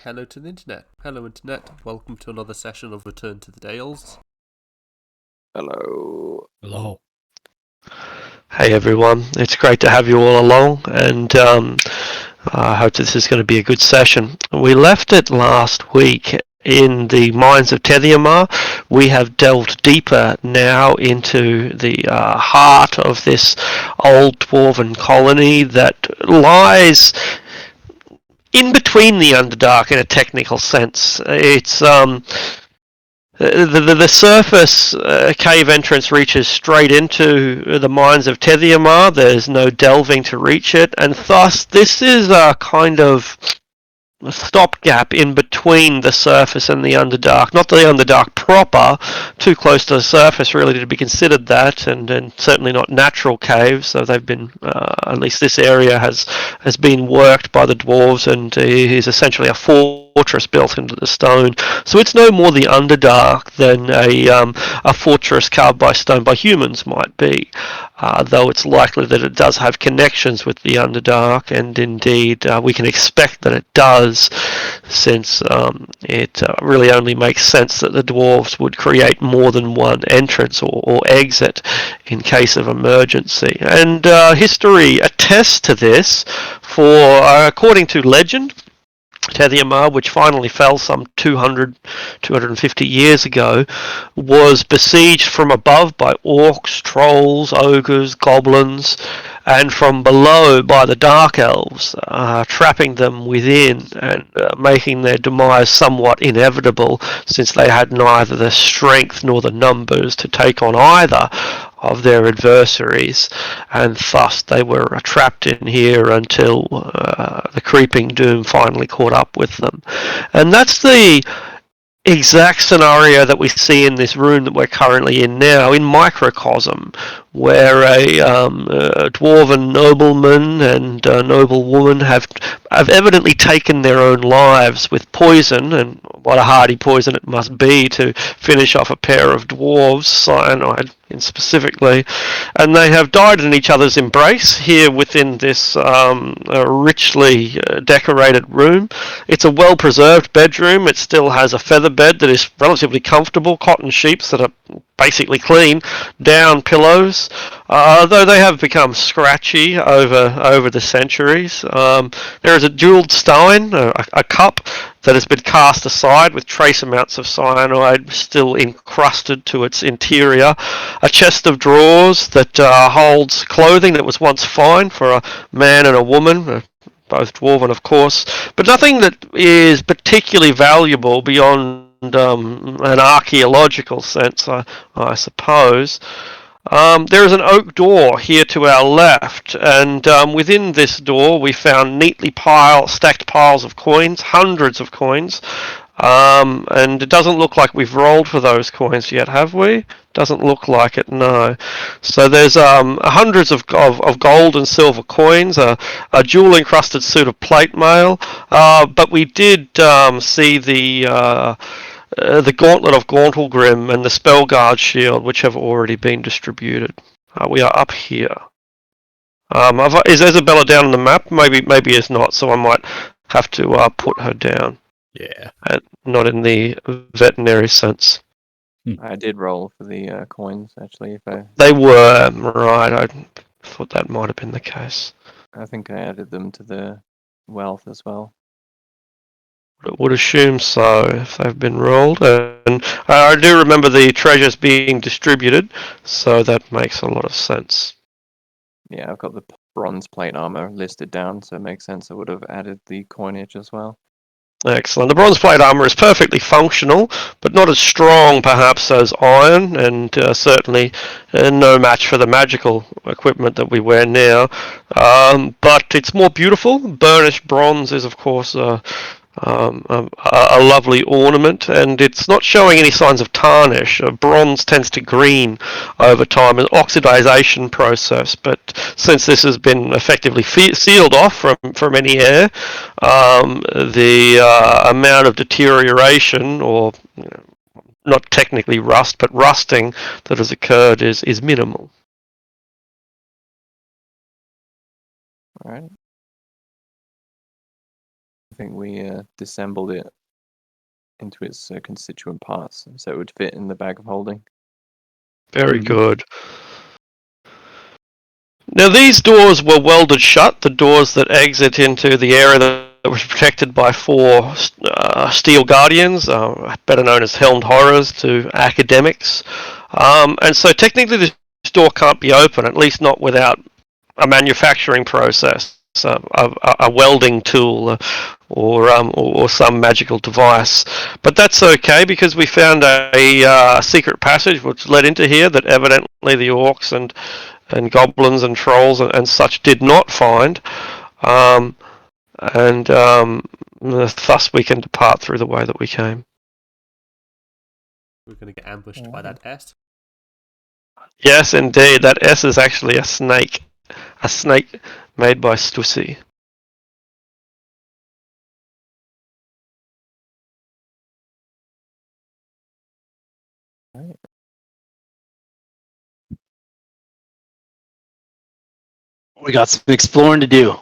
Hello to the internet. Hello internet. Welcome to another session of Return to the Dales. Hello. Hello. Hey everyone, it's great to have you all along, and I hope this is going to be a good session. We left it last week in the mines of Tethyamar. We have delved deeper now into the heart of this old dwarven colony that lies in between the Underdark in a technical sense. It's the surface cave entrance reaches straight into the mines of Tethyamar. There's no delving to reach it, and thus this is a kind of a stopgap in between the surface and the Underdark. Not the Underdark proper, too close to the surface really to be considered that, and certainly not natural caves. So they've been, at least this area has been worked by the dwarves, and is essentially a fortress built into the stone. So it's no more the Underdark than a fortress carved by stone by humans might be, though it's likely that it does have connections with the Underdark, and indeed we can expect that it does, since it really only makes sense that the dwarves would create more than one entrance or exit in case of emergency. And history attests to this, for according to legend, Tethyamar, which finally fell some 250 years ago, was besieged from above by orcs, trolls, ogres, goblins, and from below by the Dark Elves, trapping them within and making their demise somewhat inevitable, since they had neither the strength nor the numbers to take on either of their adversaries, and thus they were trapped in here until the creeping doom finally caught up with them. And that's the exact scenario that we see in this room that we're currently in now, in microcosm, where a dwarven nobleman and a noblewoman have evidently taken their own lives with poison, and what a hardy poison it must be to finish off a pair of dwarves, cyanide in specifically, and they have died in each other's embrace here within this richly decorated room. It's a well-preserved bedroom. It still has a feather bed that is relatively comfortable, cotton sheets that are basically clean, down pillows, though they have become scratchy over the centuries. There is a jeweled stein, a cup that has been cast aside with trace amounts of cyanide still encrusted to its interior, a chest of drawers that holds clothing that was once fine for a man and a woman, both dwarven of course, but nothing that is particularly valuable beyond an archaeological sense, I suppose. There is an oak door here to our left, and within this door we found neatly stacked piles of coins, hundreds of coins, and it doesn't look like we've rolled for those coins yet, have we? Doesn't look like it, no. So there's hundreds of gold and silver coins, a jewel encrusted suit of plate mail, but we did see the Gauntlet of Gauntlgrim and the Spellguard Shield, which have already been distributed. We are up here. Is Isabella down on the map? Maybe it's not, so I might have to put her down. Yeah. Not in the veterinary sense. I did roll for the coins, actually. They were, right. I thought that might have been the case. I think I added them to the wealth as well. I would assume so if they've been rolled. And I do remember the treasures being distributed, so that makes a lot of sense. Yeah, I've got the bronze plate armor listed down, so it makes sense I would have added the coinage as well. Excellent. The bronze plate armor is perfectly functional, but not as strong perhaps as iron, and certainly no match for the magical equipment that we wear now. But it's more beautiful. Burnished bronze is, of course, a lovely ornament, and it's not showing any signs of tarnish. Bronze tends to green over time, an oxidization process, but since this has been effectively sealed off from any air, the amount of deterioration, or not technically rust, but rusting that has occurred is minimal. Alright. think we disassembled it into its constituent parts so it would fit in the bag of holding. Very good. Now these doors were welded shut, the doors that exit into the area that was protected by 4 steel guardians, better known as helmed horrors to academics. And so technically this door can't be open, at least not without a manufacturing process, a welding tool, or some magical device. But that's okay because we found a secret passage which led into here that evidently the orcs and goblins and trolls and such did not find, and thus we can depart through the way that we came. We're going to get ambushed by that S. Yes, indeed. That S is actually a snake made by Stussy. Right. We got some exploring to do.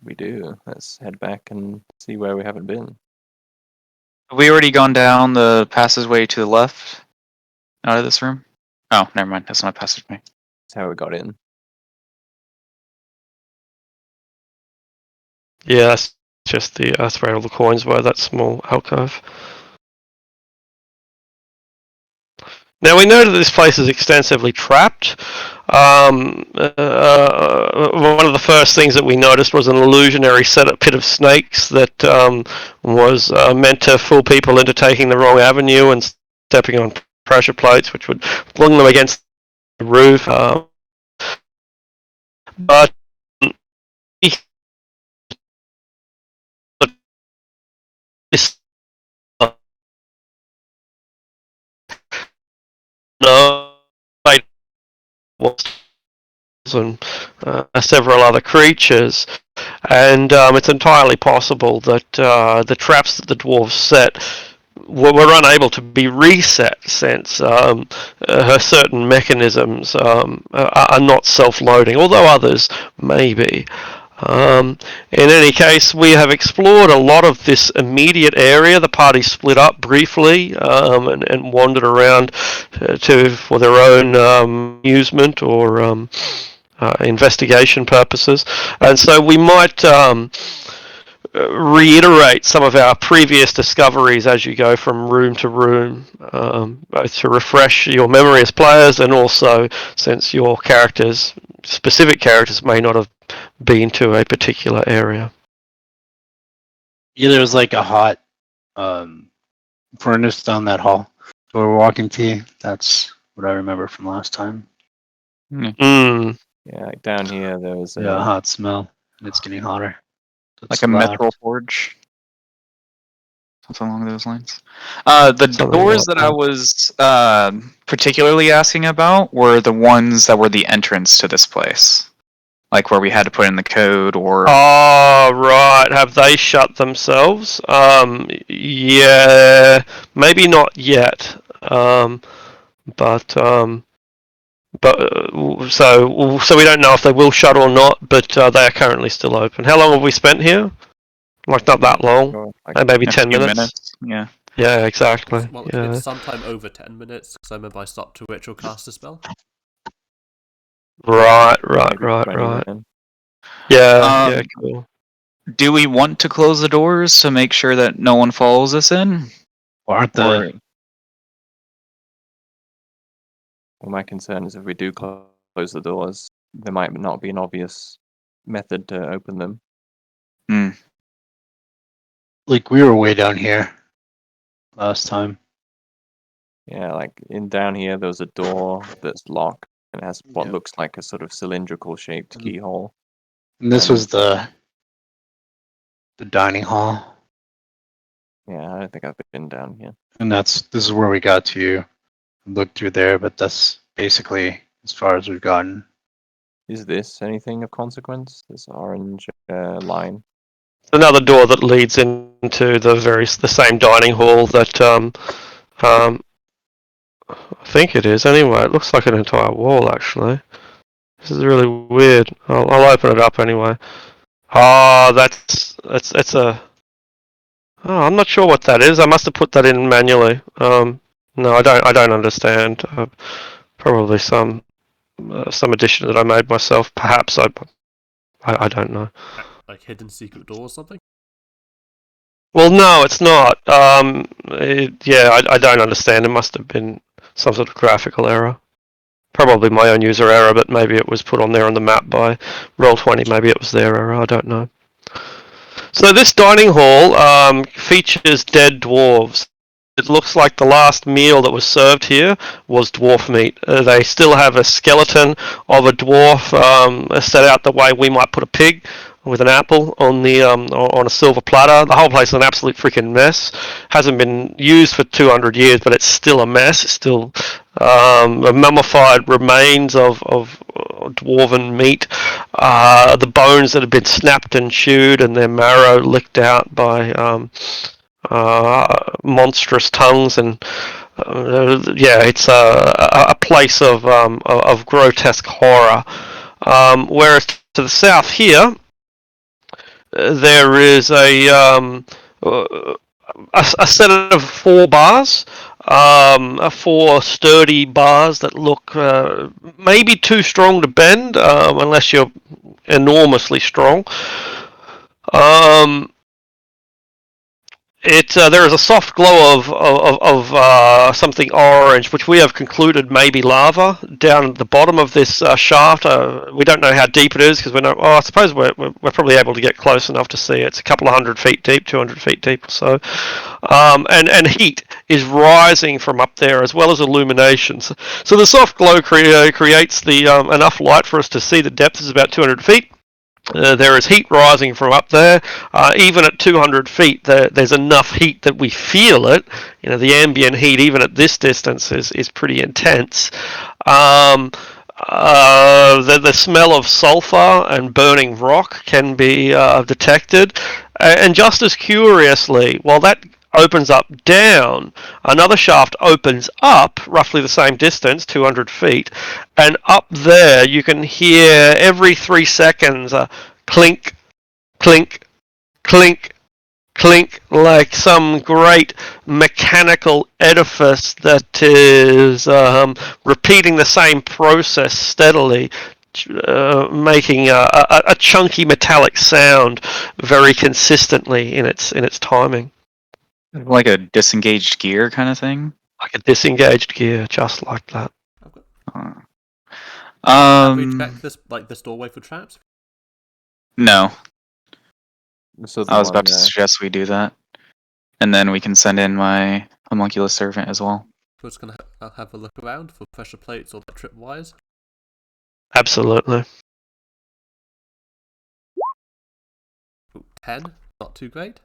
We do. Let's head back and see where we haven't been. Have we already gone down the passageway to the left out of this room? Oh, never mind. That's not a passageway. That's how we got in. Yeah, that's just that's where all the coins were, that small alcove. Now we know that this place is extensively trapped. One of the first things that we noticed was an illusionary setup pit of snakes that was meant to fool people into taking the wrong avenue and stepping on pressure plates, which would flung them against the roof. But no, and several other creatures, and it's entirely possible that the traps that the dwarves set were unable to be reset since certain mechanisms are not self-loading, although others may be. In any case, we have explored a lot of this immediate area. The party split up briefly and wandered around for their own amusement or investigation purposes. And so we might reiterate some of our previous discoveries as you go from room to room, both to refresh your memory as players and also since your specific characters may not have been to a particular area. Yeah, there was like a hot furnace down that hall. So we're walking to. That's what I remember from last time. Mm. Yeah, like down here there was Yeah, a hot smell. And it's getting hotter. Like a metal forge. Something along those lines. The Something doors like that I was particularly asking about were the ones that were the entrance to this place. Like where we had to put in the code or... Oh, right. Have they shut themselves? Yeah, maybe not yet. So we don't know if they will shut or not, but they are currently still open. How long have we spent here? Like not that long. Maybe 10 minutes. Yeah. Yeah, exactly. Well, Yeah. it's sometime over 10 minutes, because I remember I stopped to ritual cast a spell. Right. Then. Yeah, cool. Do we want to close the doors to make sure that no one follows us in? Aren't the Well, my concern is if we do close the doors, there might not be an obvious method to open them. like we were way down here last time? Yeah, like down here there's a door that's locked and has what Yeah. looks like a sort of cylindrical shaped keyhole. And this was the dining hall. Yeah, I don't think I've been down here. And this is where we got to look through there, but that's basically as far as we've gotten. Is this anything of consequence? This orange line? Another door that leads into the same dining hall that I think it is anyway. It looks like an entire wall actually. This is really weird. I'll open it up anyway. Oh, it's a Oh, I'm not sure what that is. I must have put that in manually. No, I don't. I don't understand. Probably some addition that I made myself. Perhaps I don't know. Like hidden secret door or something? Well, no, it's not. I don't understand. It must have been some sort of graphical error. Probably my own user error, but maybe it was put on there on the map by Roll20. Maybe it was their error. I don't know. So this dining hall features dead dwarves. It looks like the last meal that was served here was dwarf meat. They still have a skeleton of a dwarf set out the way we might put a pig, with an apple on the on a silver platter. The whole place is an absolute freaking mess. Hasn't been used for 200 years, but it's still a mess. It's still mummified remains of dwarven meat. The bones that have been snapped and chewed, and their marrow licked out by monstrous tongues, and it's a place of grotesque horror. Whereas to the south here, there is a set of 4 bars, 4 sturdy bars that look maybe too strong to bend, unless you're enormously strong. There is a soft glow of something orange, which we have concluded may be lava down at the bottom of this shaft. We don't know how deep it is because I suppose we're probably able to get close enough to see it. It's a couple of 100 feet deep, 200 feet deep or so, and heat is rising from up there as well as illuminations. So the soft glow creates the enough light for us to see the depth is about 200 feet. There is heat rising from up there. Even at 200 feet, there's enough heat that we feel it. The ambient heat, even at this distance, is pretty intense. The smell of sulfur and burning rock can be detected. And just as curiously, while that opens up down, another shaft opens up roughly the same distance, 200 feet, and up there you can hear every 3 seconds a clink, clink, clink, clink, like some great mechanical edifice that is repeating the same process steadily, making a chunky metallic sound very consistently in its timing. Like a disengaged gear kind of thing? Like a disengaged gear, just like that. Have we checked this doorway for traps? No. So I was about to suggest we do that. And then we can send in my homunculus servant as well. We're just gonna have a look around for pressure plates or trip wires. Absolutely. Ooh, 10, not too great.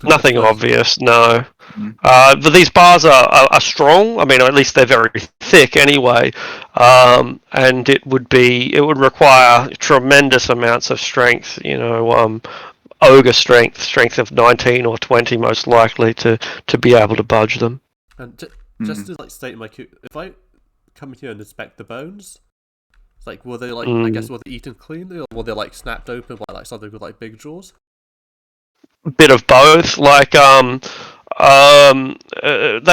Nothing obvious, no. Mm. But these bars are strong. I mean, at least they're very thick anyway. And it would require tremendous amounts of strength. Ogre strength of 19 or 20, most likely to be able to budge them. And just to state my if I come here and inspect the bones, it's were they I guess were they eaten cleanly, or were they snapped open by something with big jaws? Bit of both. They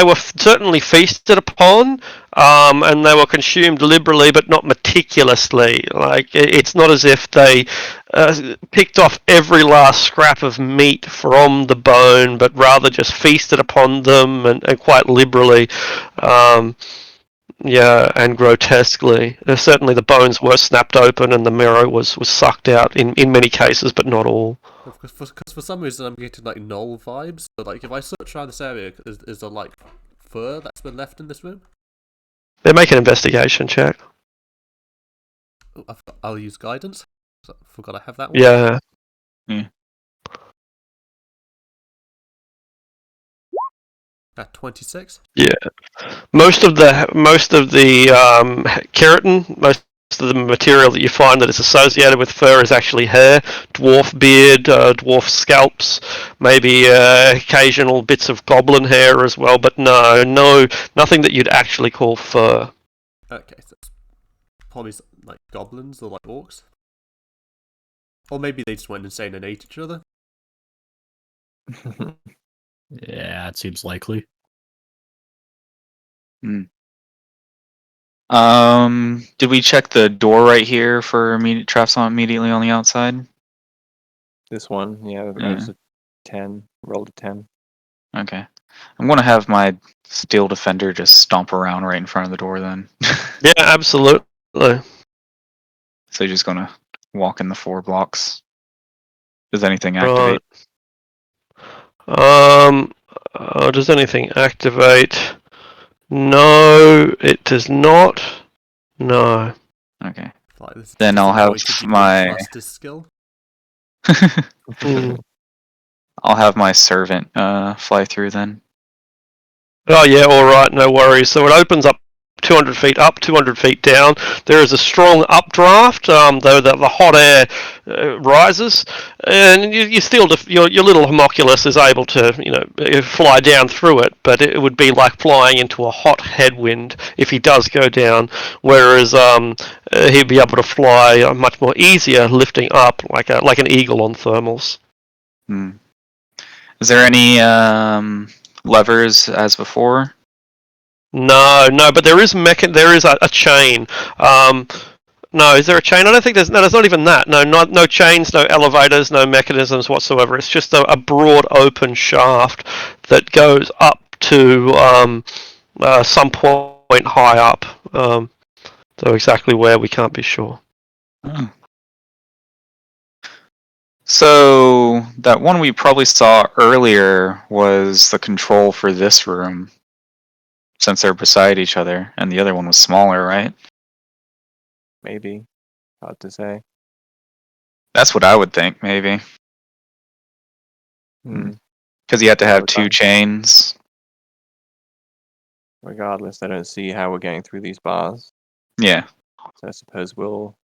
were certainly feasted upon, and they were consumed liberally, but not meticulously. It's not as if they picked off every last scrap of meat from the bone, but rather just feasted upon them and quite liberally. And grotesquely. Certainly the bones were snapped open and the marrow was sucked out in many cases, but not all. Because for some reason I'm getting null vibes. So if I search around this area, is there fur that's been left in this room? They make an investigation check. Oh, I'll use guidance. I forgot I have that one. Yeah. At 26. Yeah. Most of the keratin, most of the material that you find that is associated with fur is actually hair, dwarf beard, dwarf scalps, maybe occasional bits of goblin hair as well, but nothing that you'd actually call fur. Okay, so it's probably goblins or orcs. Or maybe they just went insane and ate each other. Yeah, it seems likely. Did we check the door right here for immediate traps on immediately on the outside? This one, yeah, it was a 10. Rolled a 10. Okay. I'm gonna have my steel defender just stomp around right in front of the door then. Yeah, absolutely. So you're just gonna walk in the 4 blocks. Does anything activate? Does anything activate? No, it does not. No. Okay. Like, this Then just I'll have avoided you my trust his skill. Mm. I'll have my servant fly through then. Oh yeah, all right, no worries. So it opens up 200 feet up, 200 feet down. There is a strong updraft, though the hot air rises, and you still your little homunculus is able to fly down through it, but it would be like flying into a hot headwind if he does go down. Whereas he'd be able to fly much more easier, lifting up like an eagle on thermals. Is there any levers as before? No, but there is there is a chain. No, is there a chain? I don't think there's. No, there's not even that. No chains, no elevators, no mechanisms whatsoever. It's just a broad open shaft that goes up to some point high up. So exactly where we can't be sure. Oh. So that one we probably saw earlier was the control for this room, since they're beside each other, and the other one was smaller, right? Maybe. Hard to say. That's what I would think, maybe. Because you had to have 2 chains. Regardless, I don't see how we're getting through these bars. Yeah. So I suppose we'll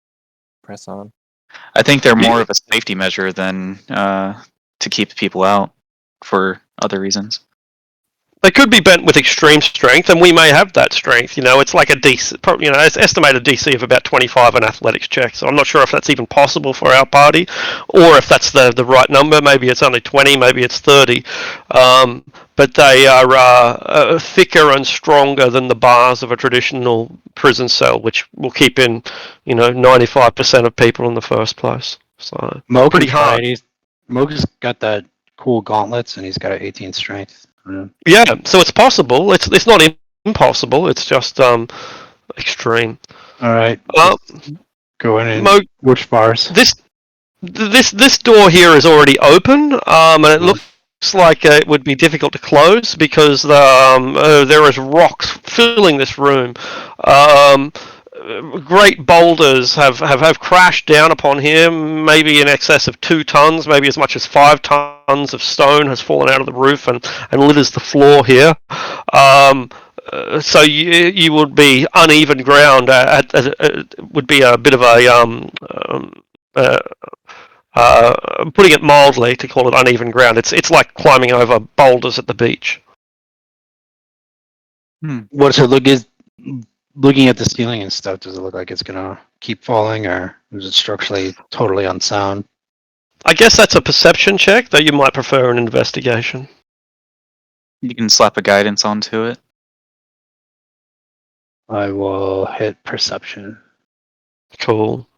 press on. I think they're more of a safety measure than to keep people out for other reasons. They could be bent with extreme strength, and we may have that strength. It's like a DC, it's estimated DC of about 25 on athletics check. So I'm not sure if that's even possible for our party, or if that's the right number. Maybe it's only 20, maybe it's 30. But they are thicker and stronger than the bars of a traditional prison cell, which will keep in 95% of people in the first place. So pretty hard. Moga's got that cool gauntlets, and he's got an 18 strength. Yeah, so it's possible. It's not impossible. It's just extreme. All right. Go in and which bars? This door here is already open, and it looks like it would be difficult to close because there is rocks filling this room. Great boulders have crashed down upon him, maybe in excess of 2 tons, maybe as much as 5 tons of stone has fallen out of the roof and litters the floor here. So you would be uneven ground. Would be a bit of putting it mildly to call it uneven ground. It's like climbing over boulders at the beach. What does it look is? Looking at the ceiling and stuff, does it look like it's gonna keep falling, or is it structurally totally unsound? I guess that's a perception check, though you might prefer an investigation. You can slap a guidance onto it. I will hit perception. Cool.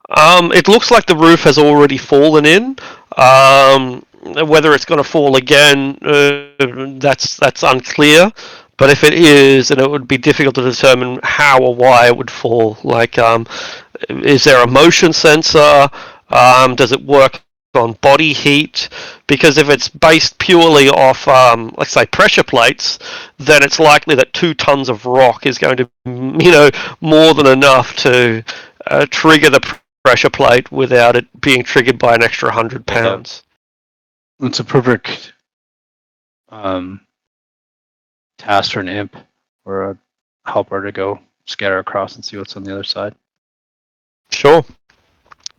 It looks like the roof has already fallen in. Whether it's going to fall again, that's unclear. But if it is, then it would be difficult to determine how or why it would fall. Like, is there a motion sensor? Does it work on body heat? Because if it's based purely off, let's say, pressure plates, then it's likely that 2 tons of rock is going to, more than enough to trigger the pressure plate without it being triggered by an extra 100 pounds. It's a perfect task for an imp or a helper to go scatter across and see what's on the other side. Sure.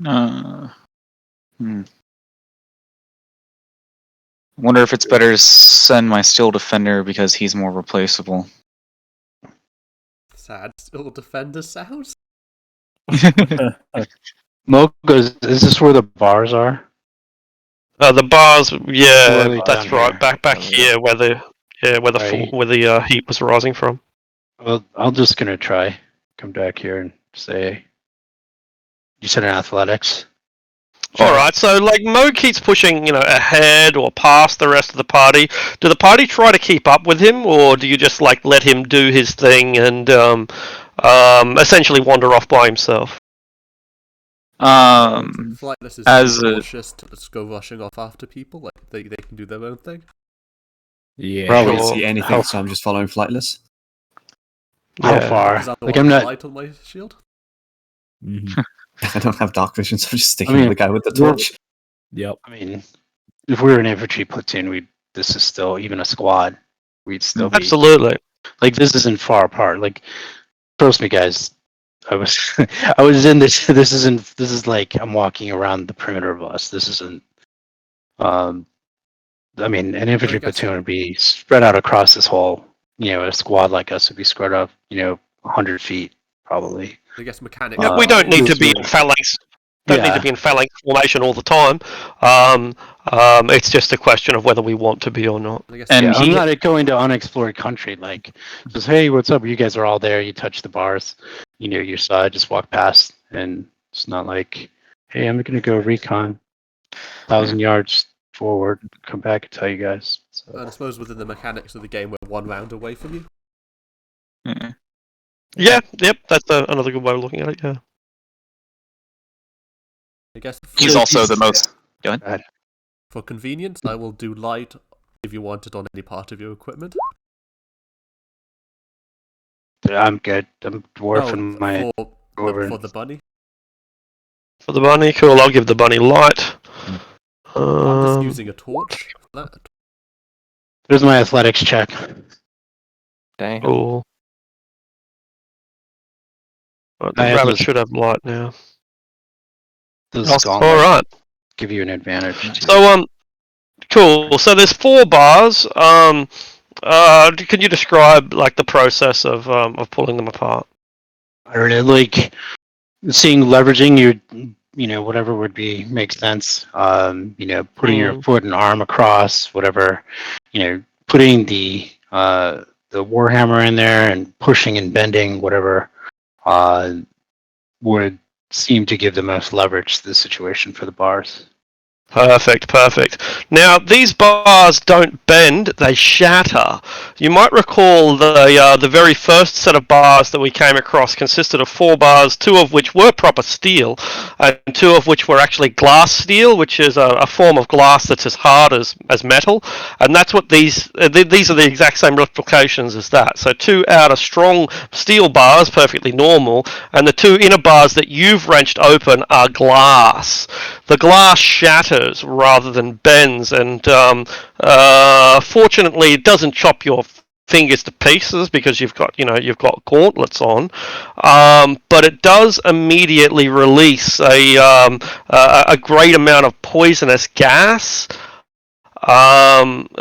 Wonder if it's better to send my steel defender because he's more replaceable. Sad steel defender sound. Mocha, is this where the bars are? The bars, yeah, Well, that's down right. here. Back here, where the Right. where the heat was rising from. Well, I'm just gonna try. Come back here and say. You said in athletics. All right, so like Mo keeps pushing, ahead or past the rest of the party. Do the party try to keep up with him, or do you just like let him do his thing and essentially wander off by himself? Flightless is as too a- cautious to just go rushing off after people. Like they can do their own thing. Yeah, Probably I don't sure. see anything, How- so I'm just following flightless. How Yeah. far? Is that the Like one I'm with not. light on my shield? Mhm. I don't have dark vision, so I'm just sticking I mean, with the guy with the we're- torch. Yep. I mean, if we were an infantry platoon, this is still even a squad. We'd still be Absolutely. like this isn't far apart. Like, trust me, guys. I was I was in this. This is like I'm walking around the perimeter of us. This isn't. I mean, an infantry guess- platoon would be spread out across this whole. A squad like us would be spread out. 100 feet probably. I guess mechanics. Yeah, we don't need to be yeah. in phalanx. Don't need to be in phalanx formation all the time. It's just a question of whether we want to be or not. I guess And Yeah, I'm he- not going to unexplored country. Like, just hey, what's up? You guys are all there. You touch the bars. Your side. Just walk past, and it's not like, hey, I'm gonna go recon, 1,000 yards forward, come back and tell you guys. So, and I suppose within the mechanics of the game, we're one round away from you. Yeah. Yeah, yep, that's another good way of looking at it. Yeah. I guess He's So also he's- the most. for convenience, I will do light if you want it on any part of your equipment. I'm good. I'm dwarfing my. for the bunny. For the bunny, cool. I'll give the bunny light. I'm just using a torch for that. There's my athletics check. Dang. Cool. Right, the I have rabbit those- should have light now. Those Also- All gauntlets right. give you an advantage. So cool. So there's 4 bars. Can you describe like the process of pulling them apart? I don't know, like seeing leveraging your, whatever would be make sense. Putting your foot and arm across, whatever, putting the warhammer in there and pushing and bending, whatever, would seem to give the most leverage to the situation for the bars. Perfect. Now these bars don't bend; they shatter. You might recall the very first set of bars that we came across consisted of 4 bars, 2 of which were proper steel, and 2 of which were actually glass steel, which is a form of glass that's as hard as metal. And that's what these are the exact same replications as that. So 2 outer strong steel bars, perfectly normal, and the 2 inner bars that you've wrenched open are glass. The glass shatters rather than bends, and fortunately it doesn't chop your fingers to pieces because you've got gauntlets on, but it does immediately release a great amount of poisonous gas.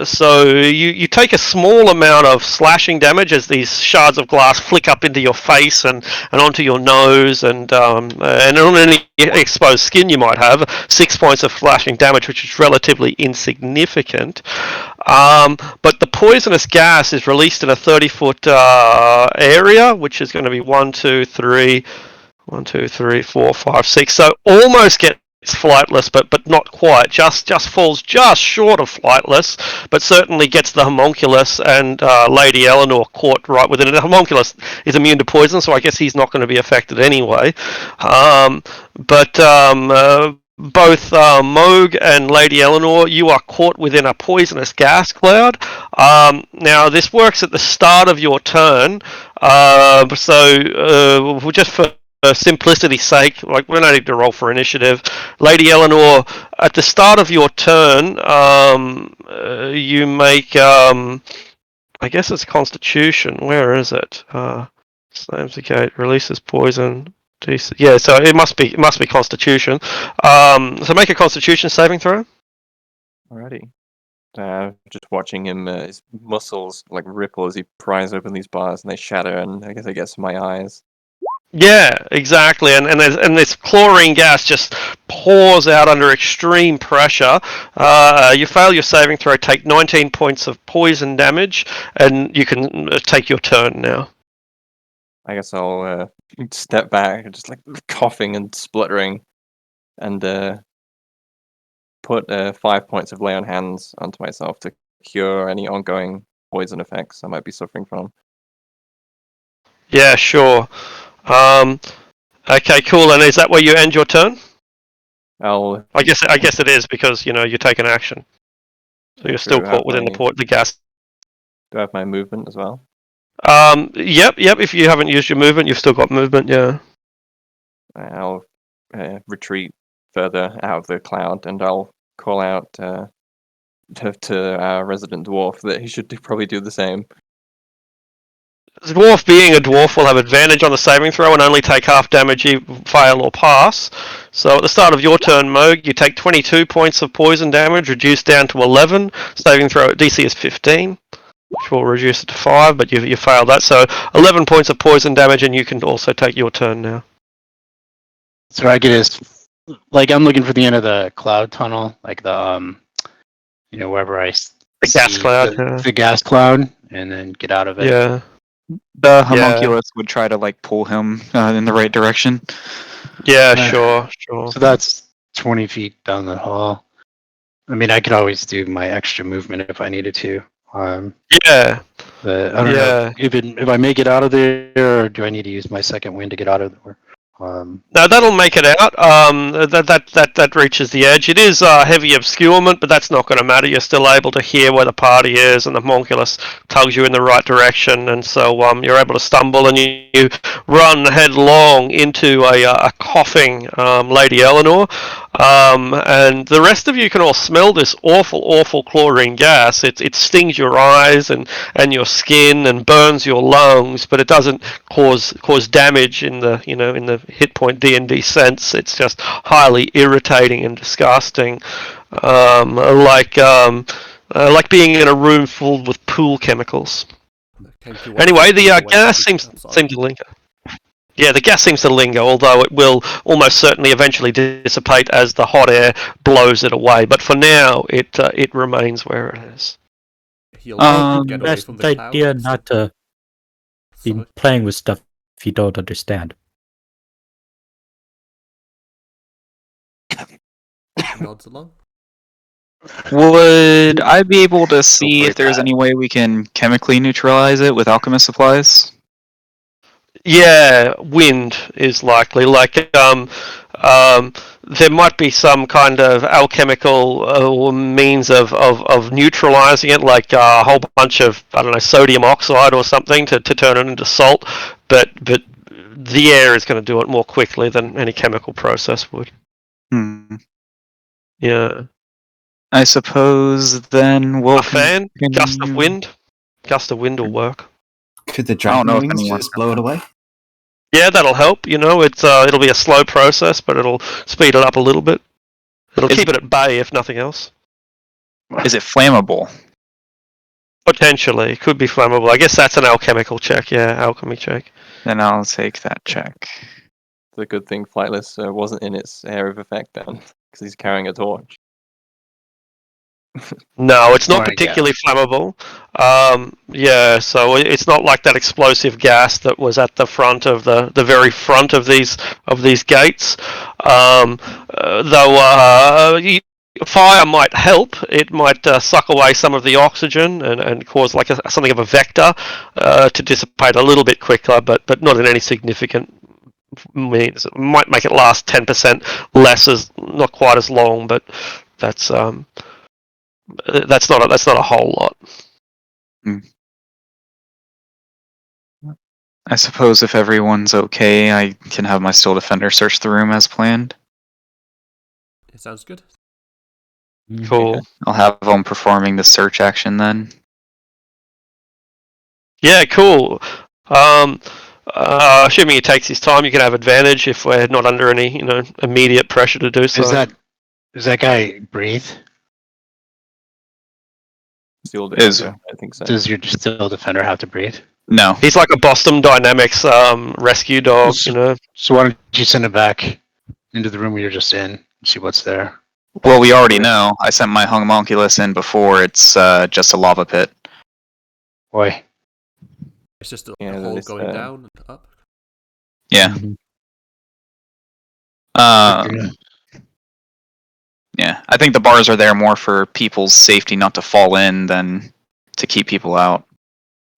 So you take a small amount of slashing damage as these shards of glass flick up into your face and onto your nose, and on any exposed skin you might have 6 points of slashing damage, which is relatively insignificant. But the poisonous gas is released in a 30-foot area, which is going to be 1, 2, 3, 4, 5, 6. So almost gets flightless, but not quite. Just falls just short of flightless, but certainly gets the homunculus and Lady Eleanor caught right within it. The homunculus is immune to poison, so I guess he's not going to be affected anyway. But both Moog and Lady Eleanor, you are caught within a poisonous gas cloud. Now, this works at the start of your turn, so just for simplicity's sake, like we don't need to roll for initiative. Lady Eleanor, at the start of your turn, you make, I guess it's Constitution. Where is it? Slams the gate, releases poison. Yeah, so it must be Constitution. So make a Constitution saving throw. Alrighty. Just watching him, his muscles like ripple as he pries open these bars and they shatter, and I guess it gets to my eyes. Yeah, exactly, and this chlorine gas just pours out under extreme pressure. You fail your saving throw, take 19 points of poison damage, and you can take your turn now. I guess I'll step back, just like coughing and spluttering, and put 5 points of lay on hands onto myself to cure any ongoing poison effects I might be suffering from. Yeah, sure. Okay, cool. And is that where you end your turn? I guess it is because you take an action, so you're still caught within the gas. Do I have my movement as well? Yep. If you haven't used your movement, you've still got movement. Yeah. I'll retreat further out of the cloud, and I'll call out to our resident dwarf that he should probably do the same. The dwarf, being a dwarf, will have advantage on the saving throw and only take half damage if fail or pass. So at the start of your turn, Moog, you take 22 points of poison damage, reduced down to 11. Saving throw at DC is 15, which will reduce it to 5, but you failed that. So 11 points of poison damage, and you can also take your turn now. So I get is like I'm looking for the end of the cloud tunnel, like the wherever I The gas cloud. the gas cloud, and then get out of it. Yeah. The homunculus would try to pull him in the right direction. Yeah, sure. So that's 20 feet down the hall. I mean, I could always do my extra movement if I needed to. Yeah. But I don't know if I make it out of there, or do I need to use my second wind to get out of there? No, that'll make it out. That reaches the edge. It is heavy obscurement, but that's not going to matter. You're still able to hear where the party is, and the homunculus tugs you in the right direction, and so you're able to stumble, and you run headlong into a coughing Lady Eleanor. And the rest of you can all smell this awful chlorine gas. It stings your eyes and your skin and burns your lungs, but it doesn't cause damage in the in the hit point D&D sense. It's just highly irritating and disgusting, like being in a room filled with pool chemicals. Anyway, the gas seems to linger. Yeah, the gas seems to linger, although it will almost certainly eventually dissipate as the hot air blows it away. But for now, it remains where it is. Best idea not to be playing with stuff you don't understand. Nods along. Would I be able to see if there's any way we can chemically neutralize it with alchemist supplies? Yeah, wind is likely. There might be some kind of alchemical means of neutralizing it, like a whole bunch of sodium oxide or something to turn it into salt. But the air is going to do it more quickly than any chemical process would. Yeah. I suppose then we'll... A fan? Gust of wind? Gust of wind will work. Could the dragon wings just blow it away? Yeah, that'll help. It'll be a slow process, but it'll speed it up a little bit. It'll keep it at bay, if nothing else. Is it flammable? Potentially. Could be flammable. I guess that's an alchemical check. Yeah, alchemy check. Then I'll take that check. It's a good thing Flightless wasn't in its area of effect then, because he's carrying a torch. No, it's not particularly flammable. Yeah, so it's not like that explosive gas that was at the front of the very front of these gates. Though fire might help. It might suck away some of the oxygen and cause something of a vector to dissipate a little bit quicker, but not in any significant means. It might make it last 10% less, as not quite as long, but that's not a whole lot. I suppose if everyone's okay, I can have my Still Defender search the room as planned. It sounds good. Cool. I'll have them performing the search action then. Yeah, cool. Assuming he takes his time, you can have advantage if we're not under any immediate pressure to do so. Does that guy breathe? Steel Defender? I think so. Does your Steel Defender have to breathe? No. He's like a Boston Dynamics rescue dog, you know. So why don't you send it back into the room we were just in and see what's there? Well, we already know. I sent my homunculus in before. It's just a lava pit. Boy. It's just a hole going down and up. Yeah. Yeah, I think the bars are there more for people's safety, not to fall in, than to keep people out.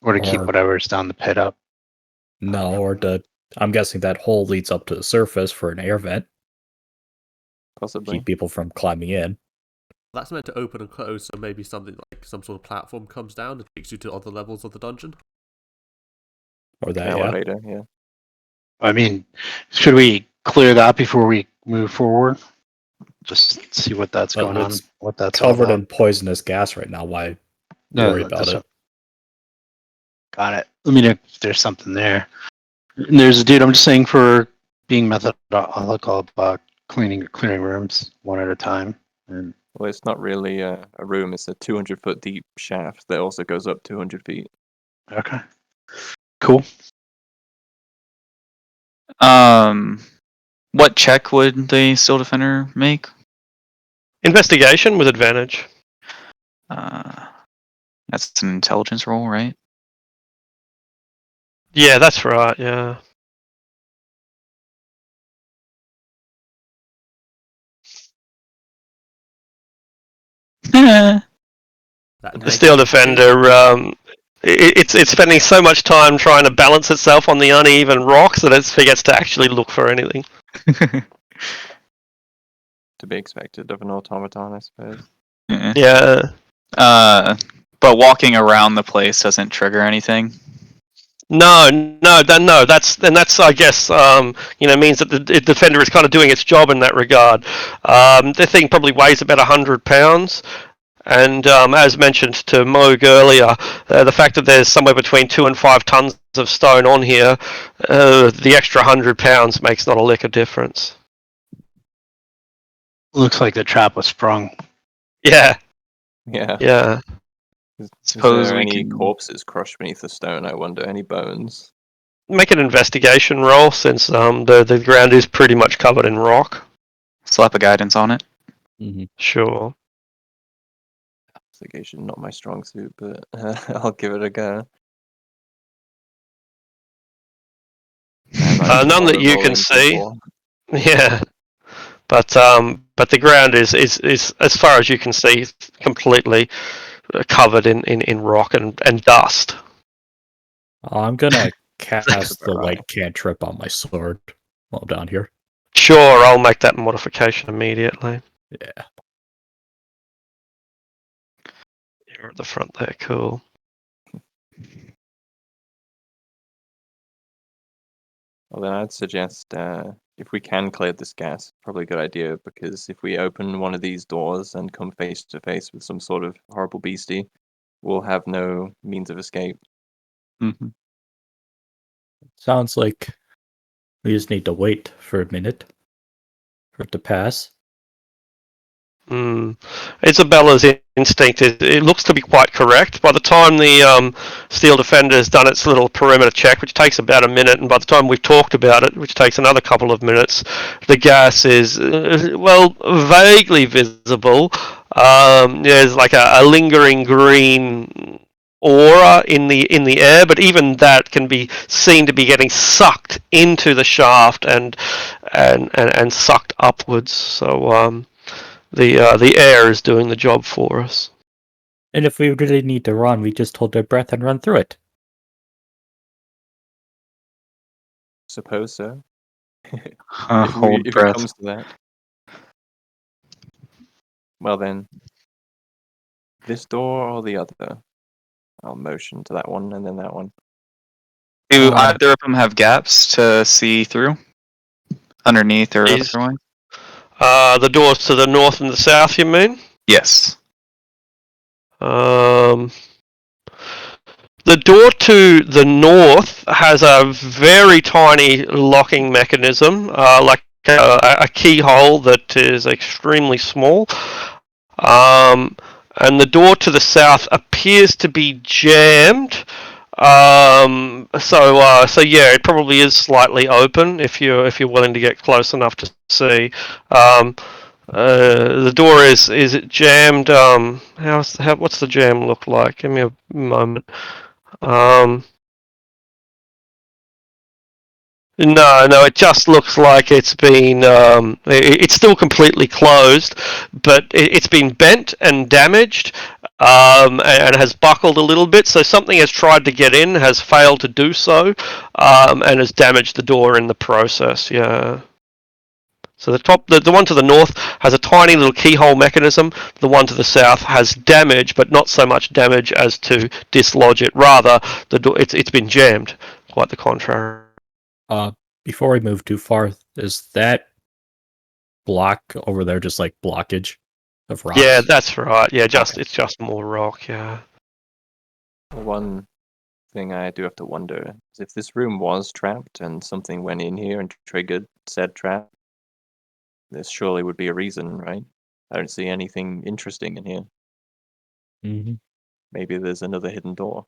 Or to keep whatever's down the pit up. No, or I'm guessing that hole leads up to the surface for an air vent. Possibly. Keep people from climbing in. That's meant to open and close, so maybe something like some sort of platform comes down and takes you to other levels of the dungeon. Or that elevator, yeah. I mean, should we clear that before we move forward? Just see what that's going on. What that's covered in poisonous gas right now. Why worry about it? Got it. Let me know if there's something there. And there's a dude. I'm just saying for being methodical about clearing rooms one at a time. And well, it's not really a room. It's a 200-foot deep shaft that also goes up 200 feet. Okay. Cool. What check would the Steel Defender make? Investigation with advantage. That's an intelligence roll, right? Yeah, that's right, yeah. The Steel Defender, it's spending so much time trying to balance itself on the uneven rocks that it forgets to actually look for anything. To be expected of an automaton, I suppose. Yeah. But walking around the place doesn't trigger anything. No. That's I guess means that the defender is kind of doing its job in that regard. The thing probably weighs about 100 pounds. And as mentioned to Moog earlier, the fact that there's somewhere between 2 and 5 tons of stone on here, the extra 100 pounds makes not a lick of difference. Looks like the trap was sprung. Yeah. Yeah. Suppose there any corpses crushed beneath the stone? I wonder. Any bones? Make an investigation roll, since the ground is pretty much covered in rock. Slap a guidance on it. Mm-hmm. Sure. Investigation, not my strong suit, but I'll give it a go. None that you can see. Before. Yeah. But the ground is as far as you can see completely covered in rock and dust. I'm gonna cast the white cantrip on my sword while I'm down here. Sure, I'll make that modification immediately. Yeah. You're at the front there, cool. Well, then I'd suggest if we can clear this gas, probably a good idea, because if we open one of these doors and come face to face with some sort of horrible beastie, we'll have no means of escape. Mm-hmm. Sounds like we just need to wait for a minute for it to pass. Isabella's instinct it looks to be quite correct. By the time the Steel Defender has done its little perimeter check, which takes about a minute, and by the time we've talked about it, which takes another couple of minutes, the gas is vaguely visible. There's like a lingering green aura in the air, but even that can be seen to be getting sucked into the shaft and sucked upwards. So the air is doing the job for us. And if we really need to run, we just hold our breath and run through it. Suppose so. Hold if breath. It comes to that. Well then, this door or the other? I'll motion to that one and then that one. Do either of them have gaps to see through? Underneath or otherwise? The doors to the north and the south, you mean? Yes. The door to the north has a very tiny locking mechanism, like a keyhole that is extremely small. and the door to the south appears to be jammed. So yeah, it probably is slightly open if you're willing to get close enough to see. The door is it jammed? What's the jam look like? Give me a moment. No, it just looks like it's been. It's still completely closed, but it's been bent and damaged, and has buckled a little bit. So something has tried to get in, has failed to do so, and has damaged the door in the process. Yeah. So the one to the north has a tiny little keyhole mechanism. The one to the south has damage, but not so much damage as to dislodge it. Rather, the door it's been jammed. Quite the contrary. Before we move too far, is that block over there just like blockage of rocks? Yeah, that's right. Yeah, it's just more rock. Yeah. One thing I do have to wonder is if this room was trapped and something went in here and triggered said trap, this surely would be a reason, right? I don't see anything interesting in here. Mm-hmm. Maybe there's another hidden door.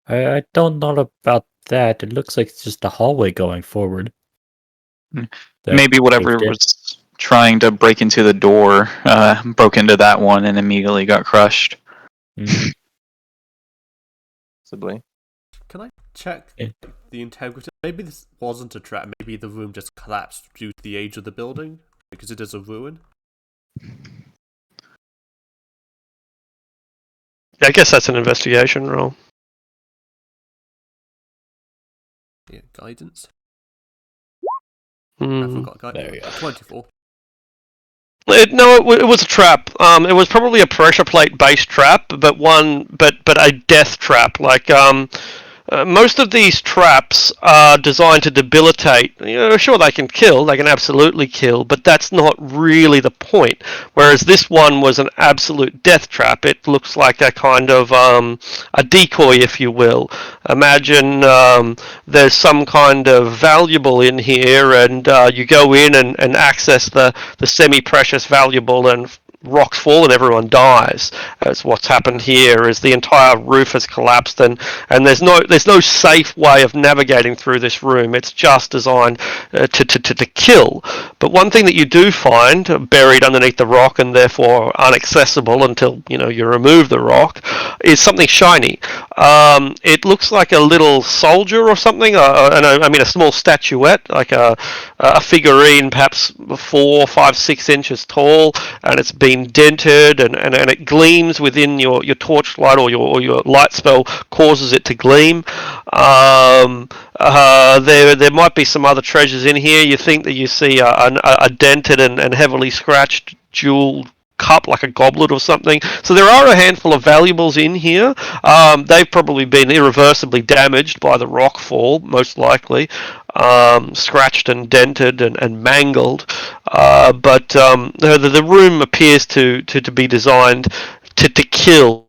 I don't know about that. It looks like it's just a hallway going forward. Maybe whatever was trying to break into the door broke into that one and immediately got crushed. Mm-hmm. Possibly. Can I check the integrity? Maybe this wasn't a trap. Maybe the room just collapsed due to the age of the building, because it is a ruin. Yeah, I guess that's an investigation roll. Yeah, guidance. Mm. I forgot guidance. There you go. 24. It was a trap. It was probably a pressure plate based trap, but a death trap. Like most of these traps are designed to debilitate. Sure, they can kill. They can absolutely kill, but that's not really the point. Whereas this one was an absolute death trap. It looks like a kind of a decoy, if you will. Imagine there's some kind of valuable in here, and you go in and access the semi-precious valuable, and rocks fall and everyone dies. That's what's happened here. Is the entire roof has collapsed, and there's no safe way of navigating through this room. It's just designed to kill. But one thing that you do find buried underneath the rock and therefore inaccessible until you remove the rock is something shiny. It looks like a little soldier or something. I mean a small statuette, like a figurine, perhaps 4, 5, 6 inches tall, and it's been dented and it gleams within your torchlight, or your light spell causes it to gleam. There might be some other treasures in here. You think that you see a dented and heavily scratched jeweled cup, like a goblet or something. So there are a handful of valuables in here. They've probably been irreversibly damaged by the rock fall, most likely. Scratched and dented and mangled. But the room appears to be designed to kill,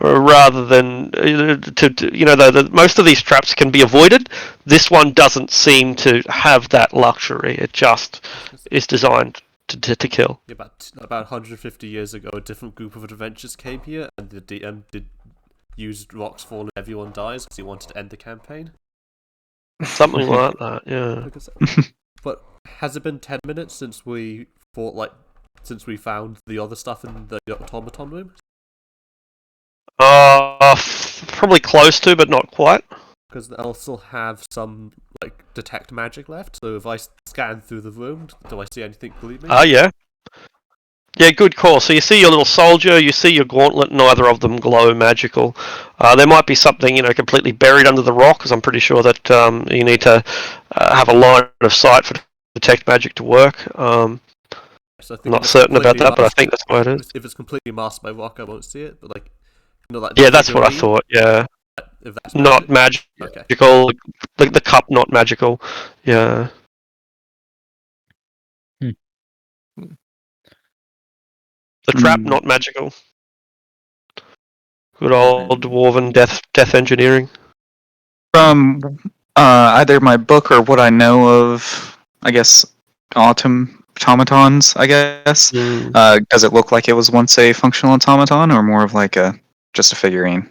rather than most of these traps can be avoided. This one doesn't seem to have that luxury. It just is designed to kill. Yeah, about 150 years ago, a different group of adventurers came here, and the DM did use rocks fall and everyone dies because he wanted to end the campaign. Something like that, yeah. But has it been 10 minutes since we found the other stuff in the automaton room? Probably close to, but not quite. Because I'll still have some detect magic left. So if I scan through the room, do I see anything gleaming? Yeah. Yeah, good call. So you see your little soldier, you see your gauntlet, neither of them glow magical. There might be something, completely buried under the rock, because I'm pretty sure that you need to have a line of sight for detect magic to work. I'm not certain about that, but I think that's what it is. If it's completely masked by rock, I won't see it, but yeah, that's what I thought, yeah. If that's not magical, okay. the cup not magical, yeah. The trap not magical. Good old dwarven death engineering. From either my book or what I know of, I guess, Autumn automatons, I guess. Does it look like it was once a functional automaton, or more of like just a figurine?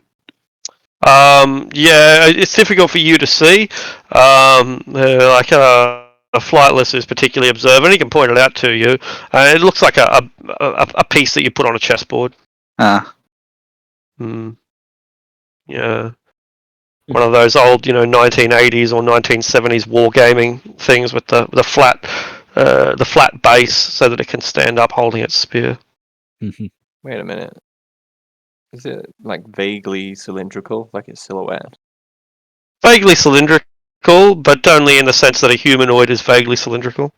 Yeah, it's difficult for you to see. Like a flightless is particularly observant. He can point it out to you. It looks like a piece that you put on a chessboard. Ah, Yeah. One of those old, 1980s or 1970s wargaming things with the flat base so that it can stand up holding its spear. Wait a minute. Is it like vaguely cylindrical, like its silhouette? Vaguely cylindrical, but only in the sense that a humanoid is vaguely cylindrical.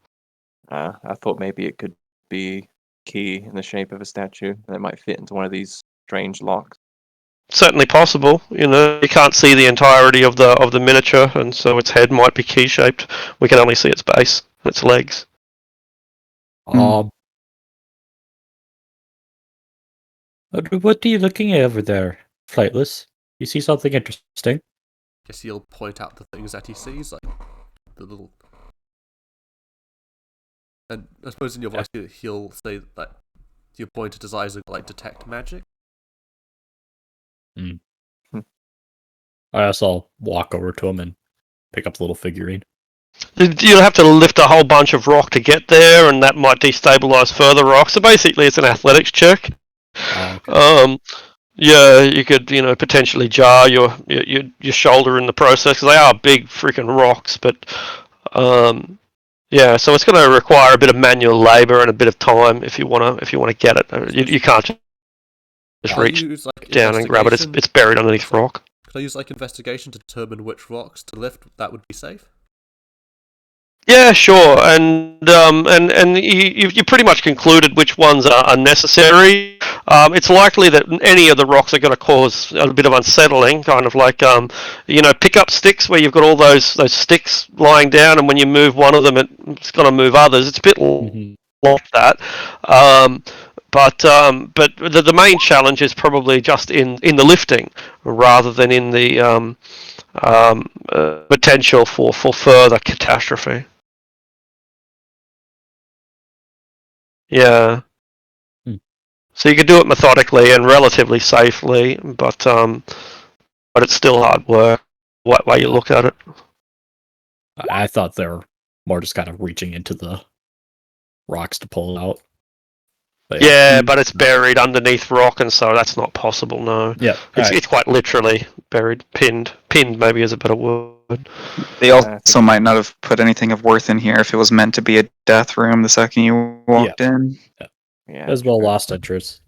I thought maybe it could be key in the shape of a statue, and it might fit into one of these strange locks. Certainly possible. You can't see the entirety of the miniature, and so its head might be key shaped. We can only see its base, its legs. What are you looking at over there, Flightless? You see something interesting? Guess he'll point out the things that he sees, like the little. And I suppose in your voice he'll say that your point at his eyes are like detect magic. I guess I'll walk over to him and pick up the little figurine. You'll have to lift a whole bunch of rock to get there, and that might destabilize further rock. So basically, it's an athletics check. Oh, okay. Yeah, you could, potentially jar your shoulder in the process because they are big freaking rocks. But, yeah, so it's going to require a bit of manual labor and a bit of time if you want to get it. You can't just reach use, like, down and grab it. It's buried underneath rock. Could I use like investigation to determine which rocks to lift? That would be safe. Yeah, sure, and you pretty much concluded which ones are unnecessary. It's likely that any of the rocks are going to cause a bit of unsettling, kind of like pickup sticks where you've got all those sticks lying down, and when you move one of them, it's going to move others. It's a bit like that. But the main challenge is probably just in the lifting rather than in the potential for further catastrophe. Yeah. So you could do it methodically and relatively safely, but it's still hard work. What way you look at it. I thought they were more just kind of reaching into the rocks to pull it out. But yeah, but it's buried underneath rock, and so that's not possible. No. Yeah, it's quite literally buried, pinned. Pinned maybe is a better word. They also might not have put anything of worth in here if it was meant to be a death room the second you walked in. Yeah, as well lost interest.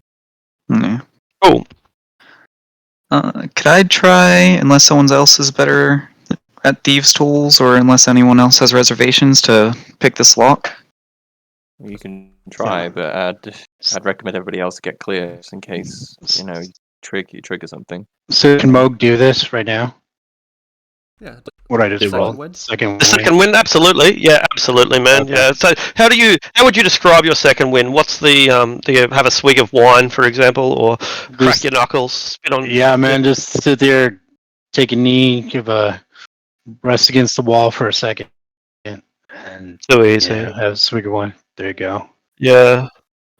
Yeah. Cool. Could I try, unless someone else is better at thieves' tools, or unless anyone else has reservations, to pick this lock? You can try, but I'd recommend everybody else get clear just in case you trigger something. So can Moog do this right now? Yeah. What I just Second rolled? wind? Second The second wind, absolutely. Yeah, absolutely, man. Okay. Yeah. So how would you describe your second wind? What's the do you have a swig of wine, for example, or crack your knuckles, spit on? Yeah, man, just sit there, take a knee, give a rest against the wall for a second, and Too easy. have a swig of wine. There you go. Yeah.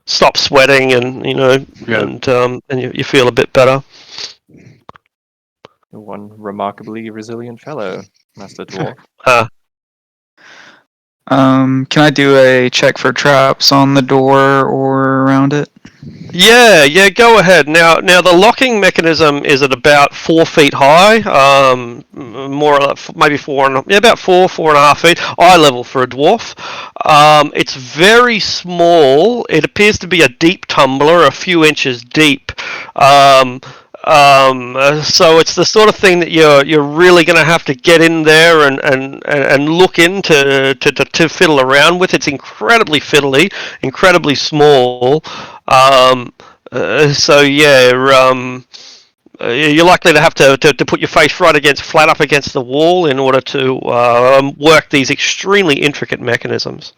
Stop sweating, and and you feel a bit better. One remarkably resilient fellow, Master Dwarf. Can I do a check for traps on the door or around it? Yeah, go ahead. Now the locking mechanism is at about 4 feet high, more or less, maybe about 4.5 feet, eye level for a dwarf. It's very small. It appears to be a deep tumbler, a few inches deep. So it's the sort of thing that you're really going to have to get in there and look into to fiddle around with. It's incredibly fiddly, incredibly small. So yeah, you're likely to have to put your face flat up against the wall in order to work these extremely intricate mechanisms.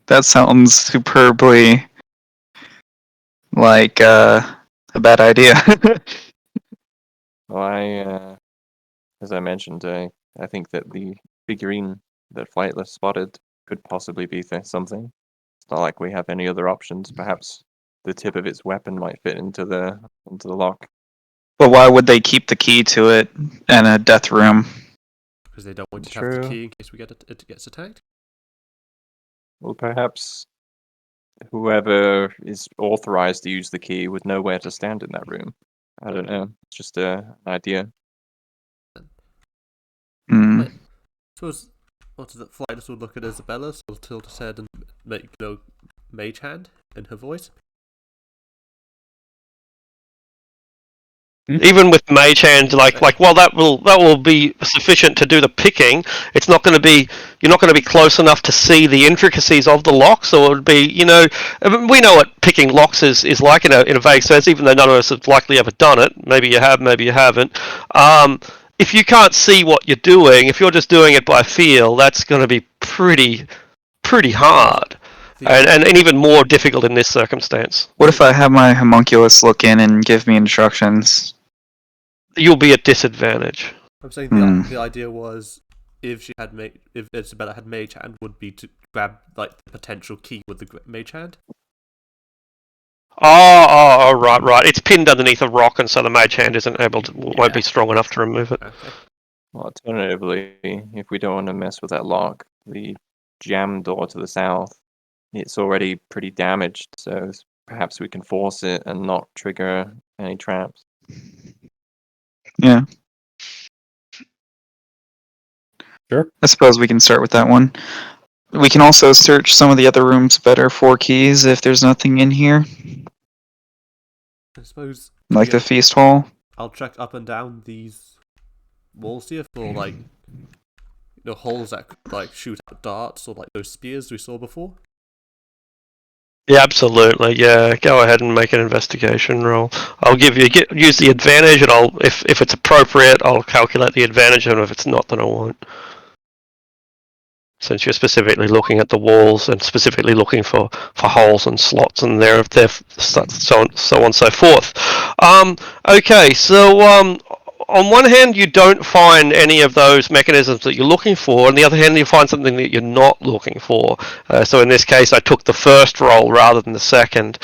That sounds superbly like a bad idea. Well, as I mentioned, I think that the figurine that Flightless spotted could possibly be something. It's not like we have any other options. Perhaps the tip of its weapon might fit into the lock. But why would they keep the key to it in a death room? Because they don't want you to have the True. key in case it gets attacked. Well, perhaps whoever is authorized to use the key would know where to stand in that room. I don't know. It's just an idea. Hmm. So what is it? Flightless will look at Isabella, so will tilt his head and make mage hand in her voice. Even with mage hand, like while that will be sufficient to do the picking, it's not going to be, you're not going to be close enough to see the intricacies of the lock. So it would be, we know what picking locks is like in a vague sense, even though none of us have likely ever done it. Maybe you have, maybe you haven't. If you can't see what you're doing, if you're just doing it by feel, that's going to be pretty hard. And even more difficult in this circumstance. What if I have my homunculus look in and give me instructions? You'll be at disadvantage. I'm saying the idea was if Isabella had mage hand, would be to grab like the potential key with the mage hand. Oh, right. It's pinned underneath a rock, and so the mage hand won't be strong enough to remove it. Okay. Well, alternatively, if we don't want to mess with that lock, the jam door to the south, it's already pretty damaged, so perhaps we can force it and not trigger any traps. Yeah. Sure. I suppose we can start with that one. We can also search some of the other rooms better for keys if there's nothing in here. I suppose. Like the feast hall. I'll check up and down these walls here for like holes that could like shoot out darts or like those spears we saw before. Yeah, absolutely. Yeah, go ahead and make an investigation roll. I'll use the advantage, and if it's appropriate, I'll calculate the advantage, and if it's not, then I won't. Since you're specifically looking at the walls and specifically looking for holes and slots and so on and so forth. Okay, so on one hand, you don't find any of those mechanisms that you're looking for. On the other hand, you find something that you're not looking for. So in this case, I took the first roll rather than the second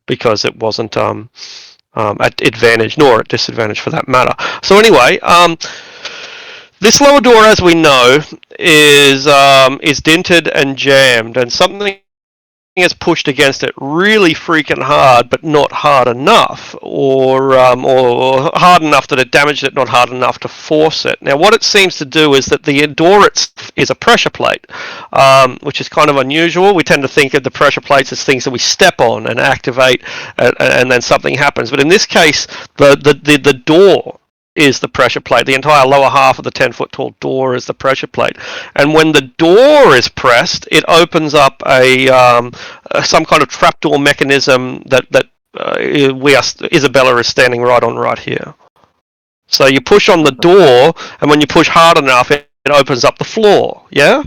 because it wasn't at advantage nor at disadvantage for that matter. So anyway, this lower door, as we know, is dented and jammed, and something has pushed against it really freaking hard, but not hard enough, or hard enough that it damaged it, not hard enough to force it. Now, what it seems to do is that the door is a pressure plate, which is kind of unusual. We tend to think of the pressure plates as things that we step on and activate, and then something happens. But in this case, the door is the pressure plate. The entire lower half of the 10-foot tall door is the pressure plate. And when the door is pressed, it opens up some kind of trapdoor mechanism that Isabella is standing right here. So you push on the door, and when you push hard enough, it opens up the floor. Yeah?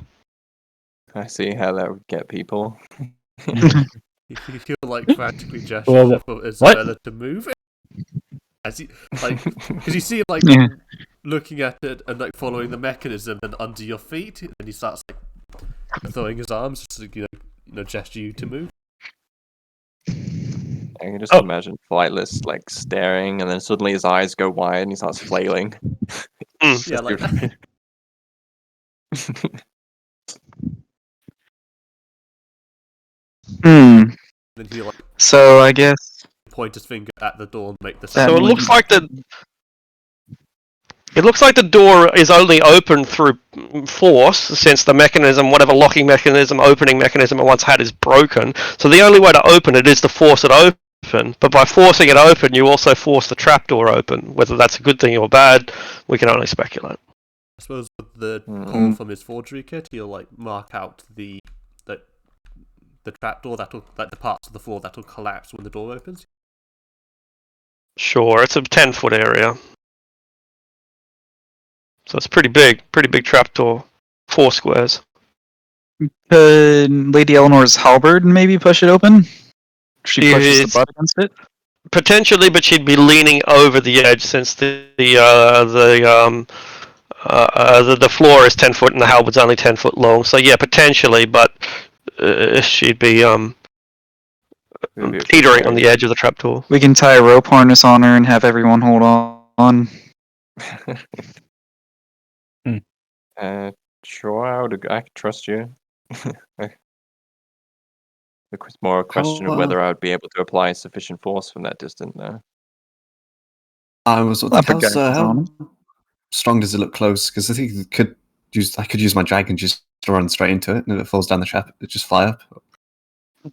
I see how that would get people. You're like frantically gesturing for Isabella to move it. Because you see him looking at it and like following the mechanism and under your feet, and he starts like throwing his arms just to gesture you to move. I can just imagine Flightless like staring, and then suddenly his eyes go wide and he starts flailing. Yeah, like Then he so I guess point his finger at the door and make the So sound. it looks like the door is only open through force, since the mechanism, whatever locking mechanism, opening mechanism it once had, is broken. So the only way to open it is to force it open. But by forcing it open, you also force the trapdoor open. Whether that's a good thing or bad, we can only speculate. I suppose with the call from his forgery kit, he'll like mark out the trapdoor that'll like the parts of the floor that'll collapse when the door opens. Sure, it's a 10-foot area. So it's pretty big trapdoor. 4 squares. could Lady Eleanor's halberd maybe push it open? She pushes the butt against it. Potentially, but she'd be leaning over the edge since the floor is 10 foot and the halberd's only 10 foot long. So yeah, potentially, but she'd be teetering on the edge of the trapdoor. We can tie a rope harness on her and have everyone hold on. Sure, I could trust you. It's more a question of whether I would be able to apply sufficient force from that distance, though. I was I'll put how guidance on. strong does it look close? Because I think I could use my dragon just to run straight into it, and if it falls down the trap, it just fly up.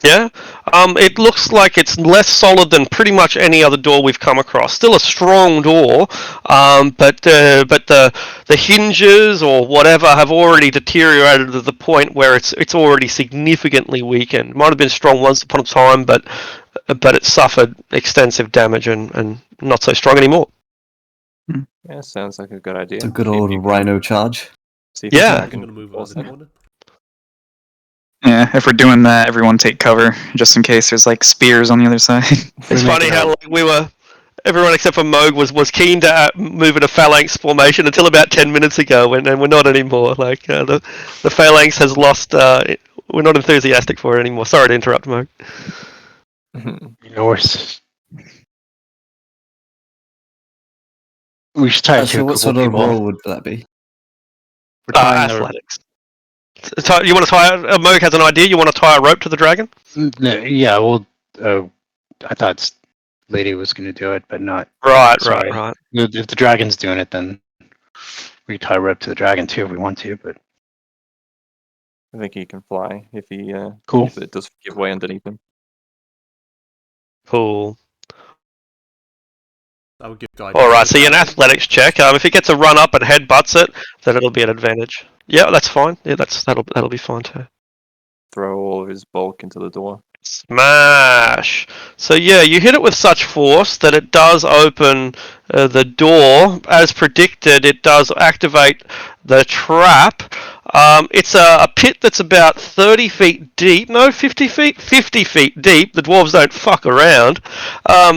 Yeah, it looks like it's less solid than pretty much any other door we've come across. Still a strong door, but the hinges or whatever have already deteriorated to the point where it's already significantly weakened. Might have been strong once upon a time, but it suffered extensive damage and not so strong anymore. Yeah, sounds like a good idea. It's a good old rhino charge. Yeah. I'm gonna move around the corner. Yeah, if we're doing that, everyone take cover, just in case there's like spears on the other side. It's funny how everyone except for Moog was keen to move in a phalanx formation until about 10 minutes ago, and we're not anymore. Like the phalanx has lost. We're not enthusiastic for it anymore. Sorry to interrupt, Moog. Yours. We should tie it to a What couple sort of people. roll would that be? We're tying Athletics. You want to tie? Moog has an idea. You want to tie a rope to the dragon? No, yeah, well, I thought Lady was going to do it, but not. Right. If the dragon's doing it, then we tie a rope to the dragon too if we want to. But I think he can fly if he cool. if it does give way underneath him. Cool. I would give guidance. All right. So an athletics check. If it gets a run up and headbutts it, then it'll be an advantage. Yeah, that's fine. Yeah, that'll be fine too. Throw all of his bulk into the door. Smash! So yeah, you hit it with such force that it does open the door. As predicted, it does activate the trap. It's a pit that's about 30 feet deep. No, 50 feet? 50 feet deep. The dwarves don't fuck around.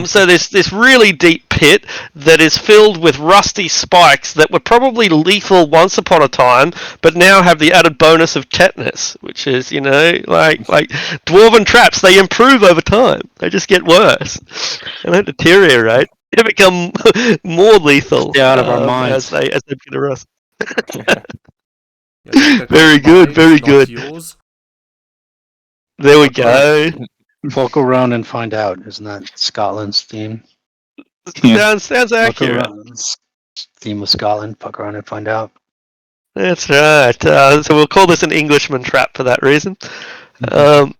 So there's this really deep pit that is filled with rusty spikes that were probably lethal once upon a time, but now have the added bonus of tetanus, which is, like dwarven traps, they improve over time. They just get worse. They don't deteriorate. They become more lethal. Stay out of our minds. As they begin to rust. Yeah, Very good, very not good. yours. There we go. Fuck around and find out. Isn't that Scotland's theme? Yeah. Sounds accurate. Theme of Scotland. Fuck around and find out. That's right. So we'll call this an Englishman trap for that reason. But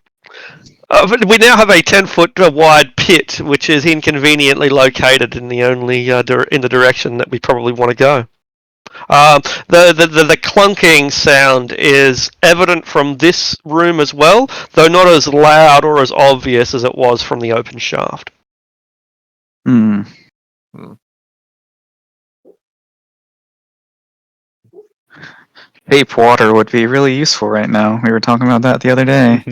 we now have a 10-foot wide pit, which is inconveniently located in the only in the direction that we probably want to go. The clunking sound is evident from this room as well, though not as loud or as obvious as it was from the open shaft. Vape water would be really useful right now. We were talking about that the other day.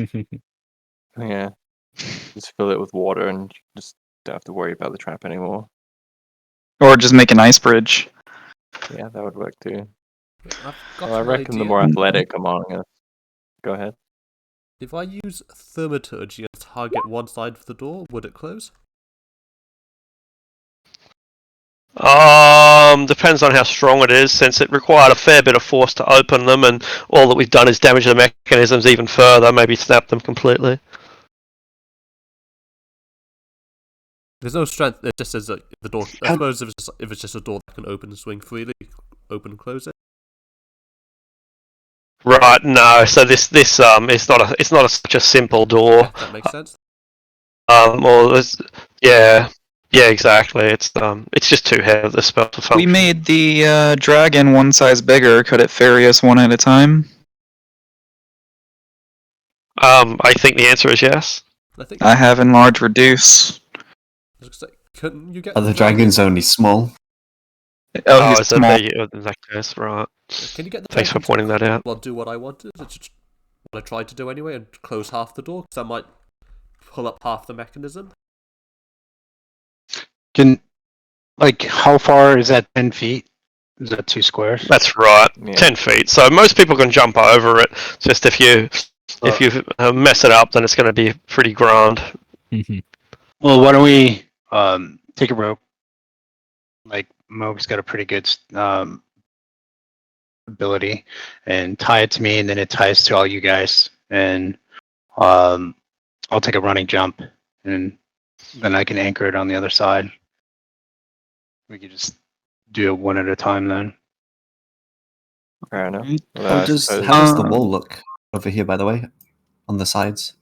Yeah. Just fill it with water and just don't have to worry about the trap anymore. Or just make an ice bridge. Yeah, that would work too. I've got Well, I an reckon the idea. more athletic among us. Go ahead. If I use thaumaturgy and target one side of the door, would it close? Depends on how strong it is, since it required a fair bit of force to open them, and all that we've done is damage the mechanisms even further, maybe snap them completely. There's no strength. It just says like the door. I suppose if it's just a door that can open and swing freely, open and close it. Right, no. So this it's not such a simple door. Yeah, that makes sense. Yeah, exactly. It's just too heavy the spell to function. We made the dragon one size bigger. Could it ferry us one at a time? I think the answer is yes. I have enlarge reduce. Couldn't you get? The dragon's only small. Oh, he's so small. in that case, right. Can you get the Thanks for pointing that out. Well, do what I wanted. What I tried to do anyway, and close half the door, because I might pull up half the mechanism. how far is that? 10 feet? Is that 2 squares? That's right, Yeah. 10 feet. So most people can jump over it. Just if you mess it up, then it's going to be pretty grand. Well, why don't we take a rope? Like Moog's got a pretty good ability, and tie it to me, and then it ties to all you guys, and I'll take a running jump, and then I can anchor it on the other side. We could just do it one at a time then. Fair enough. How does the wall look over here, by the way, on the sides?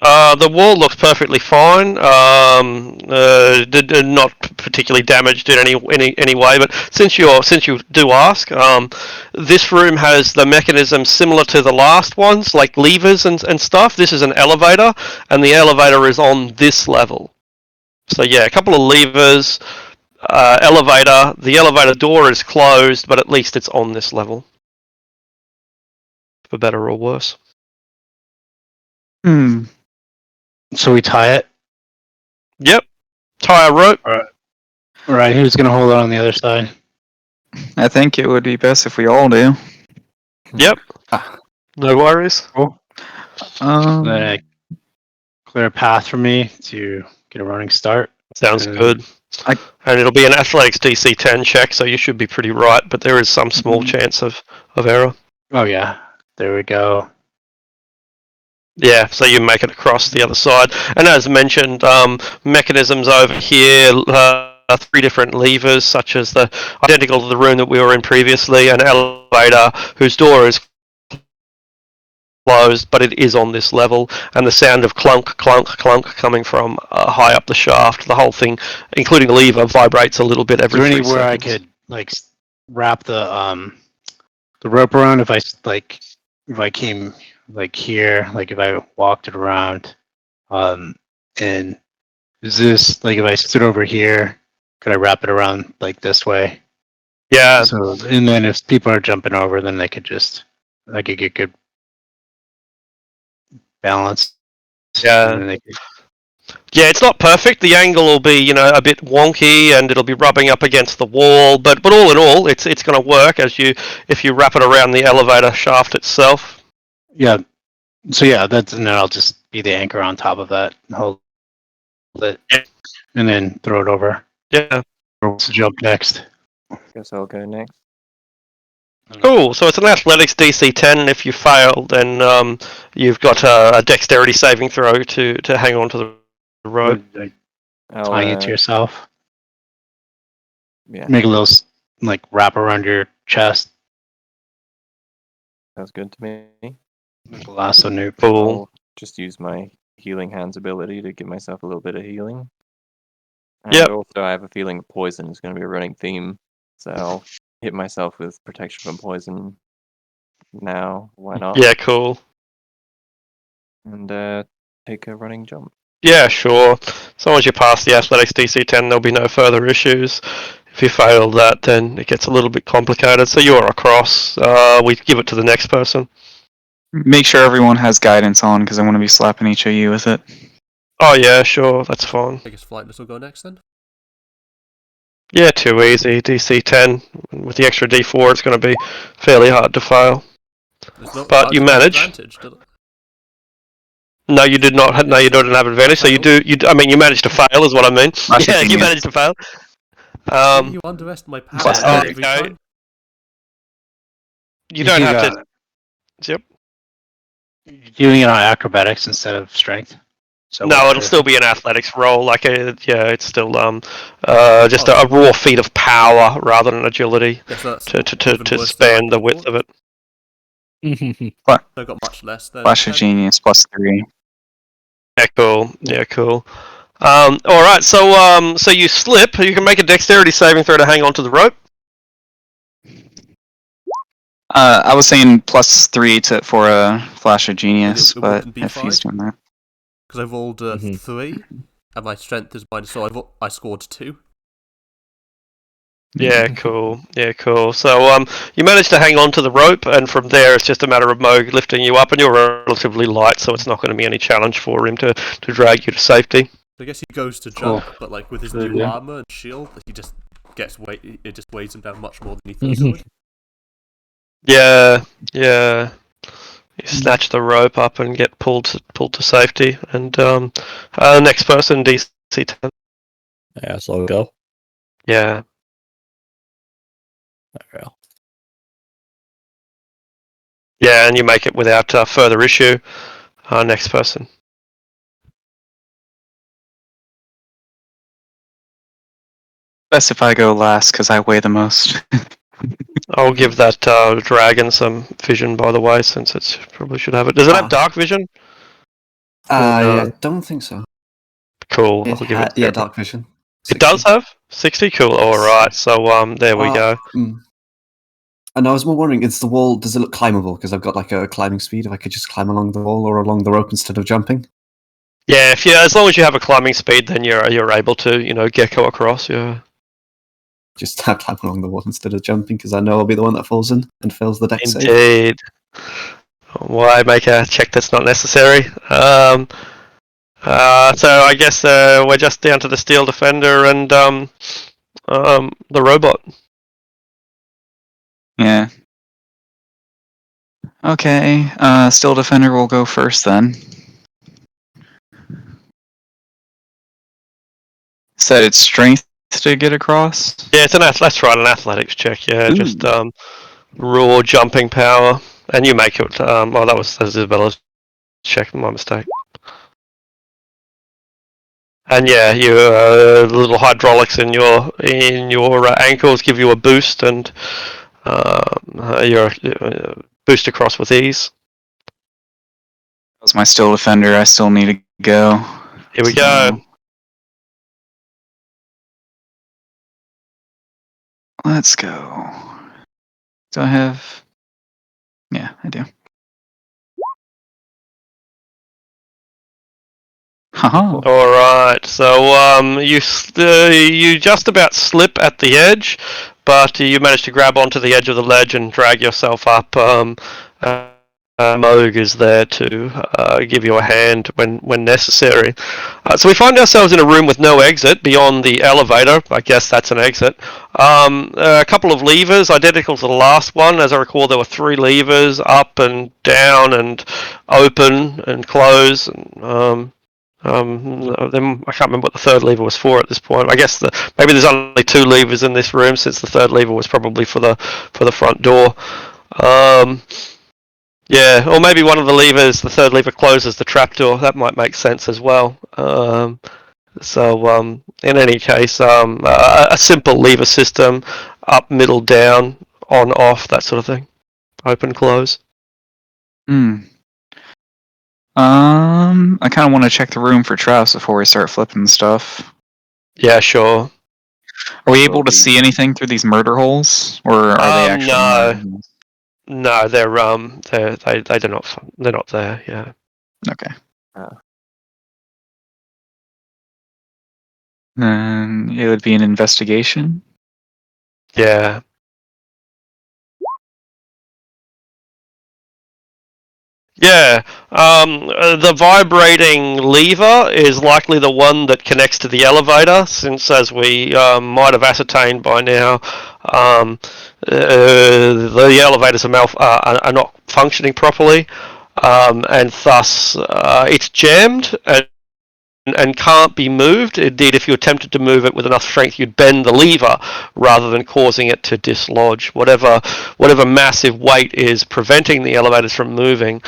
The wall looks perfectly fine. Did not particularly damaged in any way. But since you do ask, this room has the mechanism similar to the last ones, like levers and stuff. This is an elevator, and the elevator is on this level. So yeah, a couple of levers, elevator. The elevator door is closed, but at least it's on this level. For better or worse. So we tie it? Yep. Tie a rope. Alright, who's gonna hold it on the other side? I think it would be best if we all do. Yep. No worries. Cool. Then clear a path for me to get a running start. Sounds good. And it'll be an athletics DC 10 check, so you should be pretty right, but there is some small chance of error. Oh yeah. There we go. Yeah, so you make it across the other side. And as mentioned, mechanisms over here, 3 different levers, such as the identical to the room that we were in previously, an elevator whose door is closed, but it is on this level, and the sound of clunk, clunk, clunk coming from high up the shaft. The whole thing, including the lever, vibrates a little bit every 3 seconds. Is there anywhere I could wrap the rope around if I came here, if I walked it around, and is this if I stood over here, could I wrap it around this way? Yeah. So, and then if people are jumping over, then I could get good balance. Yeah. Yeah, it's not perfect. The angle will be, a bit wonky, and it'll be rubbing up against the wall. But all in all, it's going to work if you wrap it around the elevator shaft itself. Yeah. So yeah, and then I'll just be the anchor on top of that and hold it, and then throw it over. Yeah. To jump next. Guess I'll go next. Cool. So it's an athletics DC 10, and if you fail, then you've got a dexterity saving throw to hang on to the rope. Tying it to yourself. Yeah. Make a little wrap around your chest. Sounds good to me. Lasso noob. Cool. I'll just use my healing hands ability to give myself a little bit of healing. And also I have a feeling poison is going to be a running theme, so I'll hit myself with protection from poison now. Why not? Yeah, cool. And take a running jump. Yeah, sure. As long as you pass the athletics DC 10, there'll be no further issues. If you fail that, then it gets a little bit complicated. So you're across. We give it to the next person. Make sure everyone has guidance on, because I want to be slapping each of you with it. Oh yeah, sure. That's fine. I guess Flightless will go next then. Yeah, too easy. DC 10. With the extra D4, it's going to be fairly hard to fail. But you managed. No, you did not. No, you don't have advantage. So you do. You managed to fail, is what I mean. Yeah, you managed to fail. You underestimate my power every time. You don't have to. Yep. You're doing it on acrobatics instead of strength. So no, it'll still be an athletics roll. It's still just a raw feat of power rather than agility to span the width of it. What? I got much less than. Flash of Genius +3. Yeah, cool. Yeah, cool. All right. So you slip. You can make a dexterity saving throw to hang on to the rope. I was saying +3 for a Flash of Genius, but if he's doing that. Because I rolled 3, and my strength is minus, so I scored 2. Yeah, cool. Yeah, cool. So you managed to hang on to the rope, and from there it's just a matter of Moog lifting you up, and you're relatively light, so it's not going to be any challenge for him to drag you to safety. I guess he goes to Cool. jump, but like with his new Yeah. armor and shield, he just gets it just weighs him down much more than he thought it would. Yeah, yeah. You snatch the rope up and get pulled to safety. And next person, DC 10. Yeah, so I'll go. Yeah. Okay. Yeah, and you make it without further issue. Next person. Best if I go last because I weigh the most. I'll give that dragon some vision, by the way, since it probably should have it. Does it have dark vision? I don't think so. Cool. I'll give it. Yeah, dark vision. It does have 60. Cool. Yes. All right. So there we go. And I was more wondering, is the wall, does it look climbable? Because I've got like a climbing speed. If I could just climb along the wall or along the rope instead of jumping. Yeah. As long as you have a climbing speed, then you're able to gecko across. Yeah. Just climb along the wall instead of jumping, because I know I'll be the one that falls in and fails the deck save. Indeed. Why make a check that's not necessary? So I guess we're just down to the Steel Defender and the robot. Yeah. Okay. Steel Defender will go first then. Said it's strength to get across. Yeah, that's right, an athletics check. Yeah, Ooh. just raw jumping power, and you make it. Oh, that was Isabella's check. My mistake. And yeah, your little hydraulics in your ankles give you a boost, and you're boost across with ease. That was my Steel Defender. I still need to go. Here we go. Let's go. Do I have? Yeah, I do. Haha. All right, so you just about slip at the edge, but you manage to grab onto the edge of the ledge and drag yourself up. Moog is there to give you a hand when necessary. So we find ourselves in a room with no exit beyond the elevator. I guess that's an exit. A couple of levers, identical to the last one. As I recall, there were 3 levers, up and down and open and close. And, then I can't remember what the third lever was for at this point. I guess maybe there's only 2 levers in this room, since the third lever was probably for the front door. Yeah, or maybe one of the levers, the third lever, closes the trapdoor. That might make sense as well. In any case, a simple lever system: up, middle, down, on, off, that sort of thing. Open, close. I kind of want to check the room for traps before we start flipping stuff. Yeah, sure. Are we able to see anything through these murder holes, or are they actually? No. No, they're not there. Yeah. Okay. Then it would be an investigation. Yeah. Yeah. The vibrating lever is likely the one that connects to the elevator, since, as we might have ascertained by now, the elevators are not functioning properly, and thus it's jammed and can't be moved. Indeed, if you attempted to move it with enough strength, you'd bend the lever rather than causing it to dislodge. Whatever massive weight is preventing the elevators from moving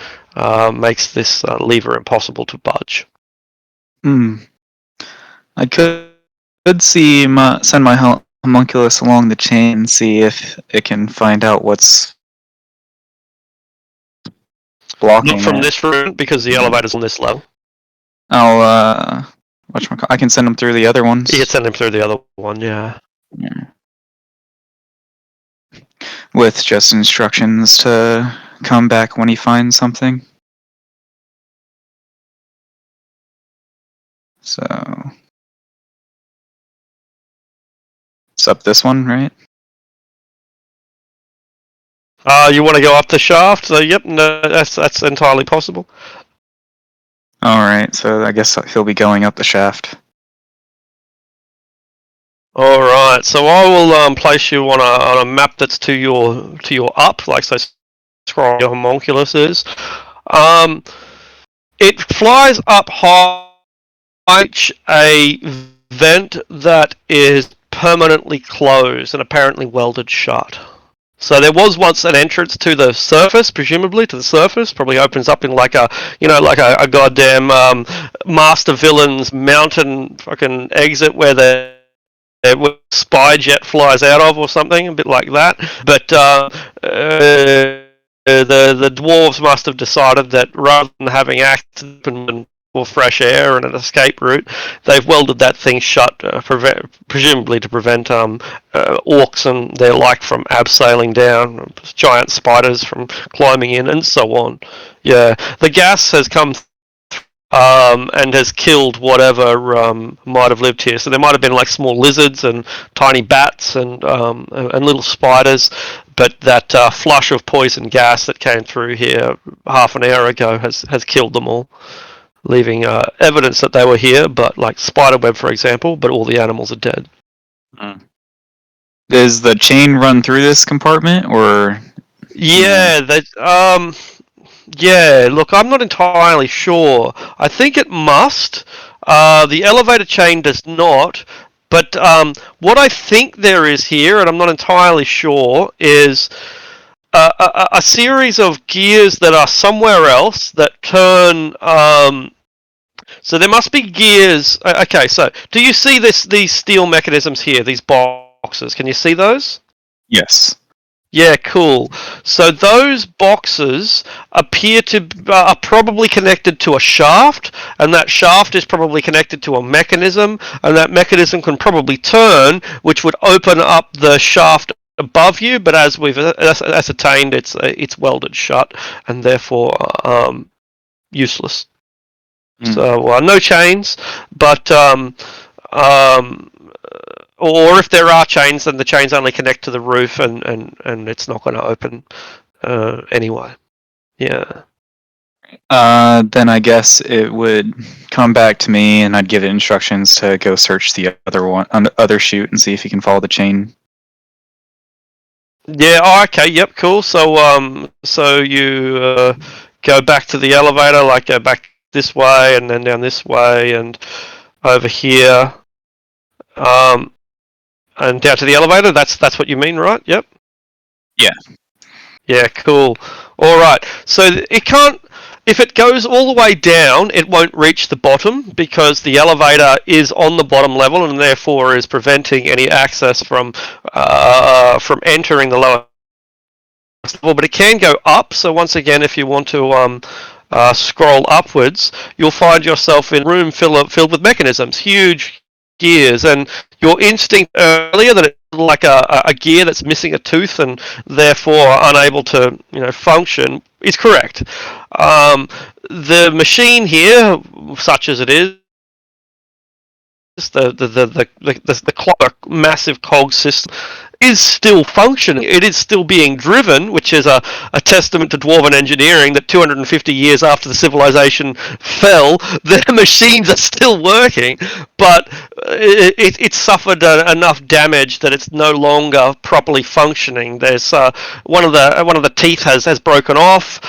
makes this lever impossible to budge. I could send my homunculus along the chain and see if it can find out what's blocking. Not from this room, because the elevator's on this level. I can send them through the other ones. You can send him through the other one, yeah. With just instructions to come back when he finds something. So it's up this one, right? You want to go up the shaft? So, yep, no, that's entirely possible. All right, so I guess he'll be going up the shaft. All right, so I will place you on a map that's to your up, like so. Scroll your homunculus is. It flies up high, a vent that is permanently closed and apparently welded shut. So there was once an entrance to the surface, presumably to the surface. Probably opens up in like a, like a goddamn master villain's mountain fucking exit where where spy jet flies out of or something, a bit like that. But the dwarves must have decided that rather than having access or fresh air and an escape route, they've welded that thing shut, presumably to prevent orcs and their like from abseiling down, giant spiders from climbing in, and so on. Yeah, the gas has come and has killed whatever might have lived here. So there might have been like small lizards and tiny bats and little spiders, but that flush of poison gas that came through here half an hour ago has killed them all, leaving evidence that they were here, but like spiderweb, for example, but all the animals are dead. Does the chain run through this compartment, or? Yeah, yeah, look, I'm not entirely sure. I think it must. The elevator chain does not. But what I think there is here, and I'm not entirely sure, is a series of gears that are somewhere else that turn. So there must be gears. Okay, so do you see these steel mechanisms here, these boxes? Can you see those? Yes. Yeah, cool. So those boxes appear to are probably connected to a shaft, and that shaft is probably connected to a mechanism, and that mechanism can probably turn, which would open up the shaft above you. But as we've ascertained, it's welded shut, and therefore useless. So no chains, but or if there are chains, then the chains only connect to the roof, and it's not going to open anyway. Yeah. Then I guess it would come back to me, and I'd give it instructions to go search the other chute, and see if you can follow the chain. Yeah. Oh, okay. Yep. Cool. So you go back to the elevator, like go back this way, and then down this way, and over here, and down to the elevator. That's what you mean, right? Yep. Yeah. Yeah, cool. All right. So it can't. If it goes all the way down, it won't reach the bottom because the elevator is on the bottom level and therefore is preventing any access from entering the lower level. But it can go up. So once again, if you want to scroll upwards, you'll find yourself in a room filled with mechanisms, huge gears, and your instinct earlier that it's like a gear that's missing a tooth and therefore unable to function is correct. The machine here, such as it is, the massive cog system is still functioning. It is still being driven, which is a testament to dwarven engineering that 250 years after the civilization fell, their machines are still working, but it suffered enough damage that it's no longer properly functioning. There's one of the teeth has broken off.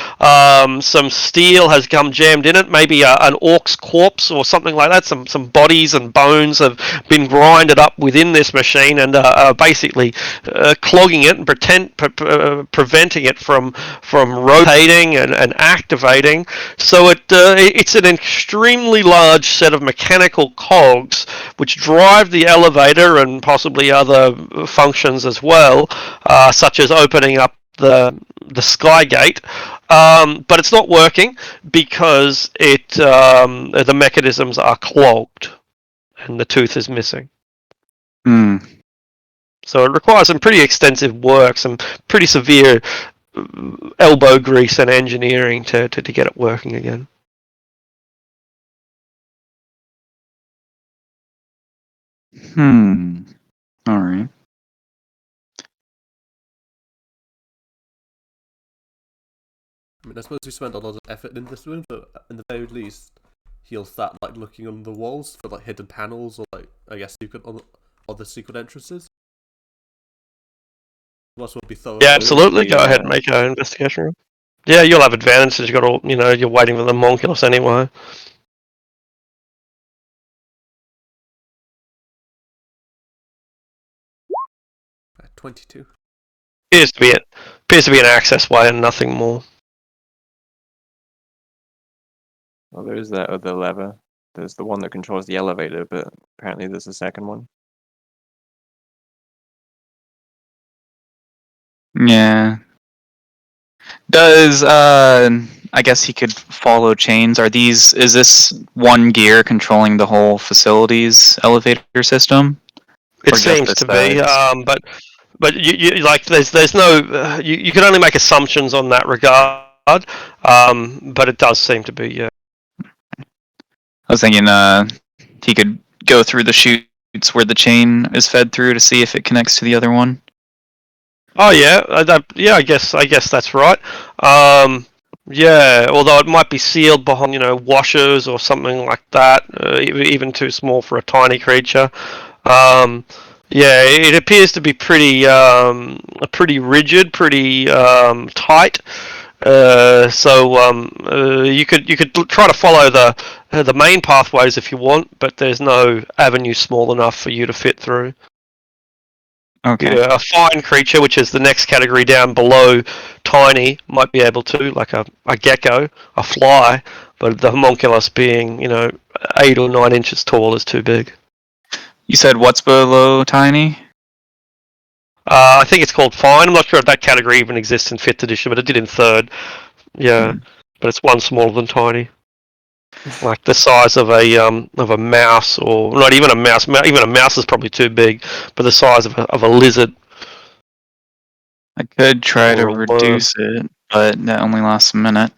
Some steel has come jammed in it. Maybe an orc's corpse or something like that. Some bodies and bones have been grinded up within this machine and basically clogging it and preventing it from rotating and activating. So it's an extremely large set of mechanical cogs which drive the elevator and possibly other functions as well, such as opening up the Skygate, but it's not working because the mechanisms are clogged and the tooth is missing. So it requires some pretty extensive work, some pretty severe elbow grease and engineering to get it working again. All right. I mean, I suppose we spent a lot of effort in this room, so in the very least, he'll start like looking on the walls for like hidden panels or like I guess secret on the secret entrances. Must be thorough. Yeah, absolutely. Go ahead and make an investigation roll. Yeah, you'll have advantage since you got all. You're waiting for the homunculus anyway. 22. Appears to be an access way and nothing more. Well, there's that other lever. There's the one that controls the elevator, but apparently there's a second one. Yeah. Does I guess he could follow chains. Is this one gear controlling the whole facility's elevator system? It Or just seems the to be, sides? but you like there's no you can only make assumptions on that regard. But it does seem to be, yeah. I was thinking he could go through the chutes where the chain is fed through to see if it connects to the other one. Oh yeah, I guess that's right. Yeah, although it might be sealed behind washers or something like that, even too small for a tiny creature. Yeah, it appears to be pretty rigid, pretty tight. So you could try to follow the main pathways if you want, but there's no avenue small enough for you to fit through. Okay. Yeah, a fine creature, which is the next category down below tiny, might be able to, like a gecko, a fly, but the homunculus being 8 or 9 inches tall is too big. You said what's below tiny? I think it's called fine. I'm not sure if that category even exists in 5th edition, but it did in 3rd. Yeah, but it's one smaller than tiny. Like the size of a mouse, or not even a mouse. Even a mouse is probably too big, but the size of a lizard. I could try to Or a worm. reduce it, but that only lasts a minute.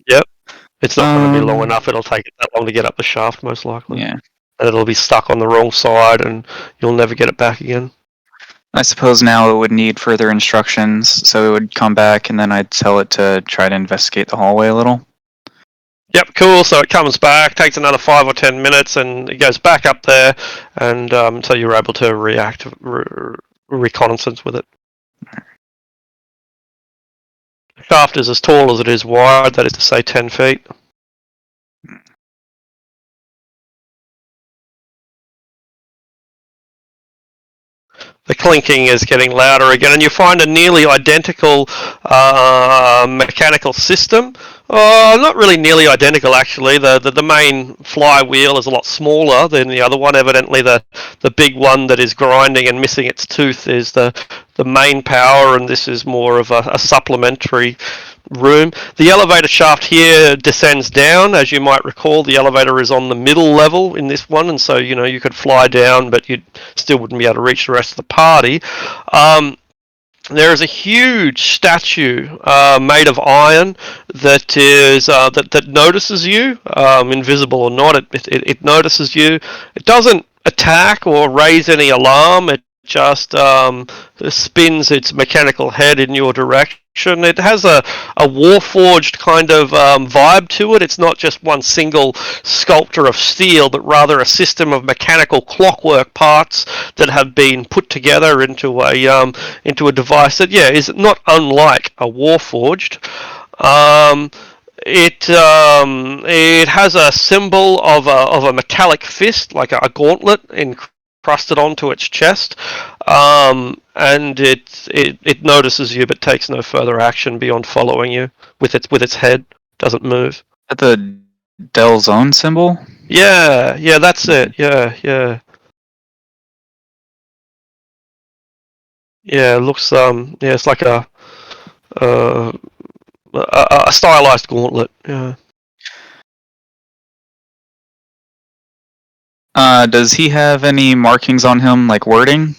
Yep. It's not going to be long enough. It'll take it that long to get up the shaft, most likely. Yeah. And it'll be stuck on the wrong side, and you'll never get it back again. I suppose now it would need further instructions, so it would come back, and then I'd tell it to try to investigate the hallway a little. Yep, cool. So it comes back, takes another 5 or 10 minutes, and it goes back up there, and so you're able to react reconnaissance with it. The shaft is as tall as it is wide, that is to say 10 feet. The clinking is getting louder again, and you find a nearly identical mechanical system. Not really nearly identical, actually. The main flywheel is a lot smaller than the other one. Evidently, the big one that is grinding and missing its tooth is the main power, and this is more of a supplementary room. The elevator shaft here descends down. As you might recall, the elevator is on the middle level in this one, and so you could fly down, but you still wouldn't be able to reach the rest of the party. There is a huge statue made of iron that is that notices you, invisible or not. It notices you. It doesn't attack or raise any alarm. It just spins its mechanical head in your direction. It has a warforged kind of vibe to it. It's not just one single sculpture of steel, but rather a system of mechanical clockwork parts that have been put together into a device that is not unlike a warforged. It has a symbol of a metallic fist, like a gauntlet, encrusted onto its chest, and it notices you but takes no further action beyond following you with its head. Doesn't move. Is that the Dell's own symbol? Yeah, that's it. Yeah. Yeah, it looks it's like a stylized gauntlet. Yeah. Does he have any markings on him, like wording?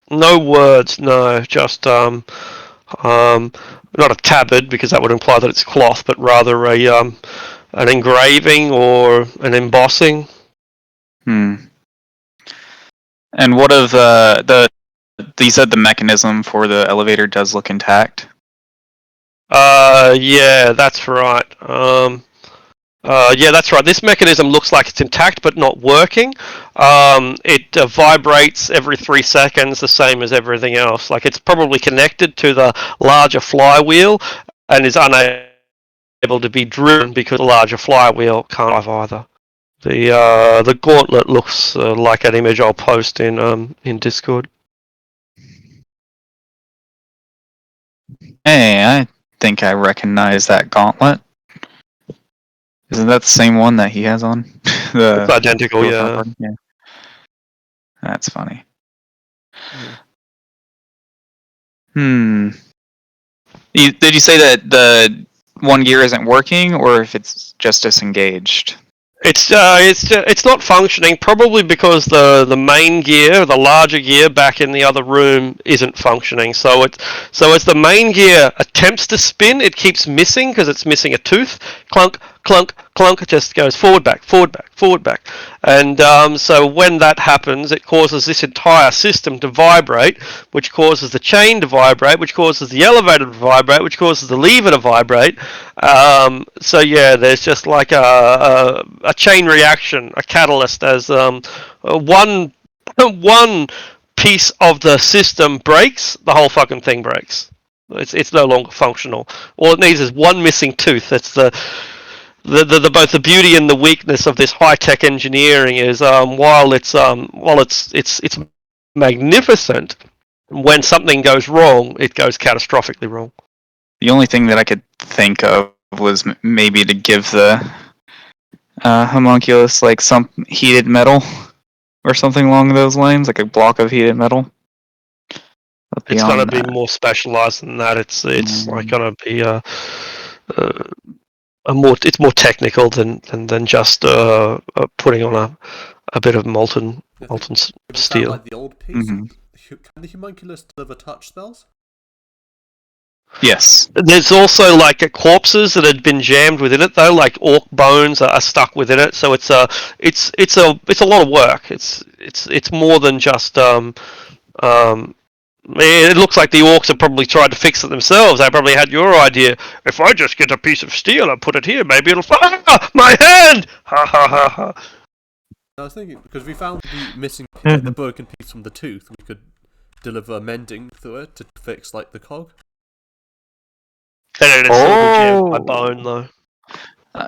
No words, no. Just not a tabard, because that would imply that it's cloth, but rather an engraving or an embossing. And what of you said the mechanism for the elevator does look intact? Yeah, that's right. Yeah, that's right. This mechanism looks like it's intact but not working. It vibrates every 3 seconds, the same as everything else. Like it's probably connected to the larger flywheel and is unable to be driven because the larger flywheel can't drive either. The gauntlet looks like an image I'll post in Discord. Hey, I think I recognize that gauntlet. Isn't that the same one that he has on? It's identical, yeah. Yeah. That's funny. Did you say that the one gear isn't working, or if it's just disengaged? It's not functioning, probably because the main gear, the larger gear back in the other room, isn't functioning. So as the main gear attempts to spin, it keeps missing because it's missing a tooth. Clunk, clunk, clunk. It just goes forward, back, forward, back, forward, back. And so when that happens, it causes this entire system to vibrate, which causes the chain to vibrate, which causes the elevator to vibrate, which causes the lever to vibrate. So yeah, there's just like a chain reaction, a catalyst, as one piece of the system breaks, the whole fucking thing breaks. It's no longer functional. All it needs is one missing tooth. That's the both the beauty and the weakness of this high tech engineering is while it's magnificent, when something goes wrong, it goes catastrophically wrong. The only thing that I could think of was maybe to give the homunculus like some heated metal or something along those lines, like a block of heated metal. It's going to be more specialized than that. It's like going to be it's more technical than just putting on a bit of molten steel. Like the old piece. Can the homunculus deliver touch spells? Yes. There's also like corpses that had been jammed within it, though. Like orc bones are stuck within it, so it's a lot of work. It's more than just it looks like the orcs have probably tried to fix it themselves. They probably had your idea. If I just get a piece of steel and put it here, maybe it'll. My hand! Ha ha ha ha. I was thinking because we found the missing, the broken piece from the tooth. We could deliver mending through it to fix like the cog. And it's still be jammed by bone, though.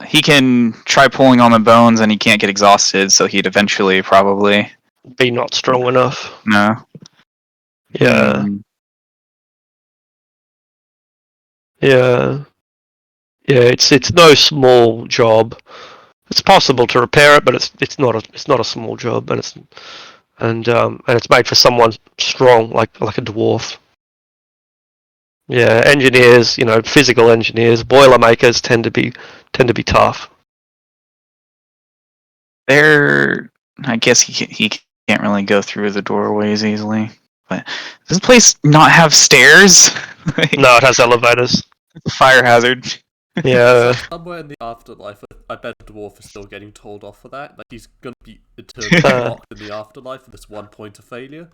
He can try pulling on the bones, and he can't get exhausted, so he'd eventually probably be not strong enough. No. Yeah. Yeah. Yeah. It's no small job. It's possible to repair it, but it's not a small job, and it's made for someone strong, like a dwarf. Yeah, engineers, physical engineers, boilermakers tend to be tough. I guess he can't really go through the doorways easily. But does this place not have stairs? No, it has elevators. It's a fire hazard. Yeah. Somewhere in the afterlife, I bet the dwarf is still getting told off for that. Like he's gonna be eternally locked in the afterlife for this one point of failure.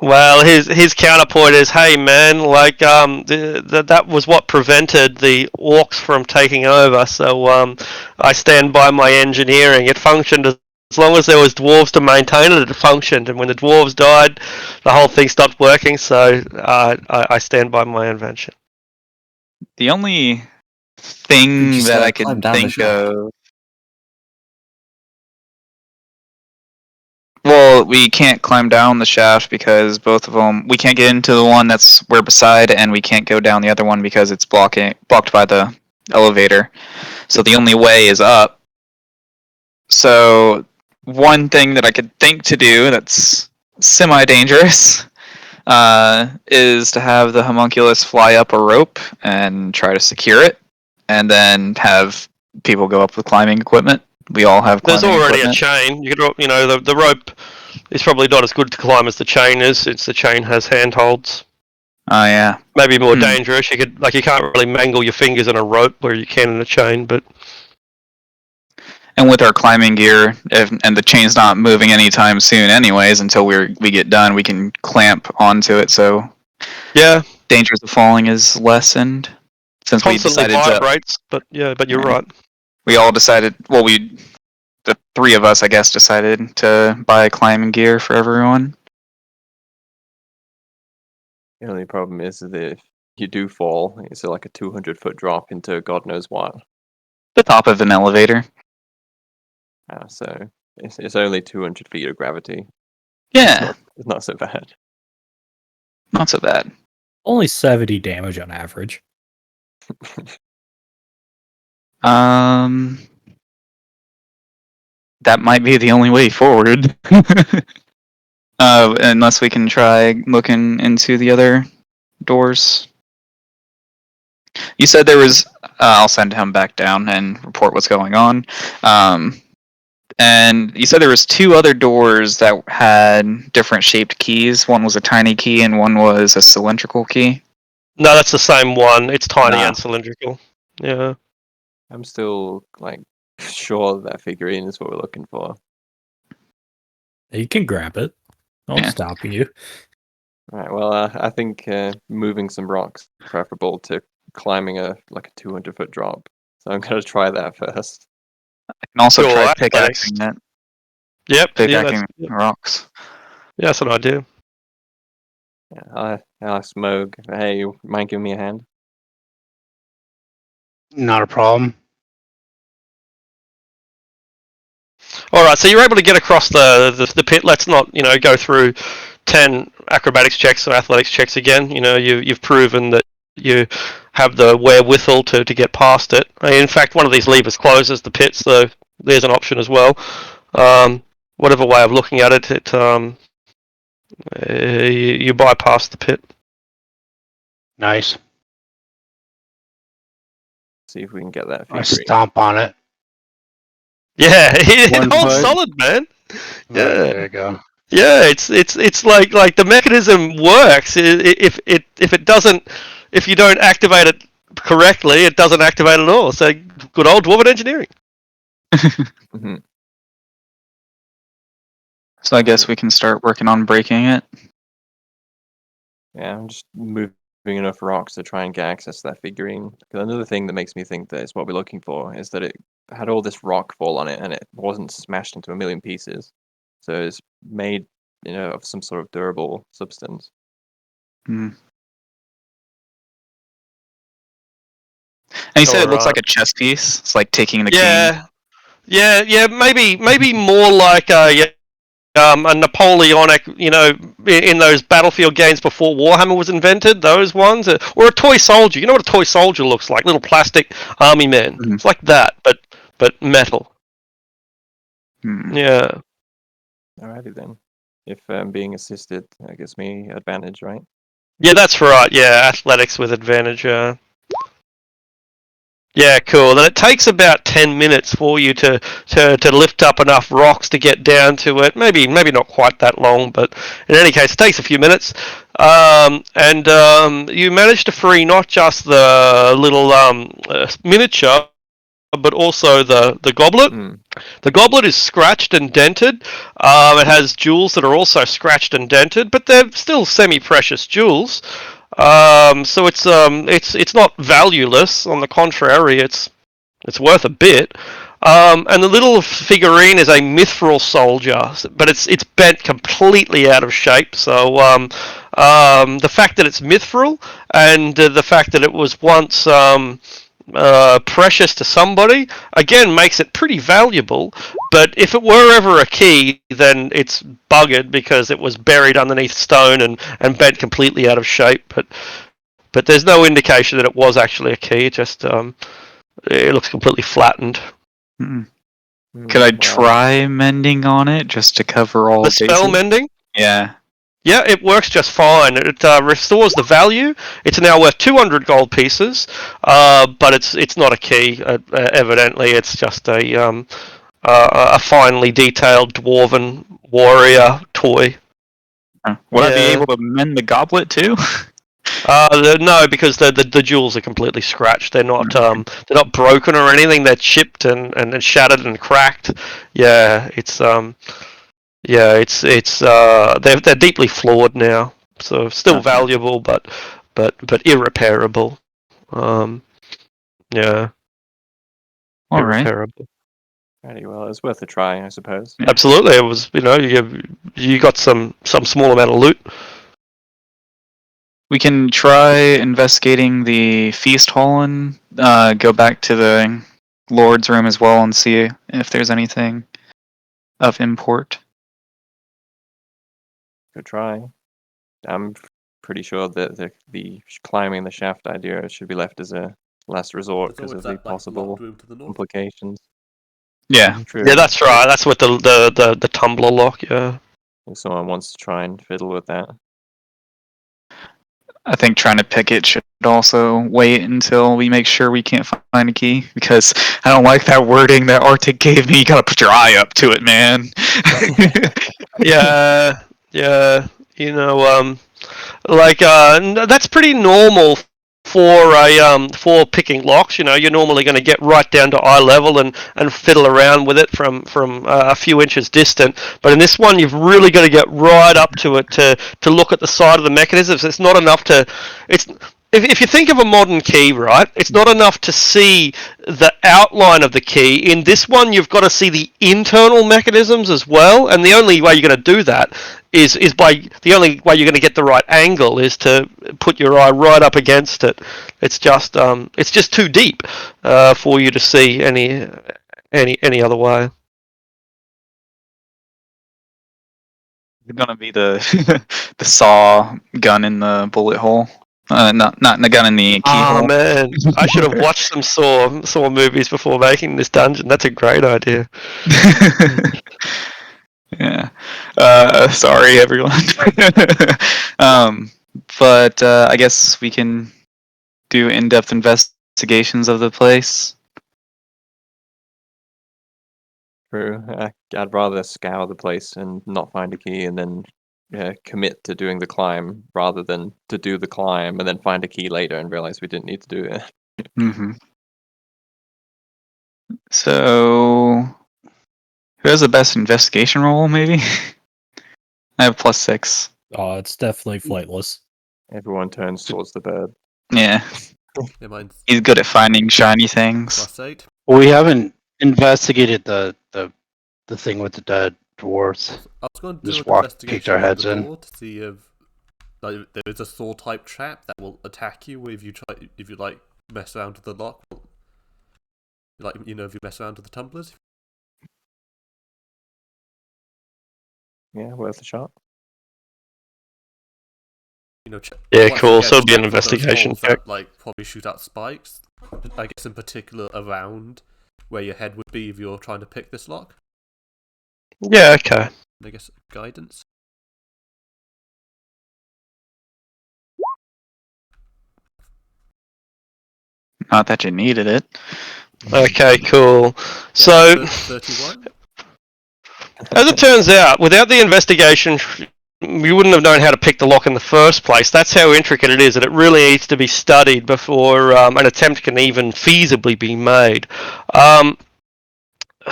Well, his counterpoint is, hey man, like that was what prevented the orcs from taking over. So I stand by my engineering. It functioned as long as there was dwarves to maintain it. It functioned, and when the dwarves died, the whole thing stopped working. So I stand by my invention. The only thing that I could think of. Well, we can't climb down the shaft because both of them. We can't get into the one that's we're beside, and we can't go down the other one because it's blocked by the elevator. So the only way is up. So one thing that I could think to do that's semi-dangerous is to have the homunculus fly up a rope and try to secure it, and then have people go up with climbing equipment. We all have climbing There's already equipment. a chain. You could, the rope is probably not as good to climb as the chain is. The chain has handholds. Oh yeah. Maybe more dangerous. You can't really mangle your fingers in a rope where you can in a chain, but. And with our climbing gear, and the chain's not moving anytime soon, anyways, until we get done, we can clamp onto it. So yeah, dangers of falling is lessened since constantly we decided vibrates. But yeah, but you're right. we all decided. Well, the three of us, I guess, decided to buy climbing gear for everyone. The only problem is that if you do fall, it's like a 200-foot drop into God knows what. The top of an elevator. So it's only 200 feet of gravity. Yeah, It's not so bad. not so bad. Only 70 damage on average. That might be the only way forward. Unless we can try looking into the other doors. You said there was. I'll send him back down and report what's going on. And you said there was two other doors that had different shaped keys. One was a tiny key and one was a cylindrical key. No, that's the same one. It's tiny and cylindrical. Yeah. I'm still like sure that figurine is what we're looking for. You can grab it. Don't stop you. Right. Well, I think moving some rocks is preferable to climbing a 200-foot drop. So I'm gonna try that first. I can also Cool, try athletics. pickaxing it. Yep. Pickaxing rocks. Yeah, that's an idea. Yeah, I asked Moog, hey, you mind giving me a hand? Not a problem. All right, so you're able to get across the pit. Let's not go through 10 acrobatics checks or athletics checks again. You've proven that you have the wherewithal to get past it. In fact, one of these levers closes the pit, so there's an option as well. Whatever way of looking at it, you bypass the pit. Nice. See if we can get that I figurine. stomp on it. Yeah, it One holds foot. solid, man. Yeah. There you go. Yeah, it's like the mechanism works. If it doesn't, if you don't activate it correctly, it doesn't activate at all. So good old dwarven engineering. Mm-hmm. So I guess we can start working on breaking it. Yeah, I'm just moving enough rocks to try and get access to that figurine. Because another thing that makes me think that it's what we're looking for is that it had all this rock fall on it and it wasn't smashed into a million pieces. So it's made, of some sort of durable substance. Mm. And you said it looks like a chess piece. It's like taking the king. Yeah. Maybe more like a Napoleonic, in those battlefield games before Warhammer was invented, those ones, or a toy soldier. You know what a toy soldier looks like? Little plastic army men. Mm-hmm. It's like that, but metal. Hmm. Yeah. Alrighty then. If being assisted gives me advantage, right? Yeah, that's right. Yeah, athletics with advantage. Yeah, cool. Then it takes about 10 minutes for you to lift up enough rocks to get down to it. Maybe not quite that long, but in any case, it takes a few minutes. And you manage to free not just the little miniature, but also the goblet. Mm. The goblet is scratched and dented. It has jewels that are also scratched and dented, but they're still semi-precious jewels. So it's not valueless. On the contrary, it's worth a bit. And the little figurine is a mithril soldier, but it's bent completely out of shape. So the fact that it's mithril and the fact that it was once precious to somebody, again, makes it pretty valuable. But if it were ever a key, then it's buggered because it was buried underneath stone and bent completely out of shape. But there's no indication that it was actually a key. It just it looks completely flattened. Mm. Could I try mending on it just to cover all the spell bases? mending? Yeah. Yeah, it works just fine. It restores the value. It's now worth 200 gold pieces, but it's not a key. Evidently, it's just a finely detailed dwarven warrior toy. Would I be able to mend the goblet too? No, because the jewels are completely scratched. They're not broken or anything. They're chipped and shattered and cracked. Yeah, they're deeply flawed now. So still valuable, but irreparable. Yeah. All right. Irreparable. Very well. It's worth a try, I suppose. Yeah. Absolutely, it was. You got some small amount of loot. We can try investigating the feast hall and go back to the Lord's room as well and see if there's anything of import. Good try. I'm pretty sure that the climbing the shaft idea should be left as a last resort There's because of always the that like possible locked room to the north. implications. Yeah. True. Yeah, that's right. That's with the tumbler lock. Yeah. If someone wants to try and fiddle with that. I think trying to pick it should also wait until we make sure we can't find a key, because I don't like that wording that Arctic gave me. You gotta put your eye up to it, man. Yeah. Yeah. That's pretty normal for picking locks. You're normally going to get right down to eye level and fiddle around with it from a few inches distant. But in this one, you've really got to get right up to it to look at the side of the mechanisms. It's not enough to. If you think of a modern key, right, it's not enough to see the outline of the key. In this one, you've got to see the internal mechanisms as well, and the only way you're going to do that is the only way you're going to get the right angle is to put your eye right up against it. It's just too deep for you to see any other way. It's gonna be the the saw gun in the bullet hole. Not the gun in the keyhole. Oh man, I should have watched some Saw movies before making this dungeon. That's a great idea. Yeah. Sorry, everyone. But I guess we can do in-depth investigations of the place. True. I'd rather scour the place and not find a key and then commit to doing the climb rather than to do the climb and then find a key later and realize we didn't need to do it. Mm-hmm. So, who has the best investigation roll, maybe? I have +6. Oh, it's definitely flightless. Everyone turns towards the bird. Yeah, Yeah, mine's he's good at finding shiny things. +8. We haven't investigated the thing with the dead dwarfs. I was going to do Just an peeked investigation our on heads the in. door to see if there is a Saw type trap that will attack you if you mess around with the lock. If you mess around with the tumblers. Yeah, worth a shot. Yeah, once cool. again, So it'll be an check for those investigation holes check. that probably shoot out spikes. I guess in particular around where your head would be if you're trying to pick this lock. Yeah, okay. I guess guidance. Not that you needed it. Okay, cool. Yeah, So, 31. as it turns out, without the investigation, we wouldn't have known how to pick the lock in the first place. That's how intricate it is, and it really needs to be studied before an attempt can even feasibly be made.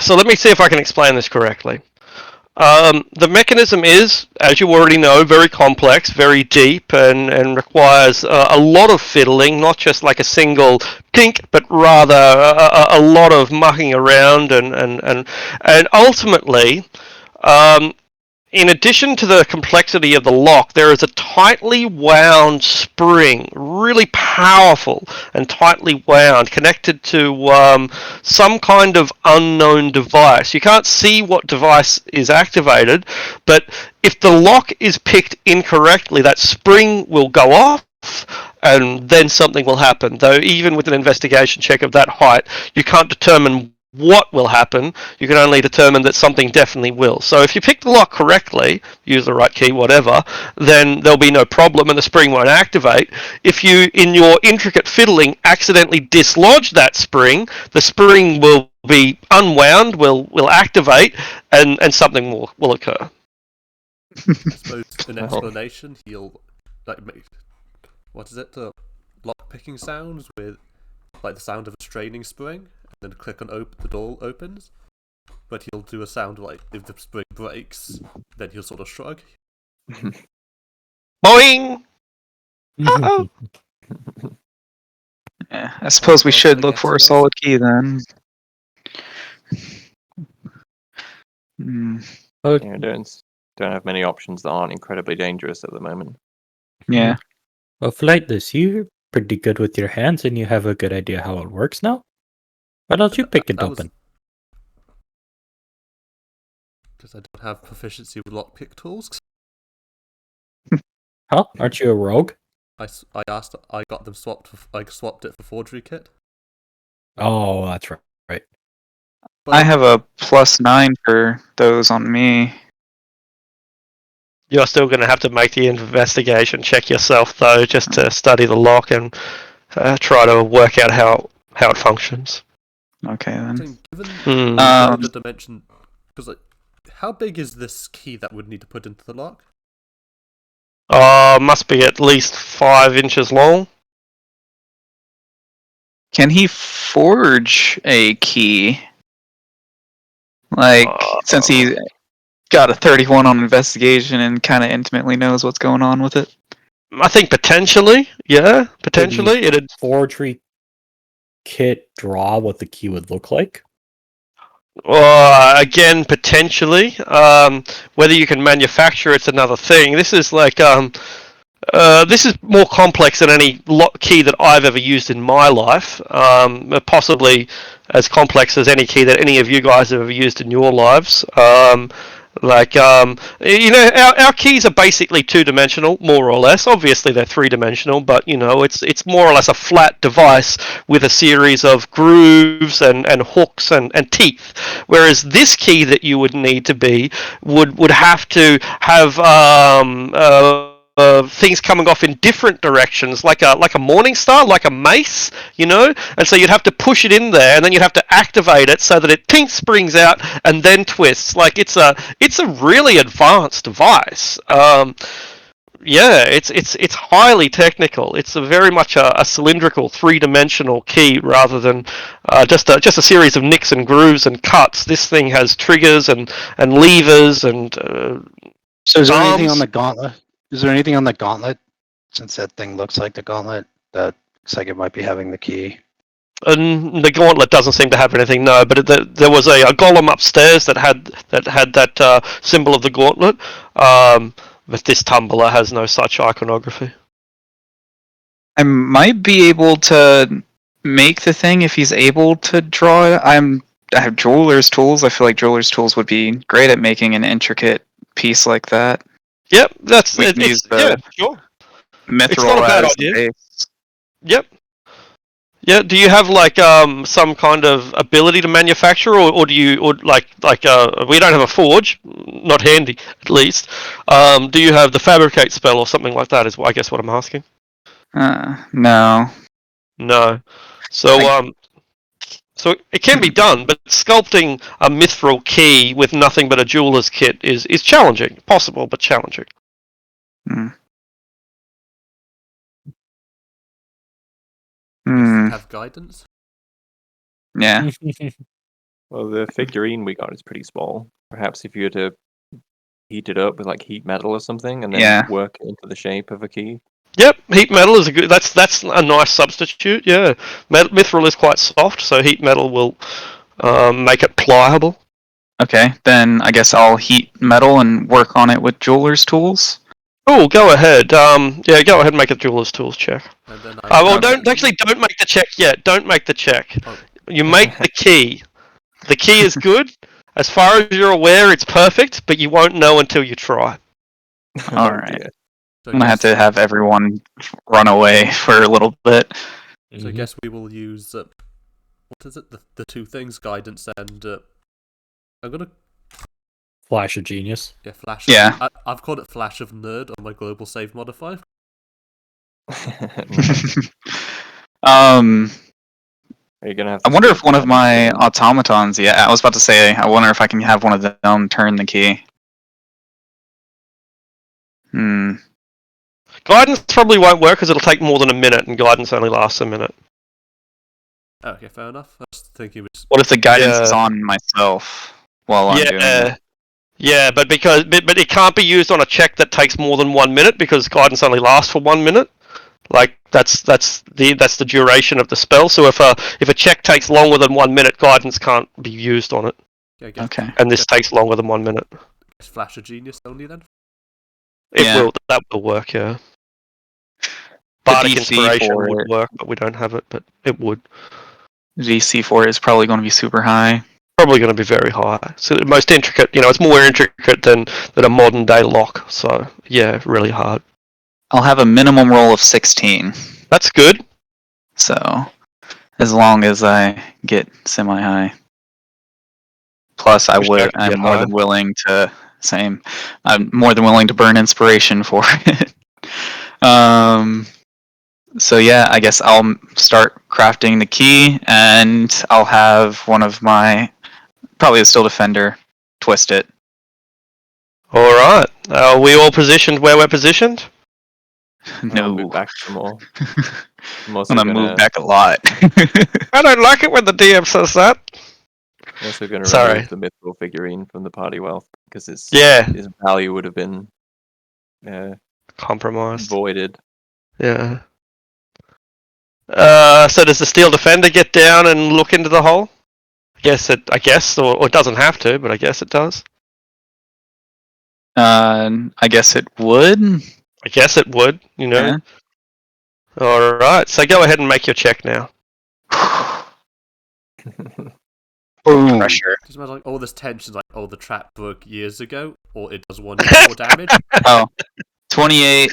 So let me see if I can explain this correctly. The mechanism is, as you already know, very complex, very deep, and requires a lot of fiddling, not just like a single kink, but rather a lot of mucking around, and ultimately, in addition to the complexity of the lock, there is a tightly wound spring, really powerful and tightly wound, connected to some kind of unknown device. You can't see what device is activated, but if the lock is picked incorrectly, that spring will go off, and then something will happen. Though even with an investigation check of that height, you can't determine what will happen. You can only determine that something definitely will. So if you pick the lock correctly, use the right key, whatever, then there'll be no problem and the spring won't activate. If you, in your intricate fiddling, accidentally dislodge that spring, the spring will be unwound, will activate, and something will occur. I suppose an explanation, he'll make the lock picking sounds with the sound of a straining spring. Then click on the door opens, but he'll do a sound like if the spring breaks, then he'll sort of shrug. Boing! Uh-oh. Yeah, I suppose we should I look guess for a yours? solid key then. Hmm. Oh, Yeah, don't have many options that aren't incredibly dangerous at the moment. Yeah. well, Flightless, you're pretty good with your hands and you have a good idea how it works now. Why don't you pick it That was open? because I don't have proficiency with lockpick tools. Huh? Aren't you a rogue? I got them swapped. I swapped it for forgery kit. Oh, that's right. But I have a +9 for those on me. You're still going to have to make the investigation check yourself, though, just to study the lock and try to work out how it functions. Okay I then. think given Hmm. the dimension, because how big is this key that would need to put into the lock? Must be at least 5 inches long. Can he forge a key? Like, since he got a 31 on investigation and kind of intimately knows what's going on with it. I think potentially, yeah, potentially. Did It'd forgery kit draw what the key would look like? again potentially. Whether you can manufacture it's another thing. This is like this is more complex than any lock key that I've ever used in my life. Possibly as complex as any key that any of you guys have ever used in your lives. Our keys are basically 2-dimensional, more or less. Obviously, they're 3-dimensional, but it's more or less a flat device with a series of grooves and hooks and teeth. Whereas this key that you would need to be would have to have things coming off in different directions, like a morning star, like a mace, and so you'd have to push it in there, and then you'd have to activate it so that it springs out and then twists. Like it's a really advanced device. It's highly technical. It's very much a cylindrical 3-dimensional key rather than just a series of nicks and grooves and cuts. This thing has triggers and levers and. So is there anything arms. on the gauntlet? Is there anything on the gauntlet? Since that thing looks like the gauntlet, that looks like it might be having the key. And the gauntlet doesn't seem to have anything, no. But there was a golem upstairs that had that symbol of the gauntlet. But this tumbler has no such iconography. I might be able to make the thing if he's able to draw it. I have jeweler's tools. I feel like jeweler's tools would be great at making an intricate piece like that. Yep, that's We can use the sure. mithril It's not a bad as the idea. base. Yep. Yeah. Do you have like some kind of ability to manufacture, or do you we don't have a forge, not handy at least. Do you have the fabricate spell or something like that? Is I guess what I'm asking. No. No. So so it can be done, but sculpting a mithril key with nothing but a jeweler's kit is challenging. Possible, but challenging. Hmm. Have guidance. Yeah. Well, the figurine we got is pretty small. Perhaps if you were to heat it up with like heat metal or something, and then work it into the shape of a key. Yep, heat metal is a good. That's a nice substitute. Yeah, mithril is quite soft, so heat metal will make it pliable. Okay, then I guess I'll heat metal and work on it with jeweler's tools. Oh, go ahead. Yeah, go ahead and make a jeweler's tools check. And then don't make the check yet. Don't make the check. Oh. You make the key. The key is good. As far as you're aware, it's perfect, but you won't know until you try. All right. Dear. So I'm gonna have to have everyone run away for a little bit. So I guess we will use what is it? The two things, guidance and I'm gonna Flash of genius. flash. Yeah. I've called it flash of nerd on my global save modifier. Are you gonna have? I wonder if one of my automatons. Yeah, I was about to say. I wonder if I can have one of them turn the key. Guidance probably won't work because it'll take more than a minute, and guidance only lasts a minute. Okay, fair enough. I was thinking. What if the guidance is on myself while I'm doing it? Yeah, but it can't be used on a check that takes more than 1 minute because guidance only lasts for 1 minute. Like that's the duration of the spell. So if a check takes longer than 1 minute, guidance can't be used on it. Yeah, I guess, Okay. And this takes longer than 1 minute. Flash of Genius only then. That will work, yeah. The Bardic DC Inspiration for would it, work, but we don't have it, but it would. DC for it is probably going to be super high. Probably going to be very high. So the most intricate, it's more intricate than a modern day lock. So, yeah, really hard. I'll have a minimum roll of 16. That's good. So, as long as I get semi-high. Plus, Wish I could I'm get more high. than willing to I'm more than willing to burn inspiration for it. So yeah, I guess I'll start crafting the key, and I'll have one of my probably a Steel Defender twist it. All right. Are we all positioned where we're positioned? I'll No, move back some more. I'm also I'm gonna move back a lot. I don't like it when the DM says that. I'm also going to Sorry. remove the mythical figurine from the party wealth because its Yeah. value would have been Compromised. voided. Yeah. So does the Steel Defender get down and look into the hole? I guess, or it doesn't have to, but I guess it does. I guess it would. I guess it would, Yeah. All right. So go ahead and make your check now. Boom. Pressure. Just imagine like all this tension, like the trap broke years ago, or it does 1d more damage. Oh, 28.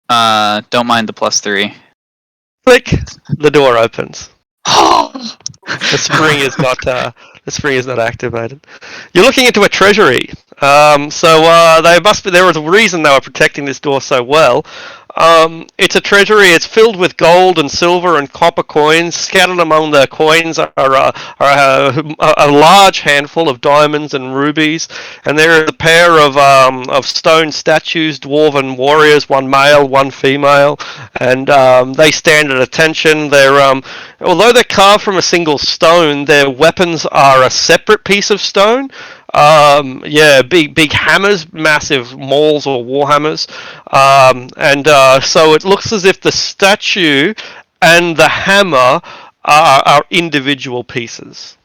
Don't mind the +3. Click. The door opens. The spring is not. The spring is not activated. You're looking into a treasury. There was a reason they were protecting this door so well. It's a treasury. It's filled with gold and silver and copper coins. Scattered among the coins are a large handful of diamonds and rubies. And there is a pair of stone statues, dwarven warriors, one male, one female, and they stand at attention. Although they're carved from a single stone, their weapons are a separate piece of stone. Big hammers, massive mauls or war hammers, so it looks as if the statue and the hammer are individual pieces.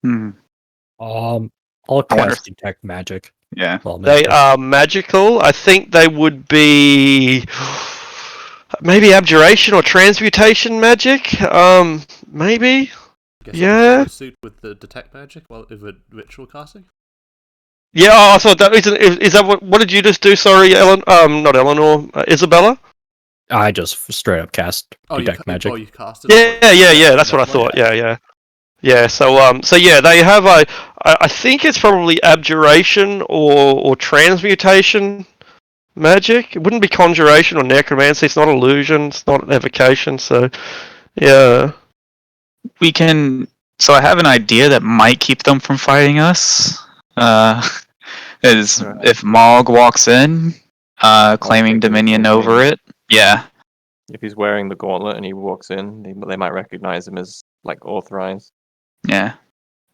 I'll I wonder cast detect magic. Yeah. Well, They are magical. I think they would be maybe abjuration or transmutation magic. Maybe. I guess Yeah. follow suit with the detect magic while with ritual casting. Yeah. I thought that is that what did you just do? Sorry, Ellen. Not Eleanor. Isabella. I just straight up cast detect magic. Oh, you cast it. Yeah. That's what I thought. Yeah. So they have I think it's probably abjuration or transmutation magic. It wouldn't be conjuration or necromancy. It's not illusion. It's not evocation. So, yeah. We can. So I have an idea that might keep them from fighting us. Is if Mog walks in, claiming dominion over it. Yeah. If he's wearing the gauntlet and he walks in, they might recognize him as authorized. Yeah.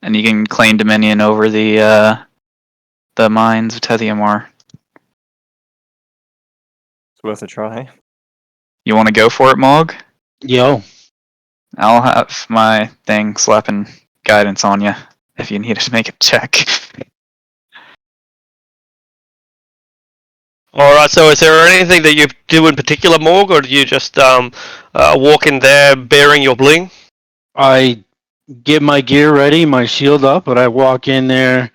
And you can claim dominion over the mines of Tethyamar. It's worth a try. You want to go for it, Mog? Yo. I'll have my thing slapping guidance on you if you need to make a check. All right. So, is there anything that you do in particular, Morg, or do you just walk in there bearing your bling? I get my gear ready, my shield up, but I walk in there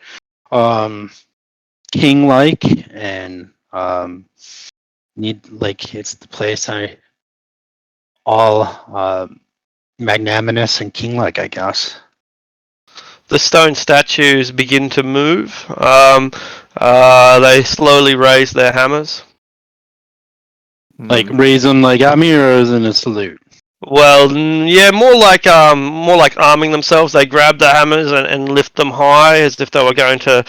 king-like and it's the place all magnanimous and king-like, I guess. The stone statues begin to move. They slowly raise their hammers. Like raise them like I'm heroes in a salute. Well, yeah, more like arming themselves. They grab the hammers and lift them high as if they were going to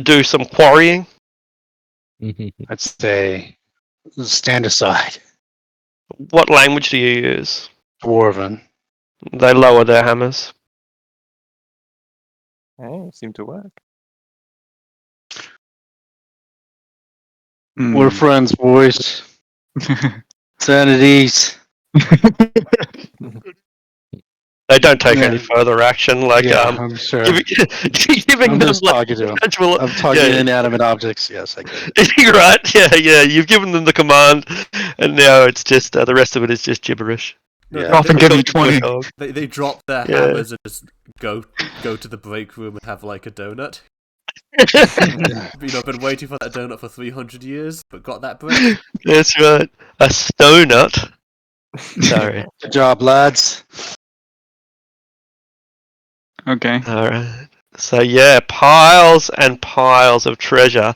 do some quarrying. I'd say stand aside. What language do you use? Dwarven. They lower their hammers. Hey, it seemed to work. We're friends, boys. Sanities. They don't take any further action. Like I'm sure. giving I'm them just talking to them. gradual. I'm talking Yeah. inanimate objects. Yes, I get it. You're right. Yeah. You've given them the command, and now it's just the rest of it is just gibberish. No, Yeah. they- Often they- give me Talking to a 20. dog. They drop their Yeah. hammers and just go to the break room and have like a donut. Been waiting for that donut for 300 years, but got that break. That's right. A stonut. Sorry. Good job, lads. Okay. Alright. So yeah, piles and piles of treasure.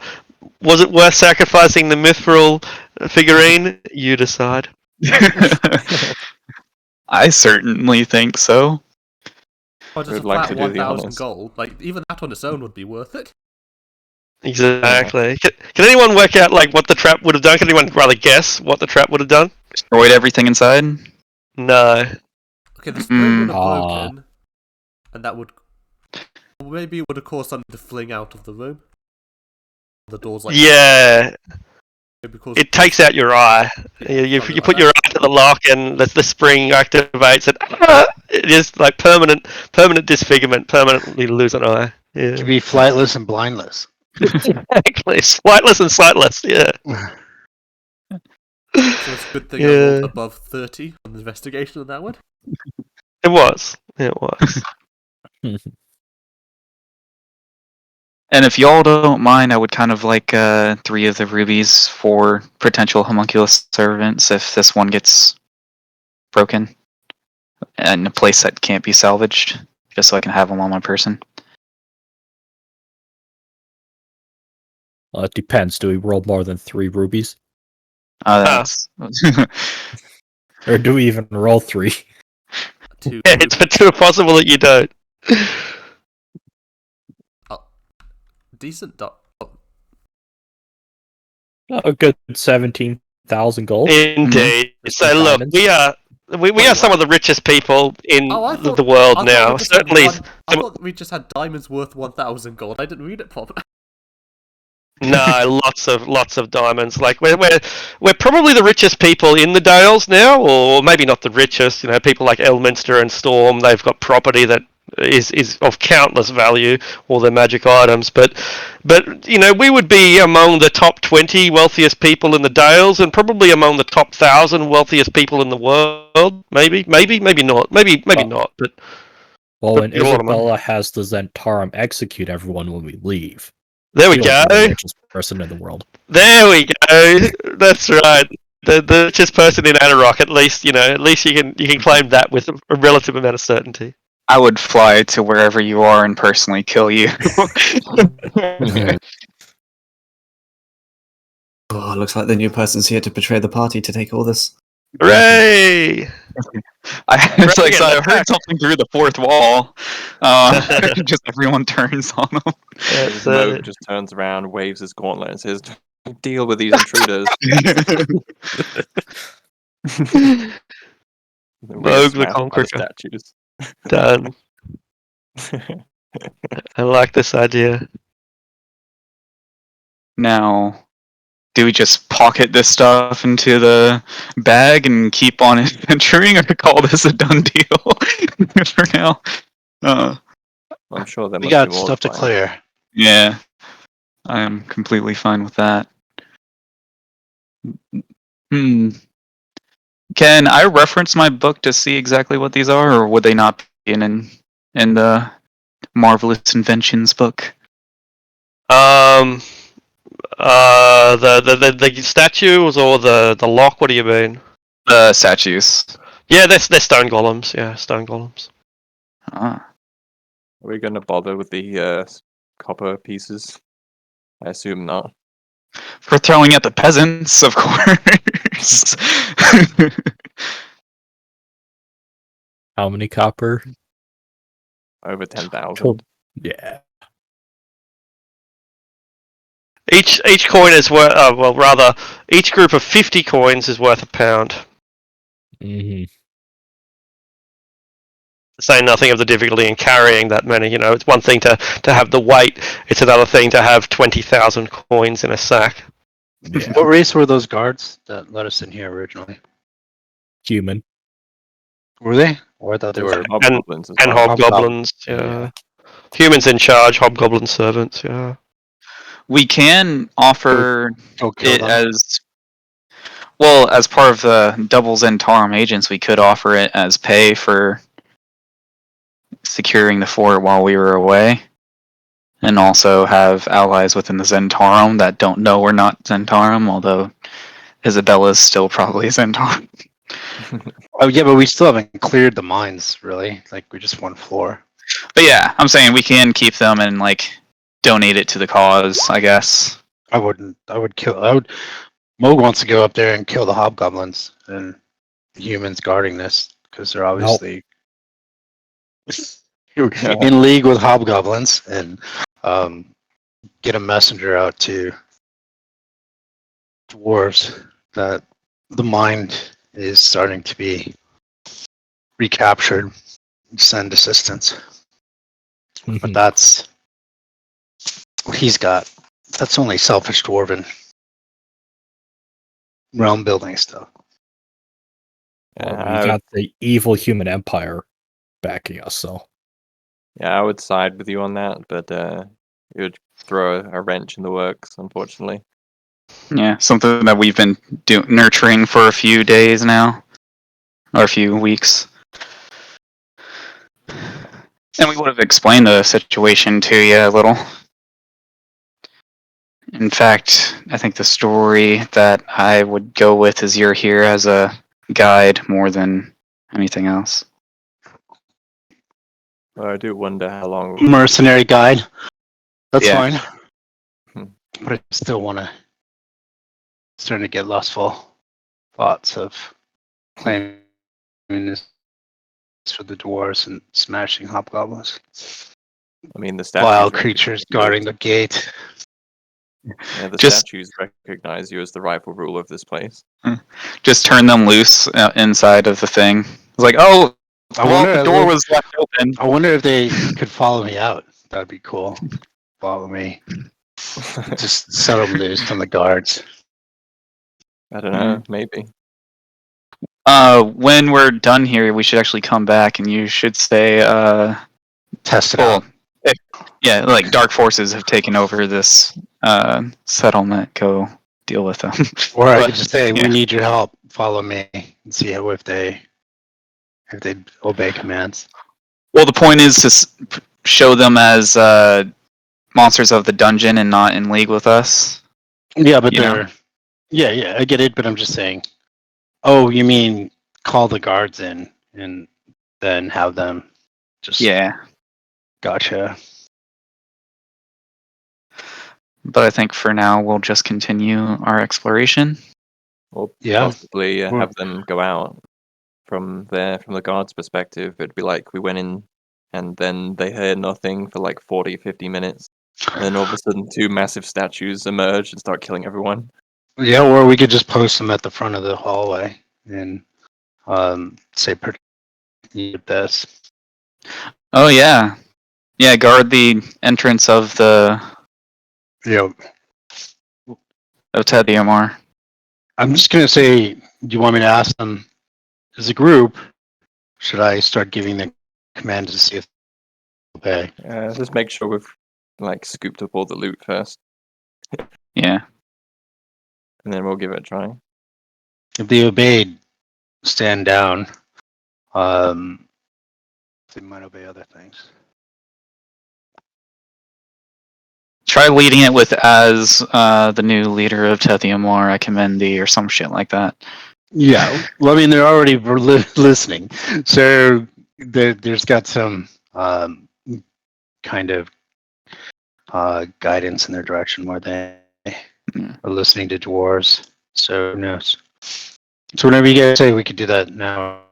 Was it worth sacrificing the mithril figurine? You decide. I certainly think so. Or just a Would like flat to do the 1,000 honours. gold. Like, even that on its own would be worth it. Exactly. Can anyone work out like what the trap would have done? Can anyone rather guess what the trap would have done? Destroyed everything inside. No. Okay, the spring would have Ah. broken, and that would... Maybe it would have caused something to fling out of the room. The door's like... Yeah. Because It takes out your eye. You something put like your that. eye to the lock and the spring activates it. It is like permanent disfigurement, permanently lose an eye. Yeah. To be flightless and blindless. Exactly. Flightless and sightless, yeah. So it's a good thing I Yeah. rolled above 30 on the investigation on that one. It was. It was. And if y'all don't mind, I would kind of like 3 of the rubies for potential homunculus servants if this one gets broken. And a place that can't be salvaged, just so I can have them on my person. Well, it depends. Do we roll more than 3 rubies? That's Or do we even roll 3? Two Yeah, it's for too possible that you don't. decent A good 17,000 gold. Indeed. So Some look, diamonds. we are some of the richest people in Oh, I thought the world I thought now. we just had Certainly. I thought we just had diamonds worth 1,000 gold. I didn't read it properly. No, lots of diamonds. Like we're probably the richest people in the Dales now, or maybe not the richest. You know, people like Elminster and Storm, they've got property that is of countless value, all their magic items. But you know, we would be among the top 20 wealthiest people in the Dales, and probably among the top 1,000 wealthiest people in the world. Maybe not. Maybe not. But Well, when you know what I mean. Isabella has the Zentarum execute everyone when we leave. there we She'll go. be the richest person in the world. There we go. That's right. The richest person in Anarok, at least, you know, at least you can claim that with a relative amount of certainty. I would fly to wherever you are and personally kill you. Oh, looks like the new person's here to betray the party to take all this. Hooray! It's like, so I Dragon heard attack. something through the 4th wall. Just everyone turns on them. That's Moog it. just turns around, waves his gauntlet, and says, "Deal with these intruders." Moog the Conqueror. Statues. Done. I like this idea. Now, do we just pocket this stuff into the bag and keep on adventuring, or call this a done deal for now? I'm sure there We must got be more stuff to plan. clear. Yeah, I am completely fine with that. Can I reference my book to see exactly what these are, or would they not be in the Marvelous Inventions book? The statues or the lock? What do you mean? The statues. Yeah, they're stone golems. Yeah, stone golems. Ah. Are we going to bother with the copper pieces? I assume not. For throwing at the peasants, of course. How many copper? Over 10,000. Yeah. Each coin is worth. Well, rather, each group of 50 coins is worth £1. Mm-hmm. Say nothing of the difficulty in carrying that many. You know, it's one thing to have the weight. It's another thing to have 20,000 coins in a sack. Yeah. What race were those guards that let us in here originally? Human. Were they? Or I thought they There's were. hobgoblins as And well. hobgoblins, yeah. Humans in charge, hobgoblin servants, yeah. We can offer Go kill it them. as well as part of the double Zentarum agents. We could offer it as pay for securing the fort while we were away, and also have allies within the Zentarum that don't know we're not Zentarum, although Isabella's still probably Zentarum. Oh yeah, but we still haven't cleared the mines, really. Like we just one floor. But yeah, I'm saying we can keep them and like donate it to the cause, I guess. I wouldn't. I would kill. I would. Mo wants to go up there and kill the hobgoblins and the humans guarding this because they're obviously in league with hobgoblins, and get a messenger out to dwarves that the mine is starting to be recaptured. Send assistance, but that's he's got. That's only selfish dwarven realm building stuff. We got the evil human empire backing us, so. Yeah, I would side with you on that, but it would throw a wrench in the works, unfortunately. Yeah, something that we've been nurturing for a few days now, or a few weeks. And we would have explained the situation to you a little. In fact, I think the story that I would go with is you're here as a guide more than anything else. Well, I do wonder how long. Mercenary guide. That's Yeah. fine. Hmm. But I still want to. Starting to get lustful thoughts of claiming this for the dwarves and smashing hobgoblins. I mean, the statues. Wild creatures guarding the gate. Yeah, the Just- statues recognize you as the rightful ruler of this place. Just turn them loose inside of the thing. It's like, oh, I well, wonder. the door was left open. I wonder if they could follow me out. That'd be cool. Follow me. Just set them loose from the guards. I don't know, maybe. When we're done here, we should actually come back, and you should say, Test it well, out. yeah, like dark forces have taken over this settlement. Go deal with them. Or I But, could just say, yeah. "We need your help. Follow me," and see how if they obey commands. Well, the point is to show them as monsters of the dungeon and not in league with us. Yeah, but You know. they're. Yeah, I get it, but I'm just saying. Oh, you mean call the guards in and then have them just. Yeah, Gotcha. but I think for now we'll just continue our exploration. Or Yeah. possibly Well- have them go out from the guard's perspective. It'd be like we went in and then they heard nothing for like 40, 50 minutes. And then all of a sudden, two massive statues emerge and start killing everyone. Yeah, or we could just post them at the front of the hallway and say, "Need this." Oh yeah, guard the entrance of the Yeah. Tethyamar. I'm just gonna say, do you want me to ask them as a group? Should I start giving the command to see if they obey? Just make sure we've like scooped up all the loot first, Yeah. and then we'll give it a try. If they obeyed, stand down. They might obey other things. Try leading it with as the new leader of Tethyamar, I commend thee, or some shit like that. Yeah, well, I mean, they're already listening, so there's got some kind of guidance in their direction where they are listening to dwarves. So who knows? So whenever you guys say, we could do that now,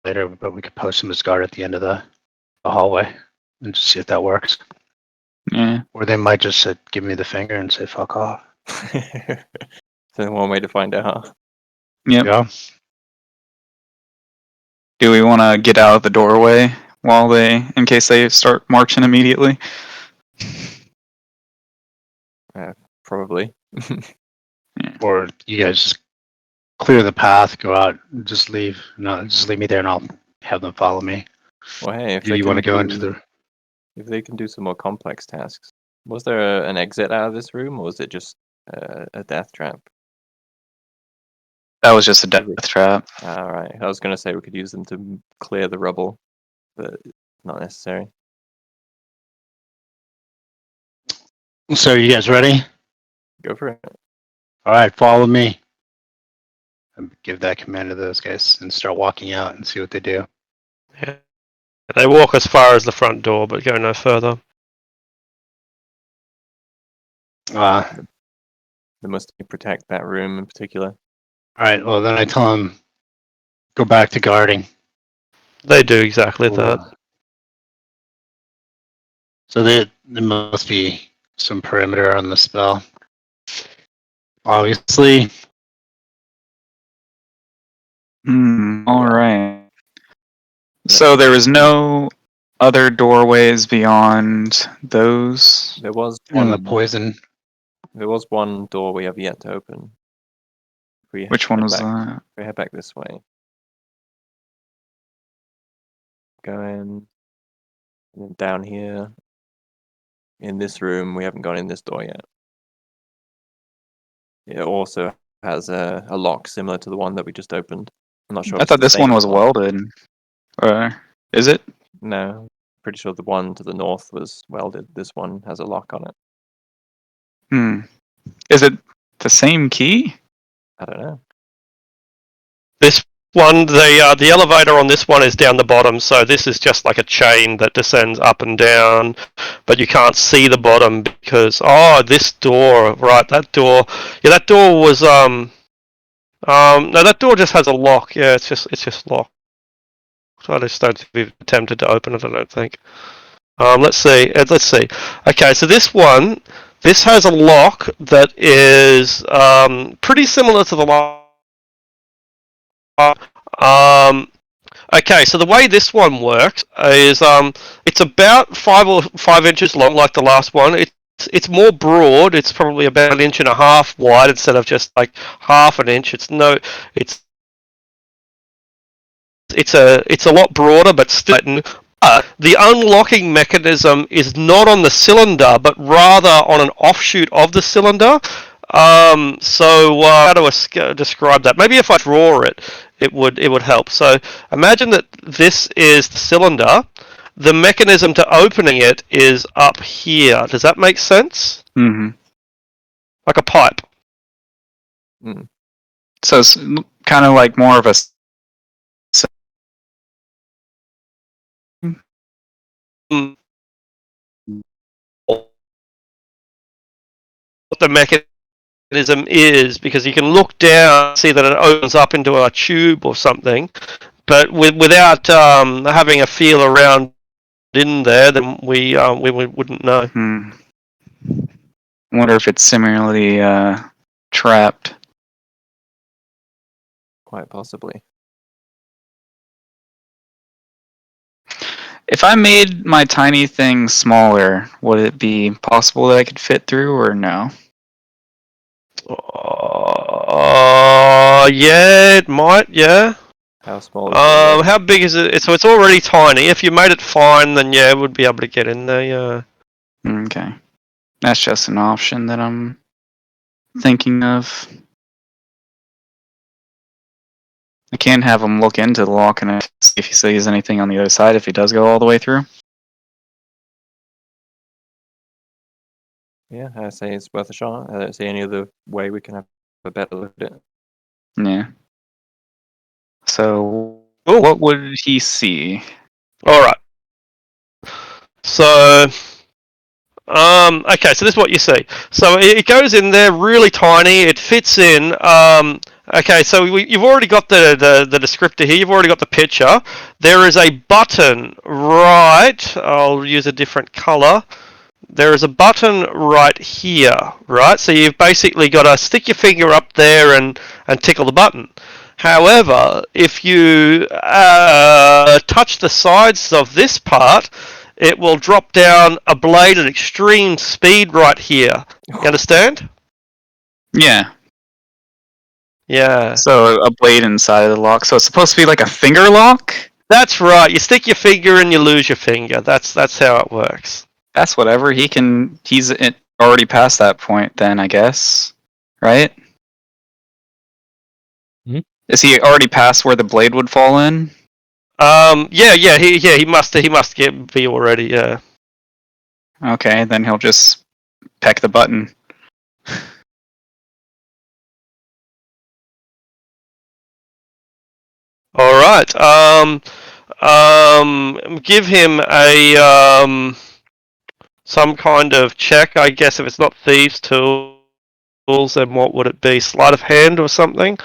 later, but we could post them as guard at the end of the hallway and just see if that works. Yeah. Or they might just give me the finger and say "fuck off." So one way to find out. Yep. Yeah. Do we want to get out of the doorway in case they start marching immediately? Probably. Or you guys just clear the path, go out, and just leave. No, just leave me there, and I'll have them follow me. Well, hey, if Do they you can want to go into do- the? if they can do some more complex tasks, was there an exit out of this room, or was it just a death trap? That was just a death trap. All right, I was gonna say we could use them to clear the rubble, but not necessary. So you guys ready? Go for it. All right, follow me. Give that command to those guys and start walking out and see what they do. Yeah. They walk as far as the front door, but go no further. All They must protect that room in particular. right. Well, then I tell them go back to guarding. They do exactly that. So there must be some perimeter on the spell. Obviously. All right. So there was no other doorways beyond those. There was And the one. poison. There was one door we have yet to open. Which one head was back, that? if we head back this way. Going and then down here. In this room, we haven't gone in this door yet. It also has a lock similar to the one that we just opened. I'm not sure. I if thought it's the this one same was lock. welded. Is it? No, pretty sure the one to the north was welded. This one has a lock on it. Is it the same key? I don't know. This one, the elevator on this one is down the bottom, so this is just like a chain that descends up and down, but you can't see the bottom because this door, right? That door, yeah, that door was no, that door just has a lock. Yeah, it's just locked. So I just don't think we've attempted to open it. I don't think. Let's see. Okay, so this one, this has a lock that is pretty similar to the lock. Okay, so the way this one works is it's about 5 inches long, like the last one. It's more broad. It's probably about 1.5 inches wide instead of just like half an inch. It's a lot broader, but still. The unlocking mechanism is not on the cylinder, but rather on an offshoot of the cylinder. So how to describe that? Maybe if I draw it, it would help. So imagine that this is the cylinder. The mechanism to opening it is up here. Does that make sense? Mm-hmm. Like a pipe. So it's kind of like more of a. What the mechanism is, because you can look down and see that it opens up into a tube or something, but without having a feel around in there, then we wouldn't know. I wonder if it's similarly trapped. Quite possibly. If I made my tiny thing smaller, would it be possible that I could fit through, or no? Yeah, it might. Yeah. How small is it? How big is it? So it's already tiny. If you made it fine, then yeah, it would be able to get in there. Yeah. Okay. That's just an option that I'm thinking of. I can have him look into the lock and see if he sees anything on the other side if he does go all the way through. Yeah, I say it's worth a shot. I don't see any other way we can have a better look at it. Yeah. So, what would he see? All right. So, okay. So this is what you see. So it goes in there really tiny. It fits in. Okay. So you've already got the descriptor here. You've already got the picture. There is a button right. I'll use a different color. There is a button right here, right? So you've basically got to stick your finger up there and tickle the button. However, if you touch the sides of this part, it will drop down a blade at extreme speed right here. You understand? Yeah. Yeah. So a blade inside of the lock. So it's supposed to be like a finger lock That's right. You stick your finger and you lose your finger. That's how it works. That's whatever. He's already past that point then, I guess. Right? Hmm? Is he already past where the blade would fall in? He must be already. Yeah. Okay, then he'll just peck the button. All right. Give him a some kind of check. I guess if it's not thieves' tools, then what would it be? Sleight of hand or something?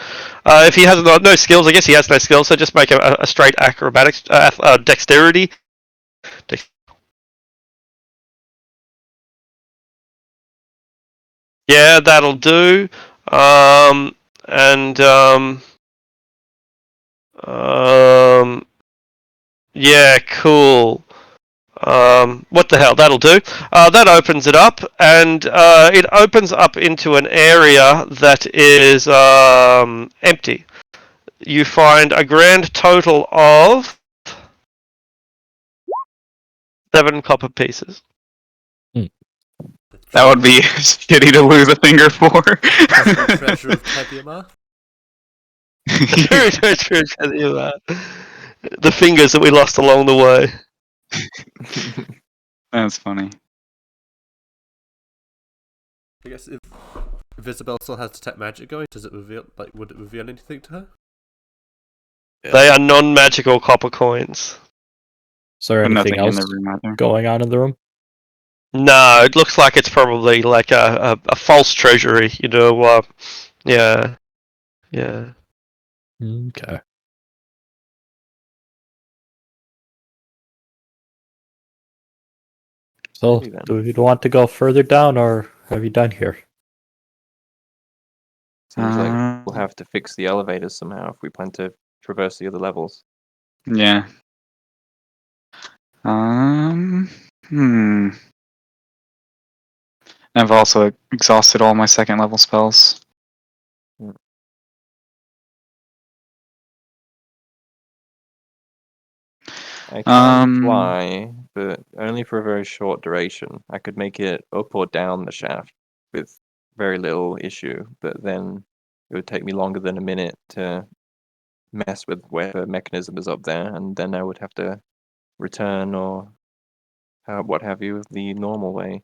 If he has no skills, I guess he has no skills. So just make a straight acrobatics, dexterity. Yeah, that'll do. And yeah, cool. What the hell? That'll do. That opens it up, and it opens up into an area that is empty. You find a grand total of 7 copper pieces. That would be shitty to lose a finger for. Treasure of Tethyamar. The fingers that we lost along the way. That's funny. I guess if Isabel still has detect magic going, does it reveal? Like, would it reveal anything to her? They are non-magical copper coins. Is there But anything nothing in else the room either. going on in the room? No, it looks like it's probably like a false treasury. You know, yeah. Okay. So, Maybe then. do you want to go further down, or have you done here? Seems like we'll have to fix the elevators somehow if we plan to traverse the other levels. Yeah. I've also exhausted all my second level spells. I can fly, but only for a very short duration. I could make it up or down the shaft with very little issue, but then it would take me longer than a minute to mess with whatever mechanism is up there, and then I would have to return or what have you the normal way.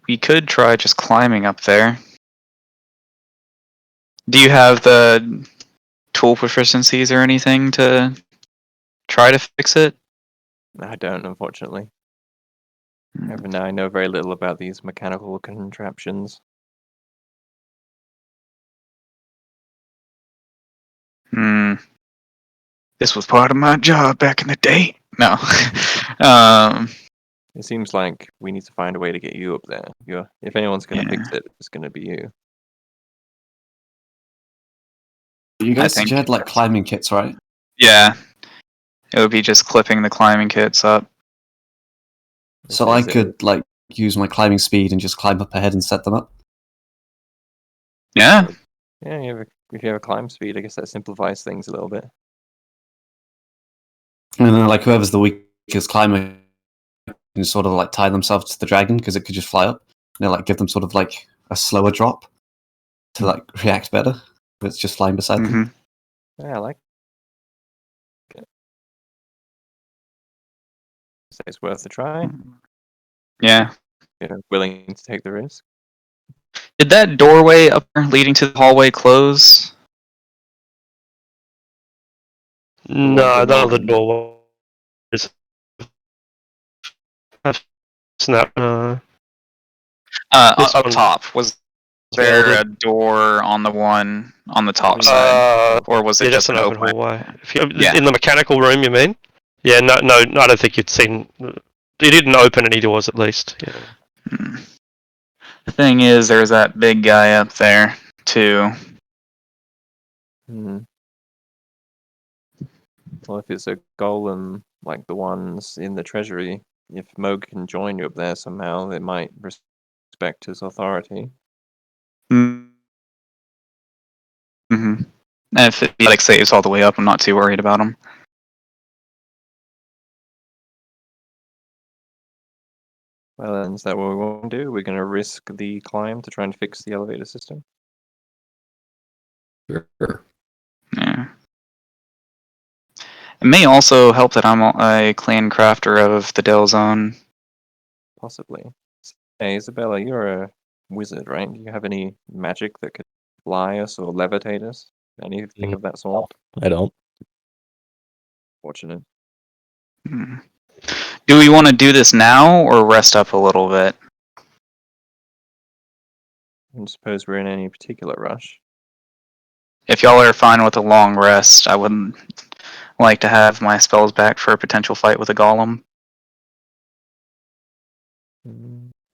We could try just climbing up there. Do you have the tool proficiencies or anything to try to fix it? I don't, unfortunately. Even now, I know very little about these mechanical contraptions. This was part of my job back in the day. No. It seems like we need to find a way to get you up there. If anyone's going to fix it, it's going to be you. You guys said think- you had like climbing kits, right? Yeah. It would be just clipping the climbing kits up. So I could like use my climbing speed and just climb up ahead and set them up. Yeah. Yeah, if you have a climb speed, I guess that simplifies things a little bit. And then like whoever's the weakest climber can sort of like tie themselves to the dragon because it could just fly up. And like give them sort of like a slower drop to like react better if it's just flying beside them. Yeah, I like it. So it's worth a try. Yeah. You're willing to take the risk. Did that doorway up there leading to the hallway close? No, none of the doorways have snap. This Up one top. Was there a door on the one on the top side? Or was it just an open hallway? Yeah. In the mechanical room, you mean? Yeah, no, I don't think you'd seen. You didn't open any doors, at least. Yeah. The thing is, there's that big guy up there, too. Well, if it's a golem like the ones in the treasury, if Moog can join you up there somehow, it might respect his authority. And if it like saves all the way up, I'm not too worried about them. Well, then, is that what we want to do? We're going to risk the climb to try and fix the elevator system? Sure. Yeah. It may also help that I'm a clan crafter of the Dell Zone. Possibly. Hey, Isabella, you're a wizard, right? Do you have any magic that could fly us or levitate us? Anything of that sort? I don't. Fortunate. Hmm. Do we want to do this now or rest up a little bit? I don't suppose we're in any particular rush. If y'all are fine with a long rest, I would like to have my spells back for a potential fight with a golem.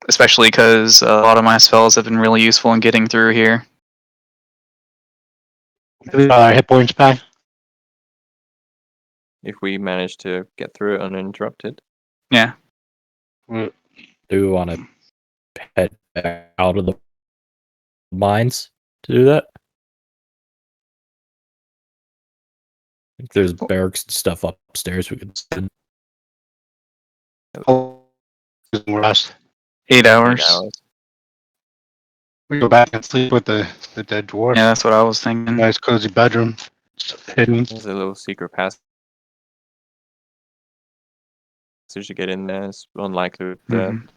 Especially because a lot of my spells have been really useful in getting through here. Hit points back. If we manage to get through it uninterrupted. Yeah. Do we want to head back out of the mines to do that? If there's barracks and stuff upstairs we could send. Rest. 8 hours. 8 hours. We go back and sleep with the dead dwarf. Yeah, that's what I was thinking. Nice cozy bedroom. Hidden. There's a little secret passage to get in there. It's unlikely with the Mhm.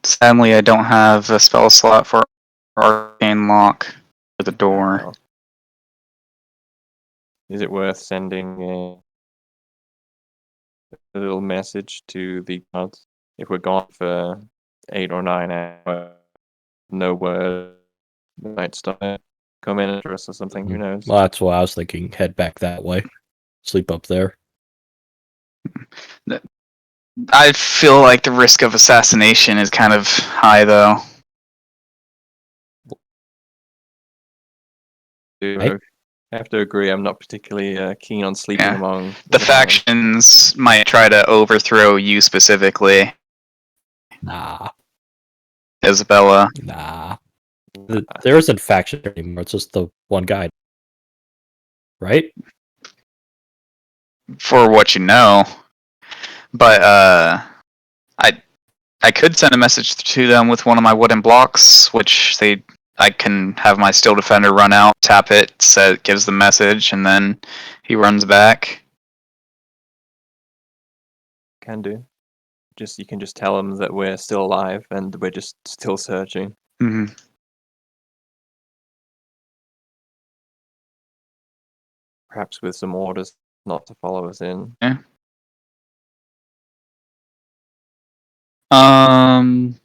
Sadly, I don't have a spell slot for Arcane Lock for the door. Oh. Is it worth sending a little message to the gods? If we're gone for 8 or 9 hours, no word, they might stop it, come in and us or something, who knows? Well, that's why I was thinking head back that way. Sleep up there. I feel like the risk of assassination is kind of high, though. Right. I have to agree, I'm not particularly keen on sleeping Yeah. among The gods. factions might try to overthrow you specifically, Nah. Isabella. Nah. There isn't faction anymore. It's just the one guy. Right? For what you know. But I could send a message to them with one of my wooden blocks, which I can have my steel defender run out, tap it, gives the message, and then he runs back. Can do. You can just tell them that we're still alive and we're just still searching. Hmm. Perhaps with some orders not to follow us in. Yeah.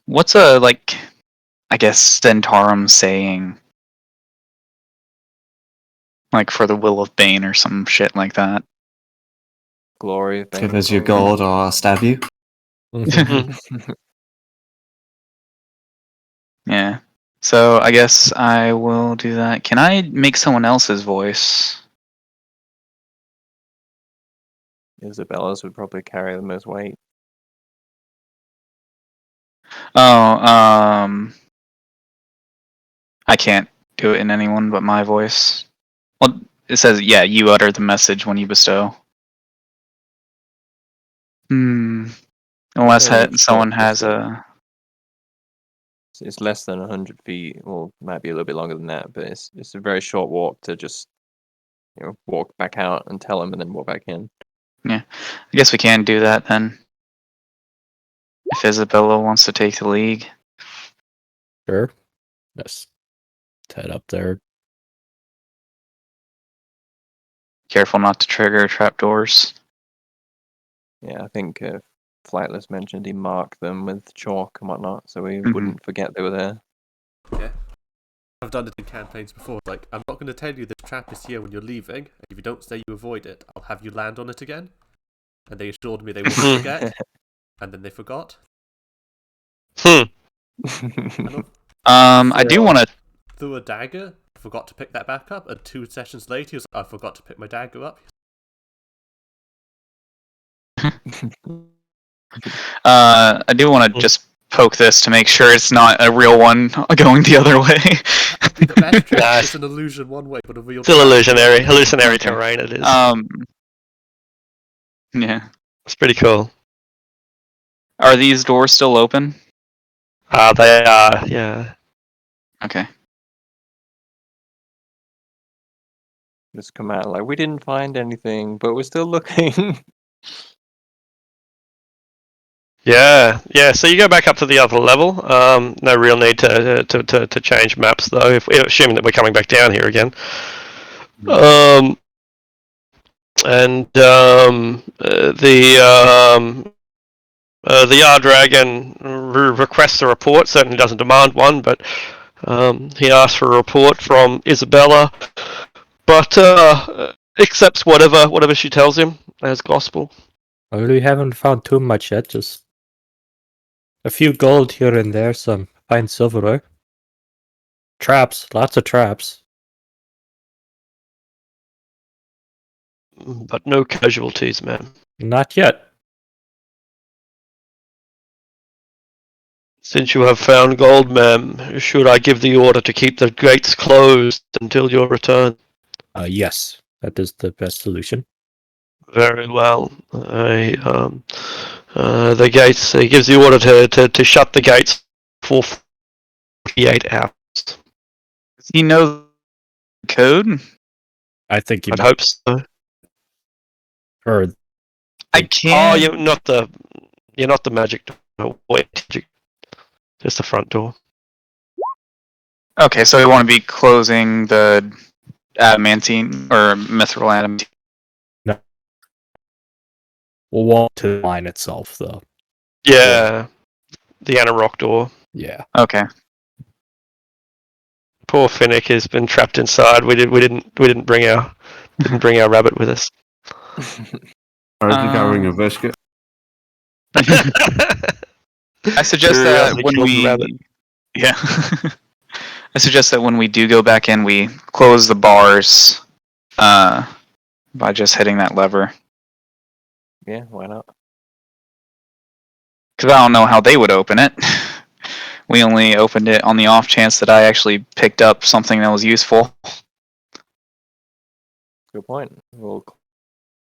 What's I guess Centaurum saying? Like for the will of Bane or some shit like that. Glory. Give us your gold or I'll stab you. Yeah. So I guess I will do that. Can I make someone else's voice? Isabella's would probably carry the most weight. Oh, I can't do it in anyone but my voice. Well, it says, yeah, you utter the message when you bestow. Unless Okay, someone short has distance. a... It's less than 100 feet, or might be a little bit longer than that, but it's a very short walk to just walk back out and tell him and then walk back in. Yeah, I guess we can do that then. If Isabella wants to take the lead. Sure. Let's head up there. Careful not to trigger trapdoors. Yeah, I think Flightless mentioned he marked them with chalk and whatnot, so we Mhm. wouldn't forget they were there. Yeah. I've done it in campaigns before. Like, I'm not going to tell you this trap is here when you're leaving, and if you don't say you avoid it, I'll have you land on it again. And they assured me they wouldn't forget, and then they forgot. I do want to... Threw a dagger, forgot to pick that back up, and 2 sessions later, he was like, I forgot to pick my dagger up. I do want to just poke this to make sure it's not a real one going the other way. The best trick Nice. is an illusion one way, but a real Still trap illusionary, the other way. hallucinatory Okay. terrain. It is. Yeah. It's pretty cool. Are these doors still open? They are. Yeah. Okay. Just come out like we didn't find anything, but we're still looking. Yeah, yeah. So you go back up to the other level. No real need to change maps though. Assuming that we're coming back down here again. The Yard Dragon requests a report. Certainly doesn't demand one, but he asks for a report from Isabella, but accepts whatever she tells him as gospel. Well, we haven't found too much yet, just a few gold here and there, some fine silverware. Traps, lots of traps. But no casualties, man. Not yet. Since you have found gold, ma'am, should I give the order to keep the gates closed until your return? Yes, that is the best solution. Very well. The gates. He gives the order to shut the gates for 48 hours. Does he know the code? I think you I'd hope so. or I Oh, can't. you're not the magic door. Wait, just the front door. Okay, so we want to be closing the adamantine or mithril adamantine. we'll walk to the line itself, though. Yeah, the Anarok door. Yeah. Okay. Poor Finnick has been trapped inside. We didn't bring our rabbit with us. Or if you go ring a biscuit. I suggest that Curiosity when killed the we rabbit. yeah, I suggest that when we do go back in, we close the bars by just hitting that lever. Yeah, why not? Because I don't know how they would open it. We only opened it on the off chance that I actually picked up something that was useful. Good point. We'll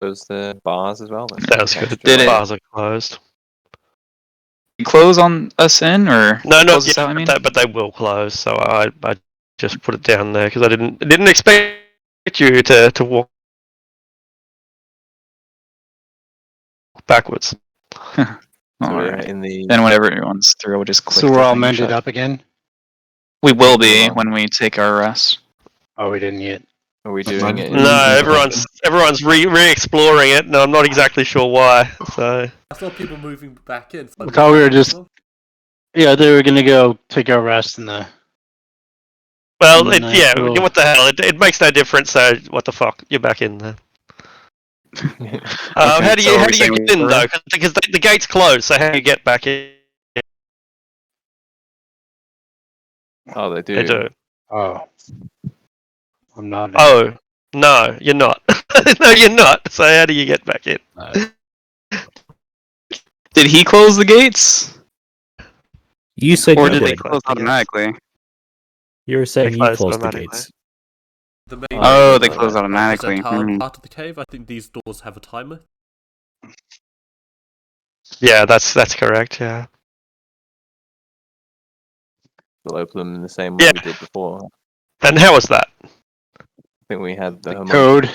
close the bars as well. Then. Sounds good. Did The it- bars are closed. Close on us in, or No, not close us yet, out, I mean? but they will close. So I just put it down there because I didn't expect you to walk backwards. So All we're right. in the. Then whenever everyone's through, we'll just click. So we're the all thing mended shut. up again? We will be Hold on. when we take our rest. Oh, we didn't yet. Are we That's doing fine. it? No, everyone's re-exploring it, and I'm not exactly sure why. So I saw people moving back in. I thought we were just- Yeah, they were gonna go take our rest in the. well, Nice yeah. little- What the hell? It makes no difference. So what the fuck? You're back in there. How do so you are how we do you saying get we in were- though? Because the gate's closed. So how do you get back in? Oh, they do. They do. Oh. I'm not. Oh no, you're not. No, you're not. So how do you get back in? Did he close the gates? You said Or you did they did. close automatically? You were saying They you closed closed the automatically. gates. The main Oh, they door, close like, automatically. represent Hmm. part of the cave. I think these doors have a timer. Yeah, that's correct. Yeah. We'll open them in the same way Yeah. we did before. And how was that? I think we had the Code.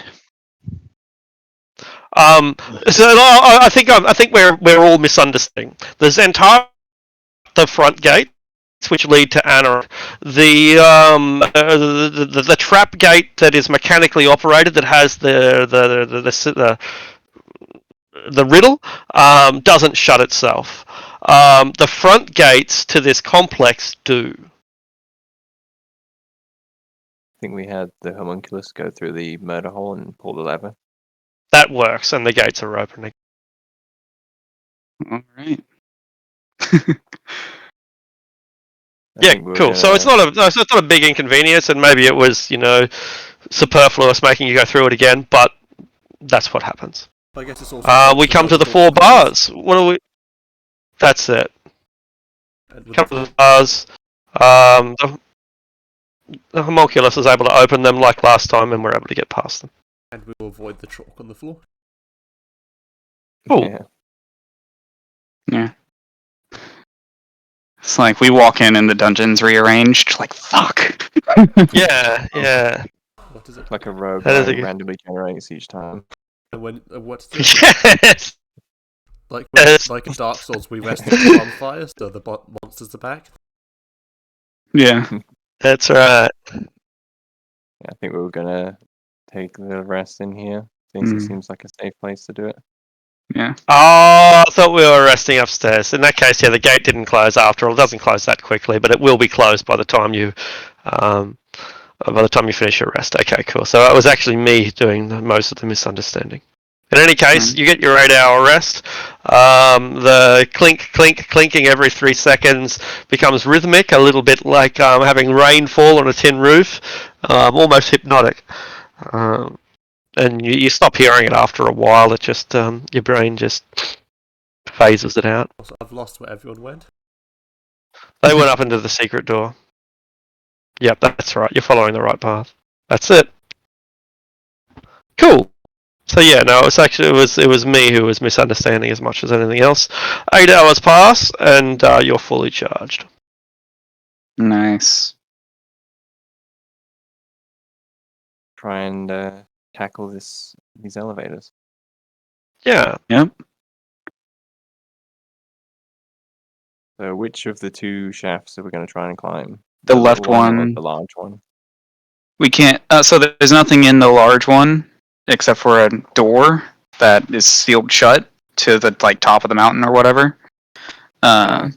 So I think we're all misunderstanding. There's the front gate, which lead to Anna. The trap gate that is mechanically operated that has the riddle doesn't shut itself. The front gates to this complex do. I think we had the homunculus go through the murder hole and pull the lever. That works, and the gates are opening. All right. I Yeah, think we were cool. So it's gonna- not a big inconvenience, and maybe it was superfluous making you go through it again, but that's what happens. I guess it's also. We come to the possible 4 bars. What are we? That's it. And with couple of bars. The homunculus is able to open them like last time, and we're able to get past them. and we will avoid the chalk on the floor. Cool. Yeah. Yeah. It's like we walk in and the dungeon's rearranged. Like, fuck. Yeah. What is it? Like a rogue That is a good- randomly generates each time. And when what's it? Yes. Like Yes. like in Dark Souls, we rest at the bonfire, so the monsters are back. Yeah. That's right. Yeah, I think we were gonna take the rest in here, since it seems like a safe place to do it. Yeah. Oh, I thought we were resting upstairs. In that case, yeah, the gate didn't close after all. It doesn't close that quickly, but it will be closed by the time you finish your rest. Okay, cool. So it was actually me doing most of the misunderstanding. In any case, you get your 8-hour rest. The clinking every 3 seconds becomes rhythmic, a little bit like having rain fall on a tin roof, almost hypnotic. And you stop hearing it after a while. It just your brain just phases it out. Also, I've lost where everyone went. They went up into the secret door. Yep, that's right. You're following the right path. That's it. Cool. So yeah, no, it was me who was misunderstanding as much as anything else. 8 hours pass, and you're fully charged. Nice. Try and tackle these elevators. Yeah. Yep. So which of the 2 shafts are we going to try and climb? The little left or one. the large one? We can't. So there's nothing in the large one except for a door that is sealed shut to the top of the mountain or whatever. And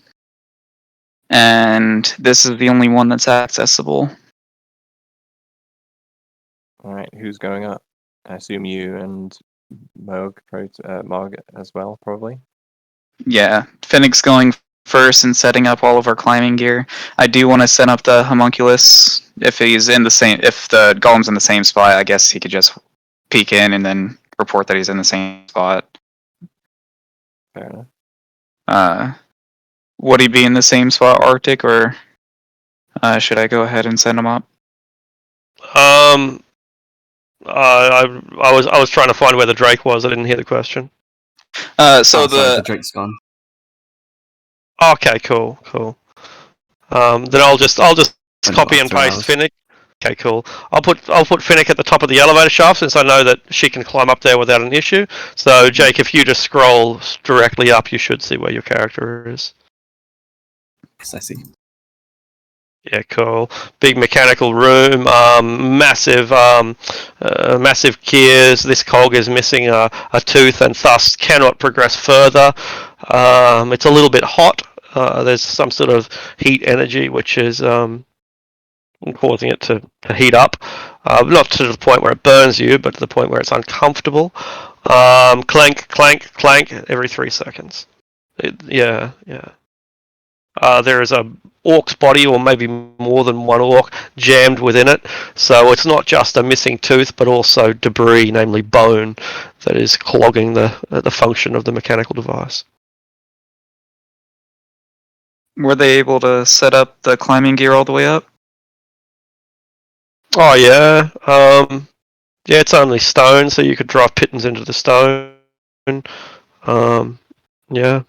this is the only one that's accessible. All right, who's going up? I assume you and Marg as well, probably. Yeah, Finnick's going first and setting up all of our climbing gear. I do want to set up the homunculus. If the golem's in the same spot, I guess he could just peek in and then report that he's in the same spot. Fair enough. Would he be in the same spot, Arctic, or should I go ahead and send him up? I was trying to find where the Drake was. I didn't hear the question. Sorry, the Drake's gone. Okay, cool. Then I'll just copy and paste hours. Finnick. Okay, cool. I'll put Finnick at the top of the elevator shaft since I know that she can climb up there without an issue. So Jake, if you just scroll directly up, you should see where your character is. Yes, I see. Yeah, cool. Big mechanical room, massive gears. This cog is missing a tooth and thus cannot progress further. It's a little bit hot. There's some sort of heat energy which is causing it to heat up. Not to the point where it burns you, but to the point where it's uncomfortable. Clank, clank, clank every 3 seconds. Yeah. There is a orc's body, or maybe more than one orc, jammed within it. So it's not just a missing tooth, but also debris, namely bone, that is clogging the function of the mechanical device. Were they able to set up the climbing gear all the way up? Oh yeah. Yeah, it's only stone, so you could drive pittons into the stone. Yeah.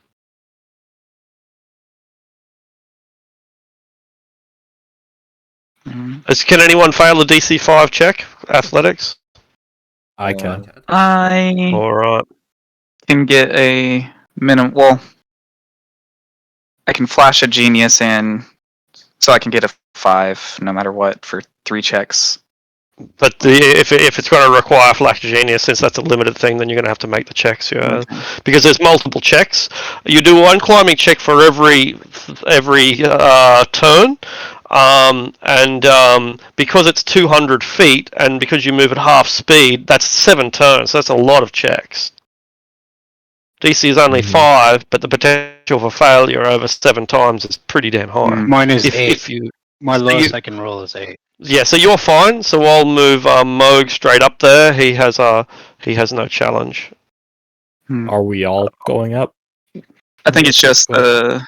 Can anyone fail a DC 5 check? Athletics? I can. I Alright. can get a minimum. Well, I can flash a genius in, so I can get a 5 no matter what for 3 checks. But if it's going to require Flash Genius, since that's a limited thing, then you're going to have to make the checks. Yeah, Okay. because there's multiple checks. You do one climbing check for every turn, and because it's 200 feet, and because you move at half speed, that's 7 turns. So that's a lot of checks. DC is only 5, but the potential for failure over 7 times is pretty damn high. Mine is If 8. you My so lowest you- I can roll is 8. Yeah, so you're fine. So I'll move Moog straight up there. He has no challenge. Are we all going up? I think it's just the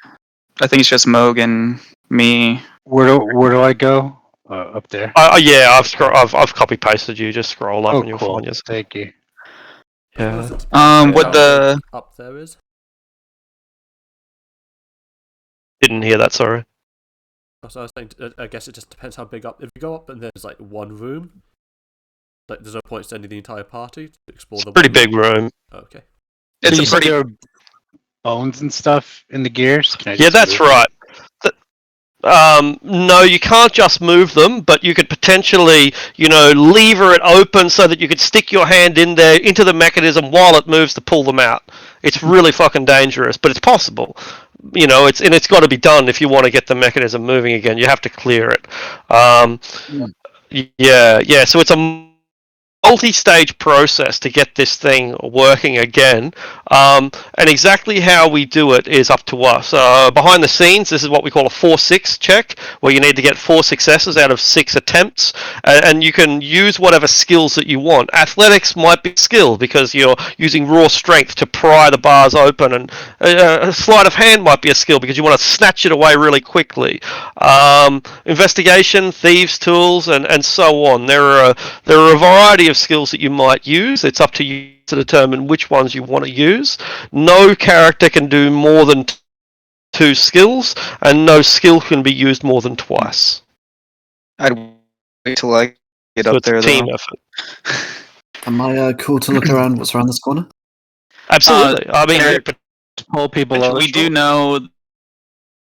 I think it's just Moog and me. Where do I go? Up there. Yeah, I've copy pasted you. Just scroll up Oh, and you'll cool. find yourself. Thank you. I Yeah. suppose it depends What how the- big up there is. Didn't hear that. Sorry. So I was saying, I guess it just depends how big up. If you go up and there's like one room, like there's no point sending the entire party to explore the Pretty one big room. Okay. It's you a said pretty. there are bones and stuff in the gears. Can I Yeah, just that's move them? right. No, you can't just move them, but you could potentially, lever it open so that you could stick your hand in there into the mechanism while it moves to pull them out. It's really fucking dangerous, but it's possible. It's got to be done if you want to get the mechanism moving again. You have to clear it. Yeah. So it's a multi-stage process to get this thing working again, and exactly how we do it is up to us. Behind the scenes, this is what we call a 4-6 check, where you need to get 4 successes out of 6 attempts, and you can use whatever skills that you want. Athletics might be a skill because you're using raw strength to pry the bars open, and a sleight of hand might be a skill because you want to snatch it away really quickly. Investigation, thieves' tools, and so on. There are a variety of skills that you might use. It's up to you to determine which ones you want to use. No character can do more than 2 skills, and no skill can be used more than twice. I'd wait till I get So up it's there, a team though. effort. Am I cool to look around what's around this corner? Absolutely. I mean, Eric, Pull people over. We do know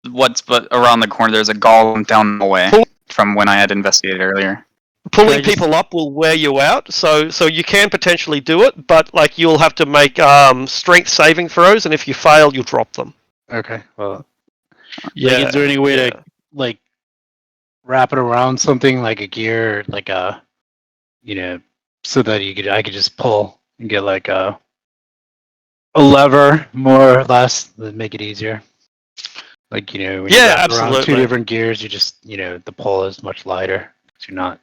what's around the corner. There's a golem down the way from when I had investigated earlier. pulling people up will wear you out, so you can potentially do it, but you'll have to make strength saving throws, and if you fail, you'll drop them. Okay. Well, Yeah. is there any way to wrap it around something like a gear, or like a, so that I could just pull and get like a lever, more or less, that make it easier. When you wrap around 2 absolutely. different gears, you just the pull is much lighter. You're not.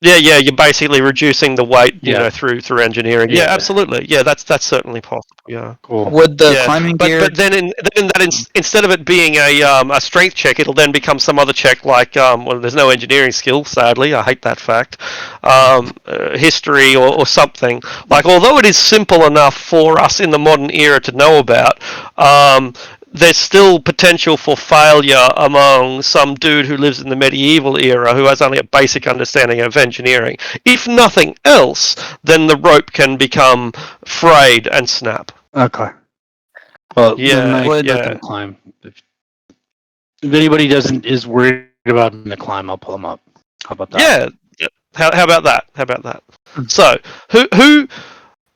Yeah, you're basically reducing the weight, Yeah. through engineering. Yeah, Yeah. absolutely. Yeah, that's certainly possible. Yeah. Cool. Would the Yeah, climbing gear? But then instead of it being a strength check, it'll then become some other check there's no engineering skill, sadly. I hate that fact. History or something. Although it is simple enough for us in the modern era to know about, there's still potential for failure among some dude who lives in the medieval era who has only a basic understanding of engineering. If nothing else, then the rope can become frayed and snap. Okay. Well, Yeah, then let yeah. them climb. If anybody is worried about the climb, I'll pull them up. How about that? Yeah. How about that? So,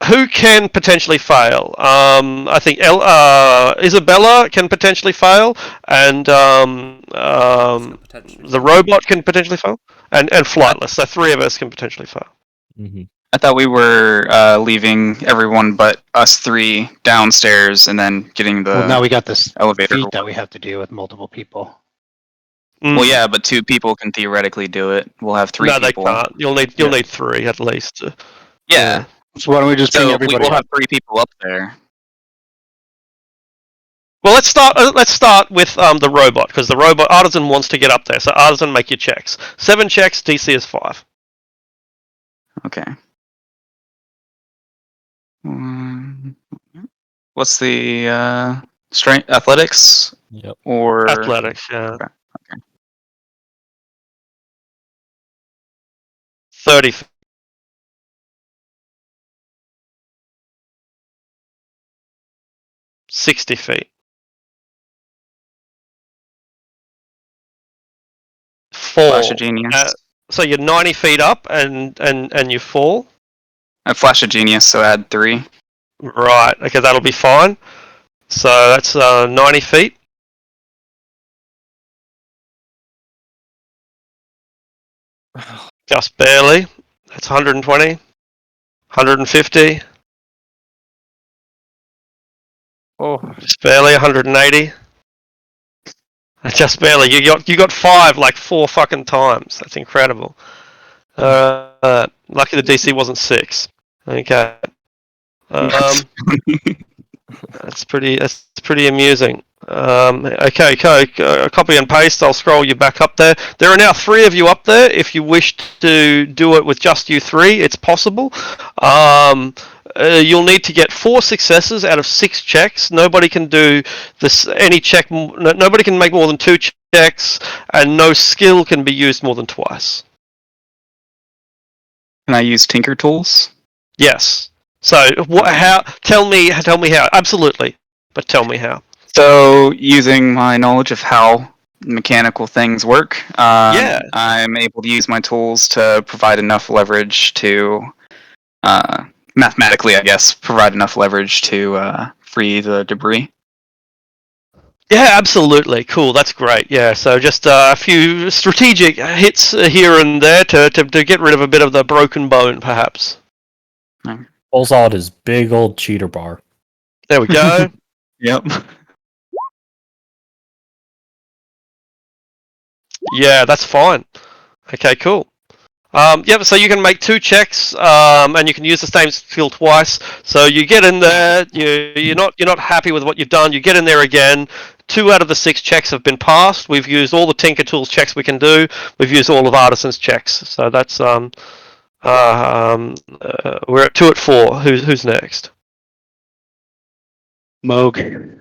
who can potentially fail? I think Isabella can potentially fail, and the robot can potentially fail, and Flightless. So 3 of us can potentially fail. Mm-hmm. I thought we were leaving everyone but us 3 downstairs and then getting the Well, now we got this elevator. feat that we have to do with multiple people. Well, yeah, but 2 people can theoretically do it. We'll have 3 No, people. they can't. You'll need 3 at least. Yeah. So why don't we just bring So everybody we'll up? have 3 people up there. Well, let's start with the robot, because the robot Artisan wants to get up there. So Artisan, make your checks. 7 checks. DC is 5. Okay. What's the strength? Athletics? Yep. Or Athletics, yeah. Okay. 30 feet. 60 feet. 4. Flash of Genius. So you're 90 feet up and you fall? A Flash of Genius, so add 3. Right, okay, that'll be fine. So that's 90 feet. Just barely. That's 120. 150. Oh, Just barely. 180. Just barely. You got 5 4 fucking times. That's incredible. Lucky the DC wasn't 6. Okay. That's pretty amusing. Okay, copy and paste. I'll scroll you back up there. There are now 3 of you up there. If you wish to do it with just you 3, it's possible. You'll need to get 4 successes out of 6 checks. Nobody can do this any check. Nobody can make more than 2 checks, and no skill can be used more than twice. Can I use Tinker Tools? Yes. So how? Tell me how. Absolutely, but tell me how. So, using my knowledge of how mechanical things work, Yeah. I'm able to use my tools to provide enough leverage to, mathematically, I guess, provide enough leverage to free the debris. Yeah, absolutely. Cool. That's great. Yeah. So just a few strategic hits here and there to get rid of a bit of the broken bone, perhaps. Pulls out his big old cheater bar. There we go. Yep. Yeah, that's fine. Okay, cool. Yep. So you can make 2 checks, and you can use the same skill twice. So you get in there. You're not happy with what you've done. You get in there again. 2 out of the 6 checks have been passed. We've used all the Tinker Tools checks we can do. We've used all of Artisan's checks. So that's we're at 2 at 4. Who's next? Moog.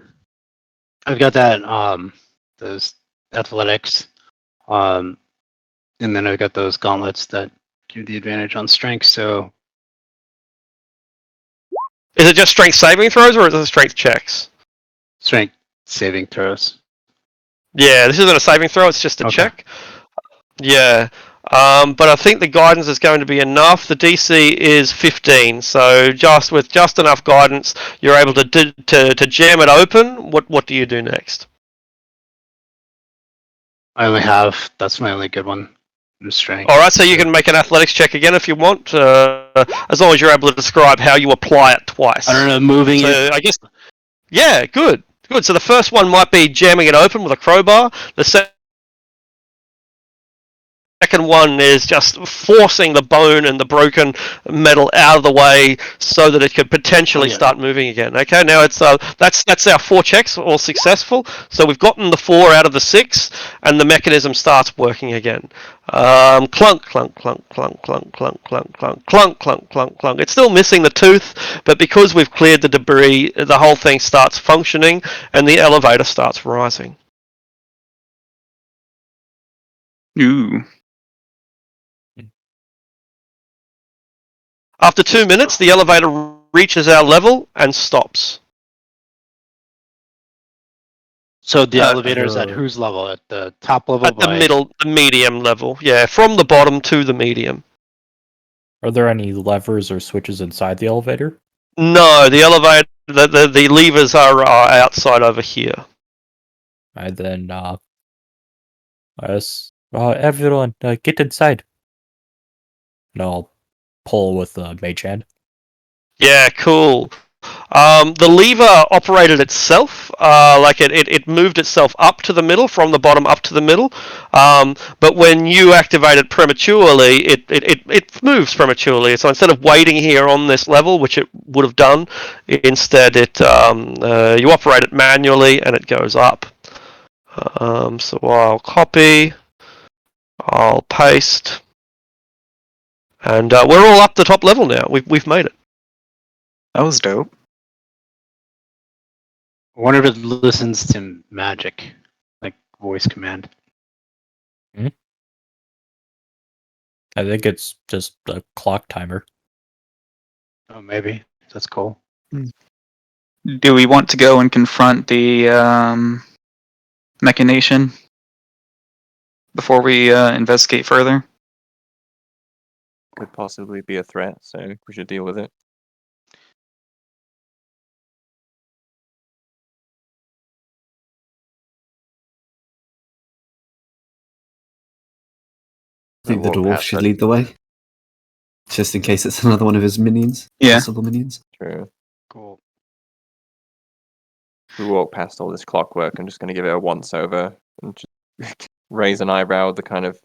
I've got that those athletics. And then I've got those gauntlets that give the advantage on strength, so Is it just strength saving throws or is it strength checks? strength saving throws. Yeah, this isn't a saving throw, it's just a Okay. check. Yeah. But I think the guidance is going to be enough. The DC is 15, so with just enough guidance, you're able to jam it open. What do you do next? That's my only good one. Strength. All right, so you can make an athletics check again if you want, as long as you're able to describe how you apply it twice. I don't know, moving So it. I guess. Yeah, good. So the first one might be jamming it open with a crowbar. The second one is just forcing the bone and the broken metal out of the way so that it could potentially start moving again. Okay, now it's that's our 4 checks, all successful. So we've gotten the 4 out of the 6, and the mechanism starts working again. Clunk, clunk, clunk, clunk, clunk, clunk, clunk, clunk, clunk, clunk, clunk, clunk. It's still missing the tooth, but because we've cleared the debris, the whole thing starts functioning, and the elevator starts rising. Ooh. After 2 minutes, the elevator reaches our level and stops. So the elevator is at whose level? At the top level? At the medium level. Yeah, from the bottom to the medium. Are there any levers or switches inside the elevator? No, the elevator, the levers are outside over here. And then, everyone, get inside. And I'll pull with the mage hand. Yeah, cool. The lever operated itself, like it moved itself up to the middle, from the bottom up to the middle. But when you activate it prematurely, it moves prematurely. So instead of waiting here on this level, which it would have done, instead you operate it manually and it goes up. So I'll copy, I'll paste, and we're all up the top level now. We've made it. That was dope. I wonder if it listens to magic, like voice command. I think it's just a clock timer. Oh, maybe. That's cool. Do we want to go and confront the machination before we investigate further? Could possibly be a threat, so we should deal with it. I think the Walk dwarf past should that. lead the way, just in case it's another one of his minions. Yeah. Possible minions. True. Cool. We walk past all this clockwork. I'm just going to give it a once over and just raise an eyebrow at the kind of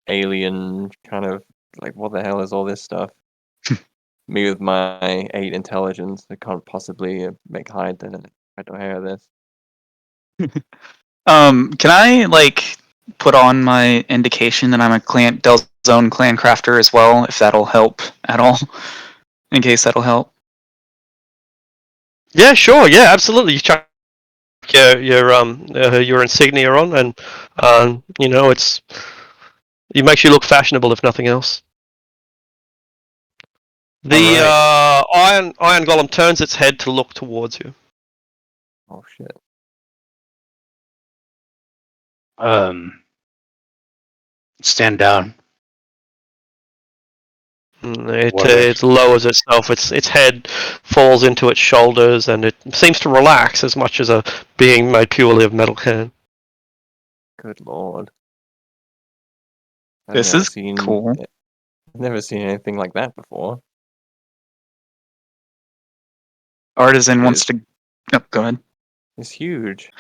alien kind of like, what the hell is all this stuff? Me with my 8 intelligence, I can't possibly make hide. I don't hear this. Can I like put on my indication that I'm a Del Zone clan crafter as well, if that'll help at all? In case that'll help. Yeah, sure. Yeah, absolutely. You chuck your insignia on, and it makes you look fashionable if nothing else. The iron golem turns its head to look towards you. Oh shit. Stand down. It lowers itself. Its head falls into its shoulders, and it seems to relax as much as a being made purely of metal can. Good lord. This is cool. I've never seen anything like that before. Artisan wants to. Oh, go ahead. It's huge.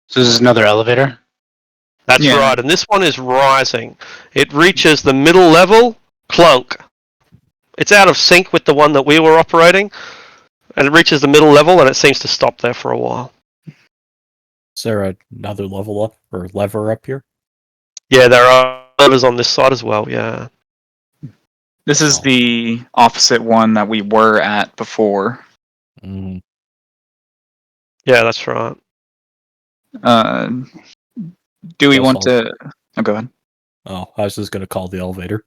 So this is another elevator? That's Yeah. right, and this one is rising. It reaches the middle level, clunk. It's out of sync with the one that we were operating, and it reaches the middle level, and it seems to stop there for a while. Is there another level up or lever up here? Yeah, there are levers on this side as well, yeah. This is the opposite one that we were at before. Mm. Yeah, that's right. Do we Guess want I'll- to... Oh, go ahead. Oh, I was just gonna call the elevator.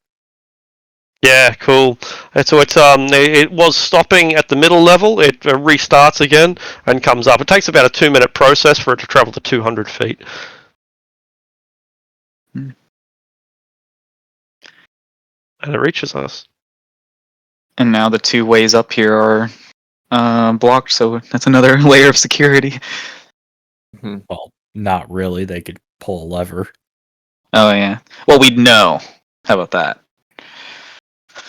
Yeah, cool. And so it was stopping at the middle level. It restarts again and comes up. It takes about a 2-minute process for it to travel to 200 feet. Hmm. And it reaches us. And now the 2 ways up here are blocked, so that's another layer of security. Well, not really. They could pull a lever. Oh, yeah. Well, we'd know. How about that?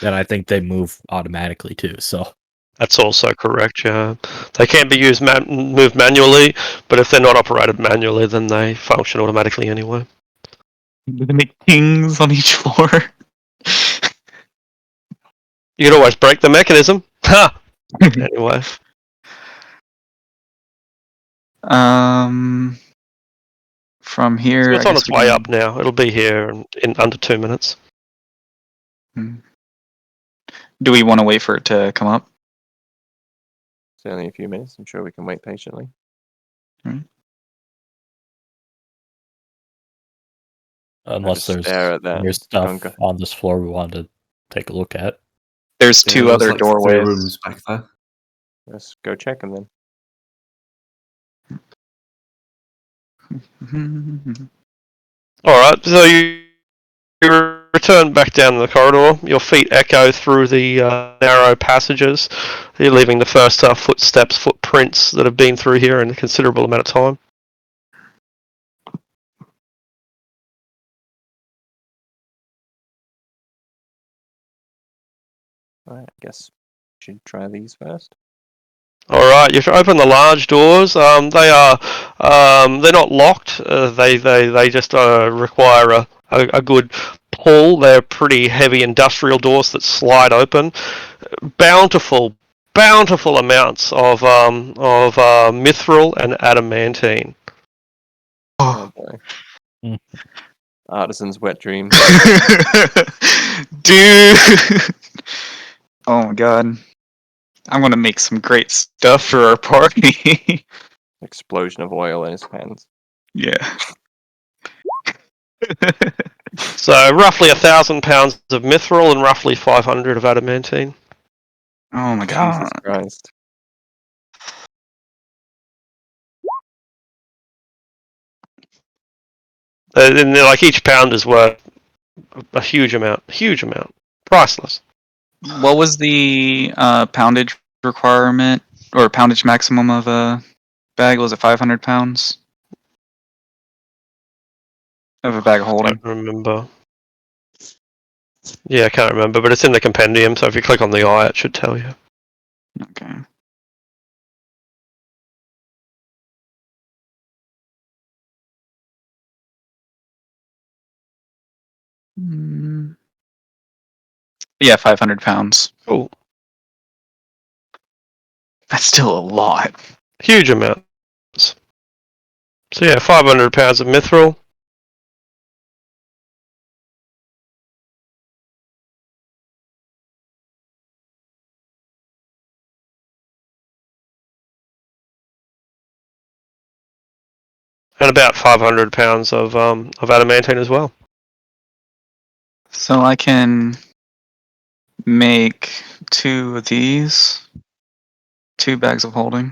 And I think they move automatically too, so. That's also correct, yeah. They can be moved manually, but if they're not operated manually, then they function automatically anyway. Do they make pings on each floor? You can always break the mechanism. Ha! Anyway. From here, So it's I on guess its we way can- up now. It'll be here in under 2 minutes. Do we want to wait for it to come up? It's only a few minutes. I'm sure we can wait patiently. Unless just there's stare at that more stuff bunker. on this floor we wanted to take a look at. There's Yeah, 2 there's, other like, 3 doorways. rooms back there. Let's go check them then. Alright, so you return back down the corridor. Your feet echo through the narrow passages. You're leaving the first footprints that have been through here in a considerable amount of time. Alright, I guess we should try these first. All right, you should open the large doors. They are they're not locked. They just require a good pull. They're pretty heavy industrial doors that slide open. Bountiful amounts of mithril and adamantine. Oh boy. Mm. Artisan's wet dream. Dude! Oh my god. I'm gonna make some great stuff for our party. Explosion of oil in his pants. Yeah. So roughly 1,000 pounds of mithril and roughly 500 of adamantine. Oh my god. Jesus Christ. And like each pound is worth a huge amount. Priceless. What was the poundage requirement or poundage maximum of a bag? Was it 500 pounds? Of a bag of I holding. don't remember. Yeah, I can't remember, but it's in the compendium, so if you click on the eye, it should tell you. Okay. Yeah, 500 pounds. Cool. That's still a lot. Huge amounts. So yeah, 500 pounds of mithril. And about 500 pounds of adamantine as well. So I can make 2 of these. 2 bags of holding.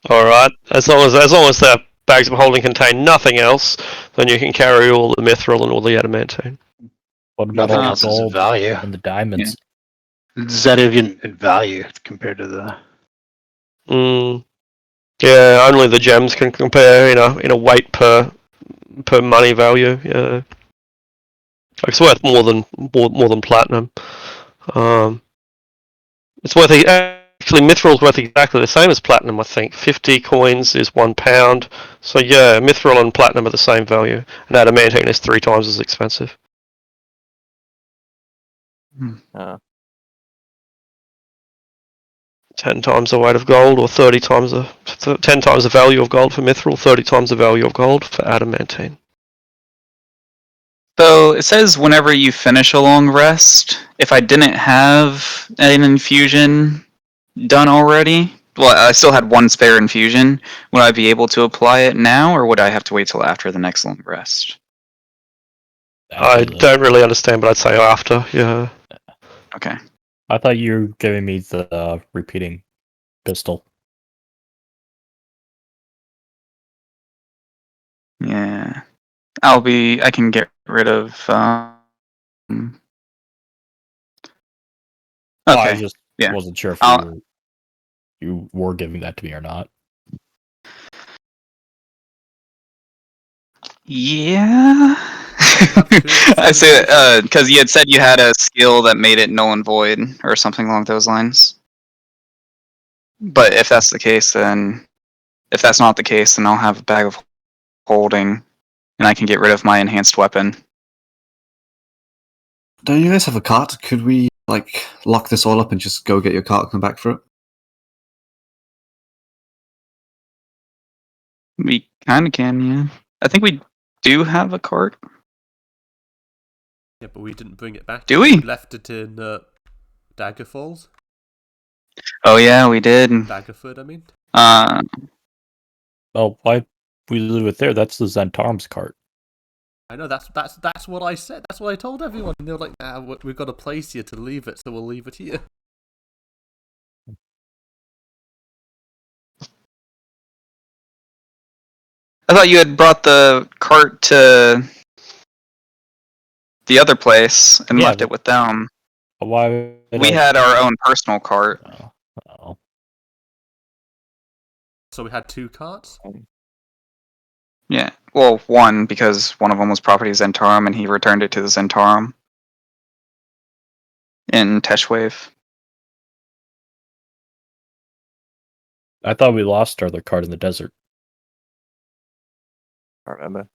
Alright. As long as the bags of holding contain nothing else, then you can carry all the mithril and all the adamantine. What about Nothing all else the is of gold value. and the diamonds? Is that even in value compared to the? Yeah, only the gems can compare in a weight per money value. Yeah, it's worth more than platinum. It's worth actually mithril's worth exactly the same as platinum. I think 50 coins is £1. So yeah, mithril and platinum are the same value, and adamantine is 3 times as expensive. 10 times the weight of gold, or 10 times the value of gold for mithril, 30 times the value of gold for adamantine. So it says whenever you finish a long rest, if I didn't have an infusion done already, well, I still had 1 spare infusion, would I be able to apply it now, or would I have to wait till after the next long rest? I don't really understand, but I'd say after, yeah. Okay. I thought you were giving me the repeating pistol. Yeah. I can get rid of, I okay. just yeah. wasn't sure if you were giving that to me or not. Yeah. I say that because you had said you had a skill that made it null and void or something along those lines. But if that's the case, then if that's not the case, then I'll have a bag of holding, and I can get rid of my enhanced weapon. Don't you guys have a cart? Could we like lock this all up and just go get your cart and come back for it? We kind of can, yeah. I think we do have a cart. Yeah, but we didn't bring it back. Do we? We left it in Dagger Falls. Oh yeah, we did. Daggerford, I mean. Well, why we leave it there? That's the Zentarm's cart. I know that's what I said. That's what I told everyone. And they were like, "Nah, we've got a place here to leave it, so we'll leave it here." I thought you had brought the cart to the other place and left it with them. Why? We had our own personal cart. Oh. So we had 2 carts. Yeah. Well, 1 because one of them was property of Zentarum, and he returned it to the Zentarum in Teshwave. I thought we lost our other cart in the desert. I remember.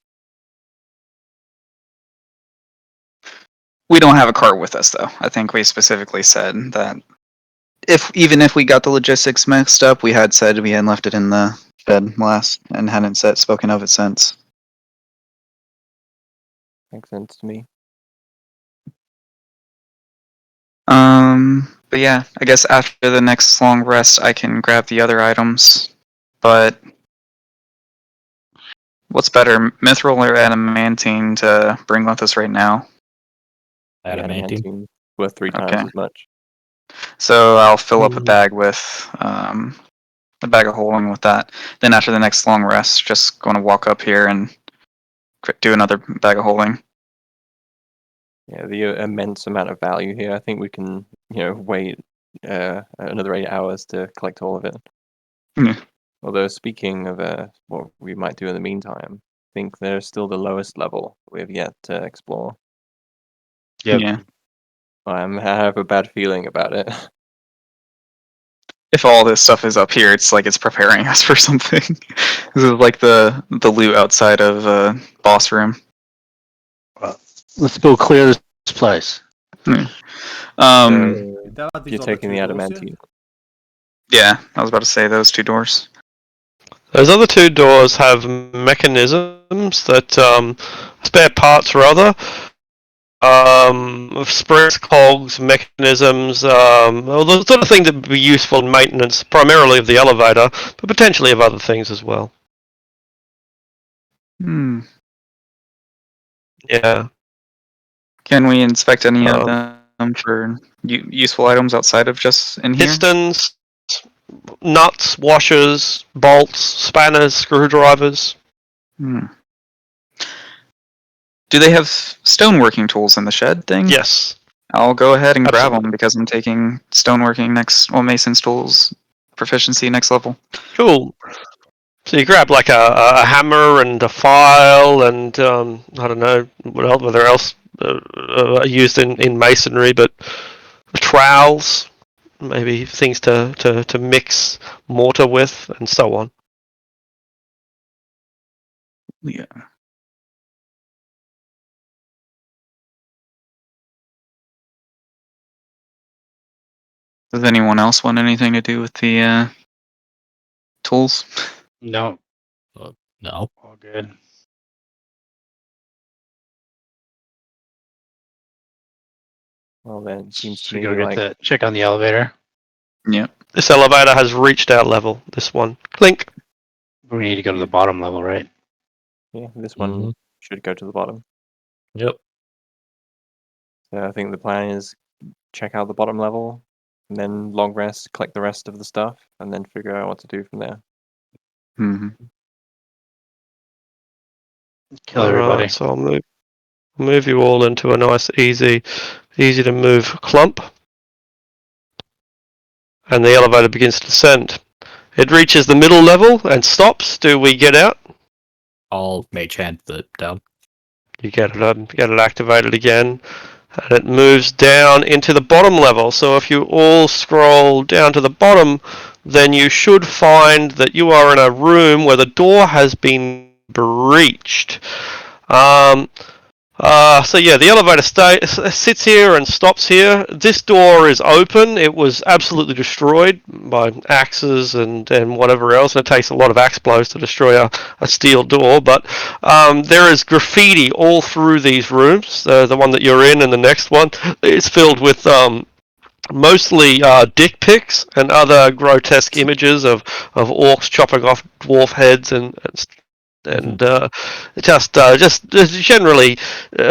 We don't have a cart with us, though. I think we specifically said that even if we got the logistics mixed up, we had said we had left it in the bed last and hadn't spoken of it since. Makes sense to me. But yeah, I guess after the next long rest, I can grab the other items. But what's better, mithril or adamantine to bring with us right now? Adamantine. Worth 3 times as much. So I'll fill up a bag with a bag of holding with that. Then after the next long rest, just going to walk up here and do another bag of holding. Yeah, the immense amount of value here. I think we can, wait another 8 hours to collect all of it. Yeah. Although speaking of what we might do in the meantime, I think there's still the lowest level we have yet to explore. Yep. Yeah. I have a bad feeling about it. If all this stuff is up here, it's like it's preparing us for something. This is like the loot outside of boss room. Let's go clear this place. Yeah. There are these You're other taking the two doors here. adamantine. Yeah, I was about to say those two doors. Those other two doors have mechanisms that, spare parts rather, springs, cogs, mechanisms, well, the sort of thing that would be useful in maintenance, primarily of the elevator, but potentially of other things as well. Yeah. Can we inspect any of Um, them for useful items outside of just in here? Pistons, nuts, washers, bolts, spanners, screwdrivers. Hmm. Do they have stoneworking tools in the shed thing? Yes. I'll go ahead and grab Absolutely. them because I'm taking stoneworking Mason's tools proficiency next level. Cool. So you grab like a hammer and a file and I don't know whether else are used in masonry, but trowels, maybe things to mix mortar with, and so on. Yeah. Does anyone else want anything to do with the tools? No, No. all good. Well, then it seems to Should we me go get like the check on the elevator? Yeah. This elevator has reached our level. This one, clink. We need to go to the bottom level, right? this one Mhm. should go to the bottom. Yep. So I think the plan is check out the bottom level, and then long rest, collect the rest of the stuff, and then figure out what to do from there. hmm Kill everybody. Alright, so I'll move you all into a nice, easy to move clump, and the elevator begins to descend. It reaches the middle level and stops. Do we get out? I'll mage hand the down. You get it activated again, and it moves down into the bottom level. So if you all scroll down to the bottom, then you should find that you are in a room where the door has been breached. So yeah, the elevator sits here and stops here. This door is open. It was absolutely destroyed by axes and whatever else. And it takes a lot of axe blows to destroy a steel door. But there is graffiti all through these rooms. The one that you're in and the next one is filled with mostly dick pics and other grotesque images of orcs chopping off dwarf heads and just generally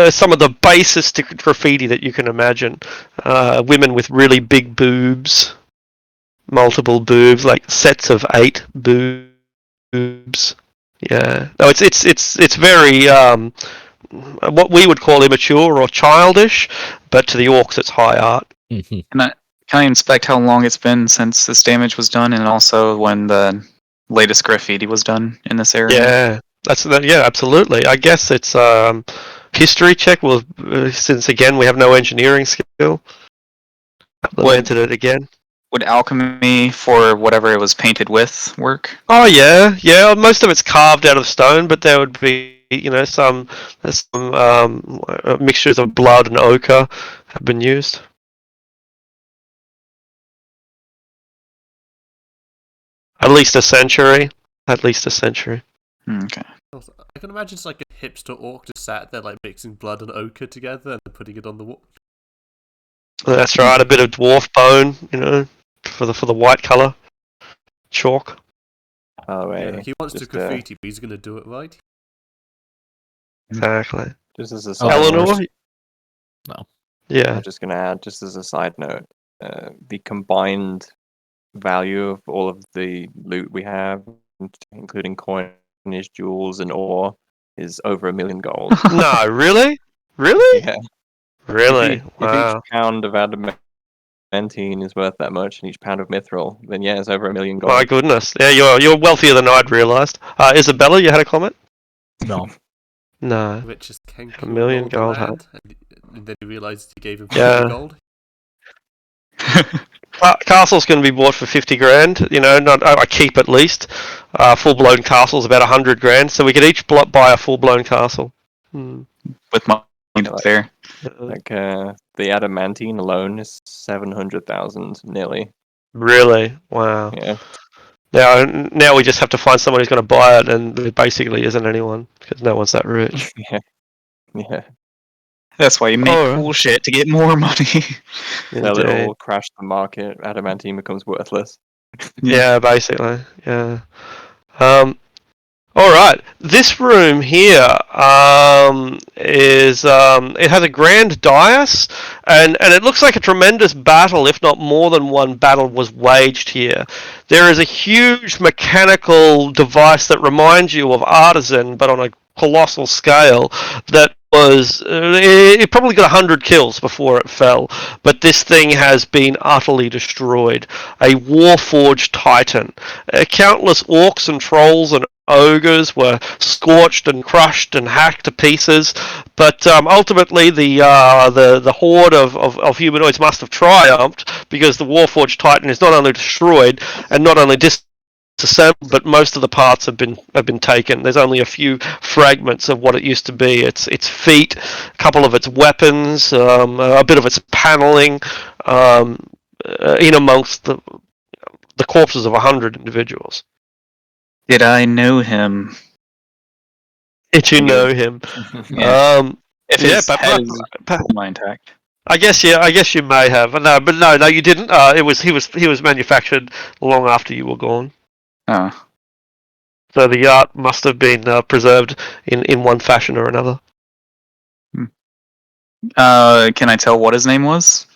some of the basest graffiti that you can imagine. Women with really big boobs, multiple boobs, like sets of 8 boobs. Yeah, no, it's very what we would call immature or childish, but to the orcs it's high art. Can I inspect how long it's been since this damage was done, and also when the latest graffiti was done in this area? Yeah, yeah, absolutely. I guess it's history check. Well, since again we have no engineering skill, implemented it again. Would alchemy for whatever it was painted with work? Oh yeah. Most of it's carved out of stone, but there would be some mixtures of blood and ochre have been used. At least a century. Okay. I can imagine it's like a hipster orc just sat there like mixing blood and ochre together and then putting it on the wall. That's right. A bit of dwarf bone, for the white color chalk. Oh, Yeah, he wants to just, graffiti, but he's gonna do it right. Exactly. just as a side Eleanor? note, No. Yeah. I'm just going to add, just as a side note, the combined value of all of the loot we have, including coinage, jewels, and ore, is over 1 million gold. No, really? Really? Yeah. Really? If each Wow. pound of adamantine is worth that much, and each pound of mithril, then yeah, it's over 1 million gold. My goodness. Yeah, you're wealthier than I'd realised. Isabella, you had a comment? No. No. Richest king 1 million of the gold, land, and then he realised he gave him 50 Yeah. gold. Castle's going to be bought for 50 grand. Not I keep at least. Full blown castle's about 100 grand, so we could each buy a full blown castle. With up there. Like the adamantine alone is 700,000 nearly. Really? Wow. Yeah. Now we just have to find someone who's going to buy it, and there basically isn't anyone because no one's that rich. Yeah. Yeah. That's why you make Alright. cool shit to get more money. Sell it Indeed. all, crash the market, adamantine becomes worthless. Yeah, basically. Yeah. All right. This room here is it has a grand dais, and it looks like a tremendous battle, if not more than one battle, was waged here. There is a huge mechanical device that reminds you of Artisan, but on a colossal scale. That was it probably got 100 kills before it fell, but this thing has been utterly destroyed. A Warforged Titan. Countless orcs and trolls and ogres were scorched and crushed and hacked to pieces, but ultimately the horde of humanoids must have triumphed because the Warforged Titan is not only destroyed and not only disassembled, but most of the parts have been taken. There's only a few fragments of what it used to be. Its feet, a couple of its weapons, a bit of its paneling, in amongst the corpses of 100 individuals. Did I know him? Did you know him? Yeah. If his but head is intact. I guess you may have. No, you didn't. He was manufactured long after you were gone. Oh. So the art must have been preserved in one fashion or another. Can I tell what his name was?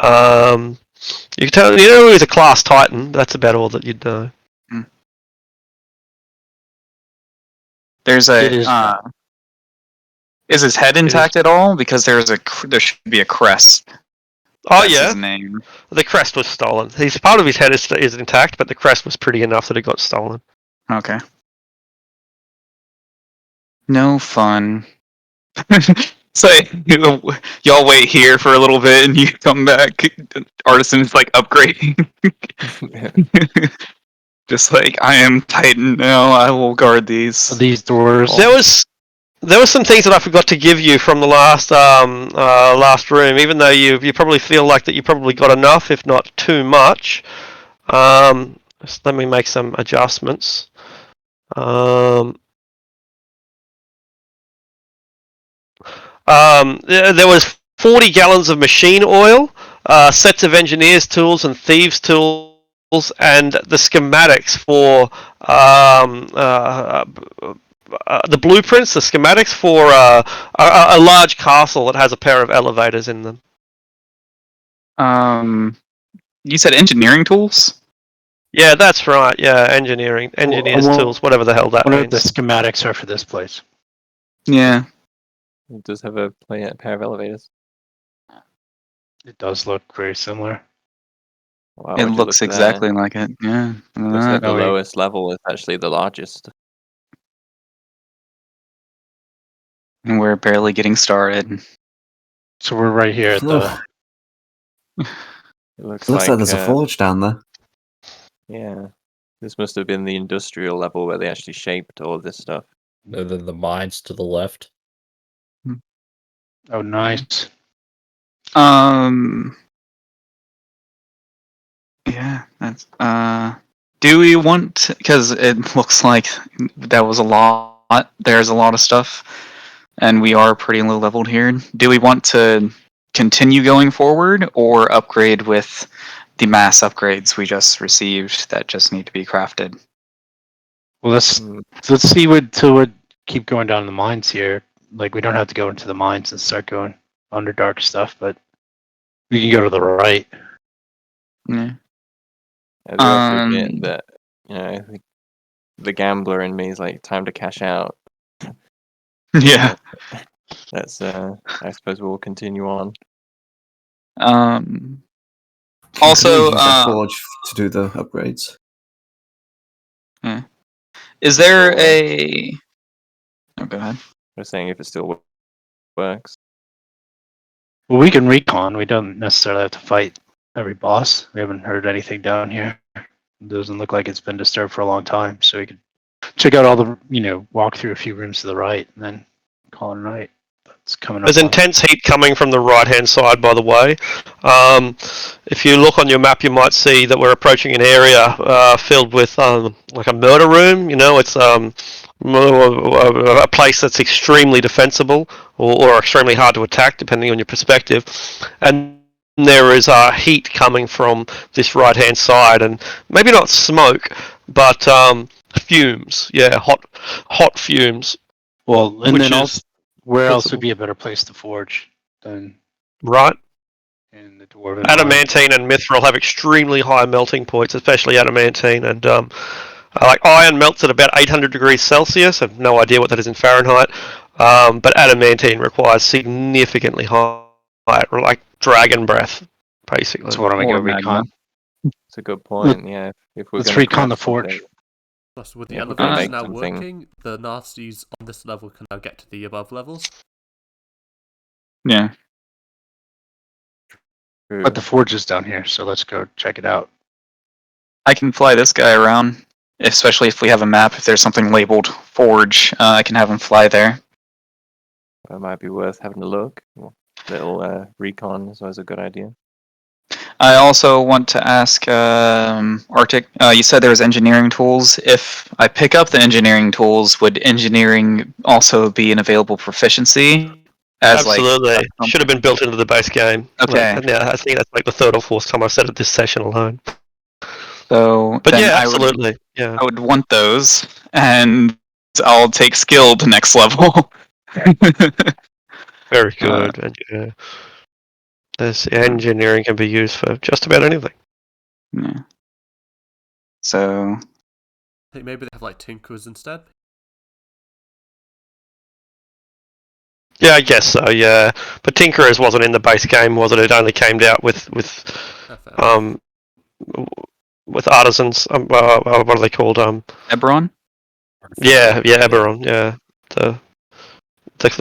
You can tell. You know, he was a class Titan. That's about all that you'd know. There's a. Is his head intact at all? Because there should be a crest. Oh That's yeah, his name. the crest was stolen. Part of his head is intact, but the crest was pretty enough that it got stolen. Okay. No fun. So y'all wait here for a little bit, and you come back. Artisan's like upgrading. Just like, I am Titan now. I will guard these. These doors. There was some things that I forgot to give you from the last room. Even though you probably feel like that you probably got enough, if not too much. Just let me make some adjustments. There was 40 gallons of machine oil, sets of engineers' tools and thieves' tools, and the schematics for the blueprints, the schematics for a large castle that has a pair of elevators in them. You said engineering tools? Yeah, that's right. Yeah, engineers' tools, whatever the hell that What are means. the schematics are for this place? Yeah. It does have a pair of elevators. It does look very similar. Wow, It would you looks look exactly like it. Yeah. Looks like the Oh, yeah. lowest level is actually the largest. And we're barely getting started. So we're right here at the. It looks Looks like there's a forge down there. Yeah. This must have been the industrial level where they actually shaped all this stuff. And then the mines to the left. Oh, nice. Yeah, that's do we want, because it looks like that was a lot, there's a lot of stuff, and we are pretty low leveled here. Do we want to continue going forward or upgrade with the mass upgrades we just received that just need to be crafted? Well, let's see what keep going down the mines here. Like, we don't have to go into the mines and start going Underdark stuff, but we can go to the right. Yeah. I do also get that, I think the gambler in me is like, time to cash out. Yeah. That's I suppose we'll continue on. Also, Use the forge to do the upgrades. is there a? Oh, go ahead. We're saying if it still works. Well, we can recon. We don't necessarily have to fight every boss. We haven't heard anything down here. It doesn't look like it's been disturbed for a long time, so we could check out all the, walk through a few rooms to the right and then call it a night. But It's coming up. There's intense heat coming from the right-hand side, by the way. If you look on your map, you might see that we're approaching an area filled with like a murder room. You know, it's a place that's extremely defensible or extremely hard to attack, depending on your perspective. And there is heat coming from this right-hand side, and maybe not smoke, but fumes. Yeah, hot fumes. Well, and which then is also, where else would visible. be a better place to forge than Right. in the dwarven mine? Adamantine and mithril have extremely high melting points, especially adamantine. And like iron melts at about 800 degrees Celsius. I have no idea what that is in Fahrenheit. But adamantine requires significantly high, like dragon breath, basically. So what am I Or going to recon? magma. It's a good point. Yeah, if we're Let's gonna recon the craft forge. something- Plus, with the Yeah, we're gonna elevators make now something. working, the nasties on this level can now get to the above levels. Yeah. True. But the forge is down here, so let's go check it out. I can fly this guy around, especially if we have a map. If there's something labeled forge, I can have him fly there. That might be worth having a look. Little recon is always a good idea. I also want to ask Arctic. You said there was engineering tools. If I pick up the engineering tools, would engineering also be an available proficiency? As Absolutely. like Should have been built into the base game. Okay. Like, yeah, I think that's like the third or fourth time I've said it this session alone. So But then yeah, I would absolutely. Yeah. I would want those, and I'll take skill to next level. Very good. And yeah, this engineering can be used for just about anything. Yeah. So I think maybe they have like tinkerers instead. Yeah, I guess so. Yeah, but Tinkerers wasn't in the base game, was it? It only came out with artisans. What are they called? Eberron. Yeah, Eberron. Yeah, the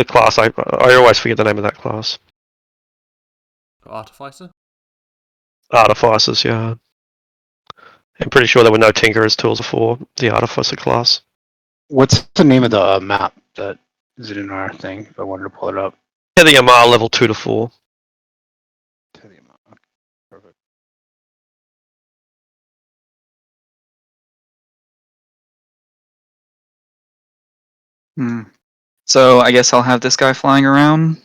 class. I always forget the name of that class. Artificer? Artificers. Yeah, I'm pretty sure there were no Tinkerers tools before the Artificer class. What's the name of the map that is it in our thing? If I wanted to pull it up. Tethyamar level 2 to 4. Perfect. So I guess I'll have this guy flying around.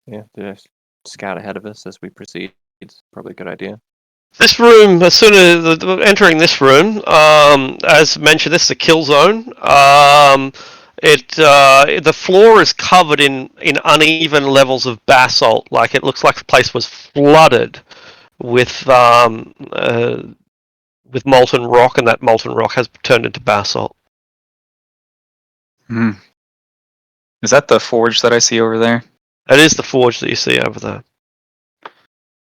Yeah, just scout ahead of us as we proceed. It's probably a good idea. This room, as soon as entering this room, as mentioned, this is a kill zone. The floor is covered in uneven levels of basalt. Like it looks like the place was flooded with molten rock, and that molten rock has turned into basalt. Is that the forge that I see over there? That is the forge that you see over there.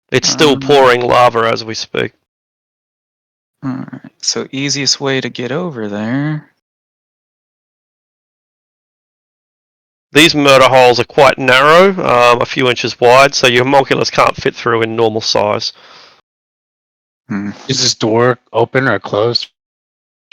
It's still pouring lava as we speak. Alright, so easiest way to get over there. These murder holes are quite narrow, a few inches wide, so your homunculus can't fit through in normal size. Is this door open or closed?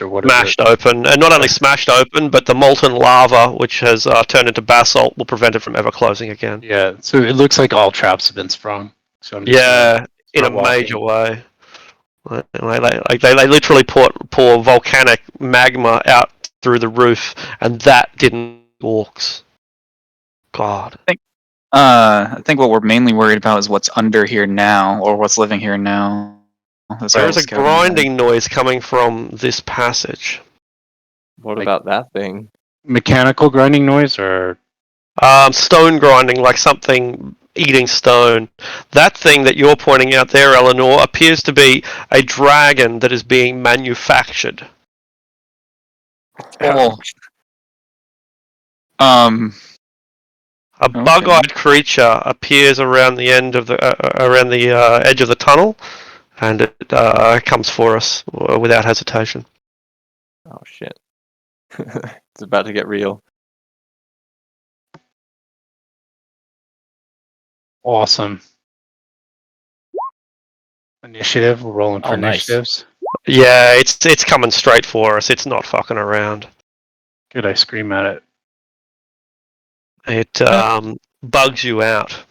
Or what Smashed open, and not only smashed open, but the molten lava, which has turned into basalt, will prevent it from ever closing again. Yeah, so it looks like all traps have been sprung. So I'm just Yeah, in a major way. Like, they literally pour volcanic magma out through the roof, and that didn't orcs. God. I think what we're mainly worried about is what's under here now, or what's living here now. There is a grinding noise coming from this passage. What about that thing? Mechanical grinding noise or Stone grinding, like something eating stone. That thing that you're pointing out there, Eleanor, appears to be a dragon that is being manufactured. Oh. A bug-eyed creature appears around the end of the edge of the tunnel, and it comes for us without hesitation. Oh shit! It's about to get real. awesome. Initiative, we're rolling for nice. initiatives. Yeah, it's coming straight for us. It's not fucking around. Good, I scream at it. It bugs you out.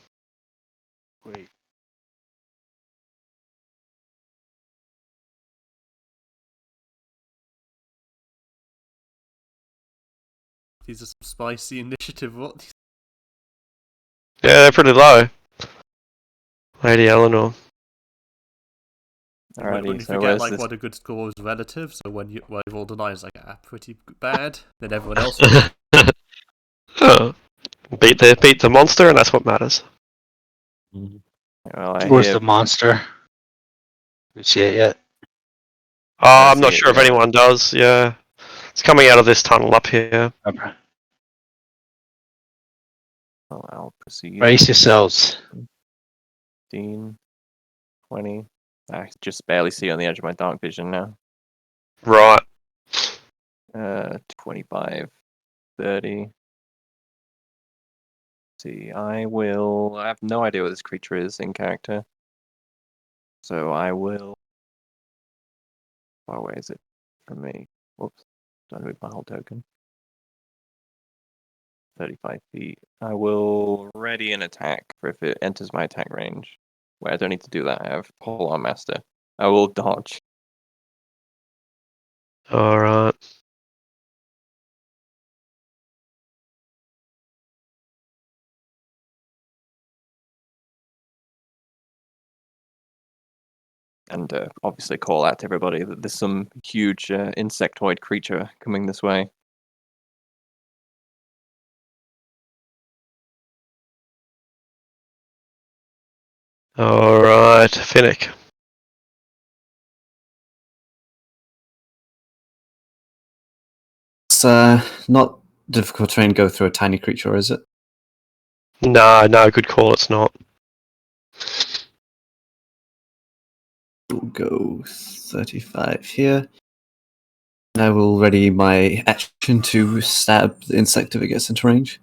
Wait. These are some spicy initiative. What? Yeah, they're pretty low. Lady Eleanor. When you Alrighty, so forget where's like this? what a good score is relative, so when you've all done is like pretty bad, then everyone else will. Oh, beat the monster, and that's what matters. Well, I Where's hear the monster? You see it yet? Oh, I I'm see not it, sure if yeah. anyone does. Yeah, it's coming out of this tunnel up here. Okay. Well, I'll proceed. Brace yourselves. 15, 20. I just barely see on the edge of my dark vision now. Right. 25, 30. See, I have no idea what this creature is in character. So I will. Far away is it from me? Whoops. Don't move my whole token. 35 feet. I will ready an attack for if it enters my attack range. Wait, I don't need to do that. I have Polearm Master. I will dodge. All right. And obviously call out to everybody that there's some huge insectoid creature coming this way. All right, Finnick. It's not difficult terrain to go through a tiny creature, is it? No, good call. It's not. We'll go 35 here. And I will ready my action to stab the insect if it gets into range.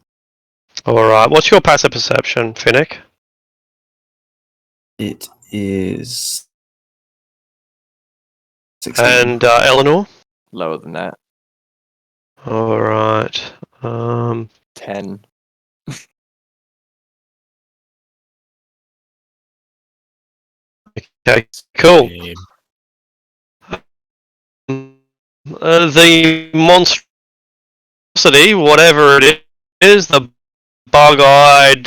All right. What's your passive perception, Finnick? It is 16. And Eleanor? Lower than that. All right. 10. Okay. Cool. Same. The monstrosity, whatever it is, the bug-eyed,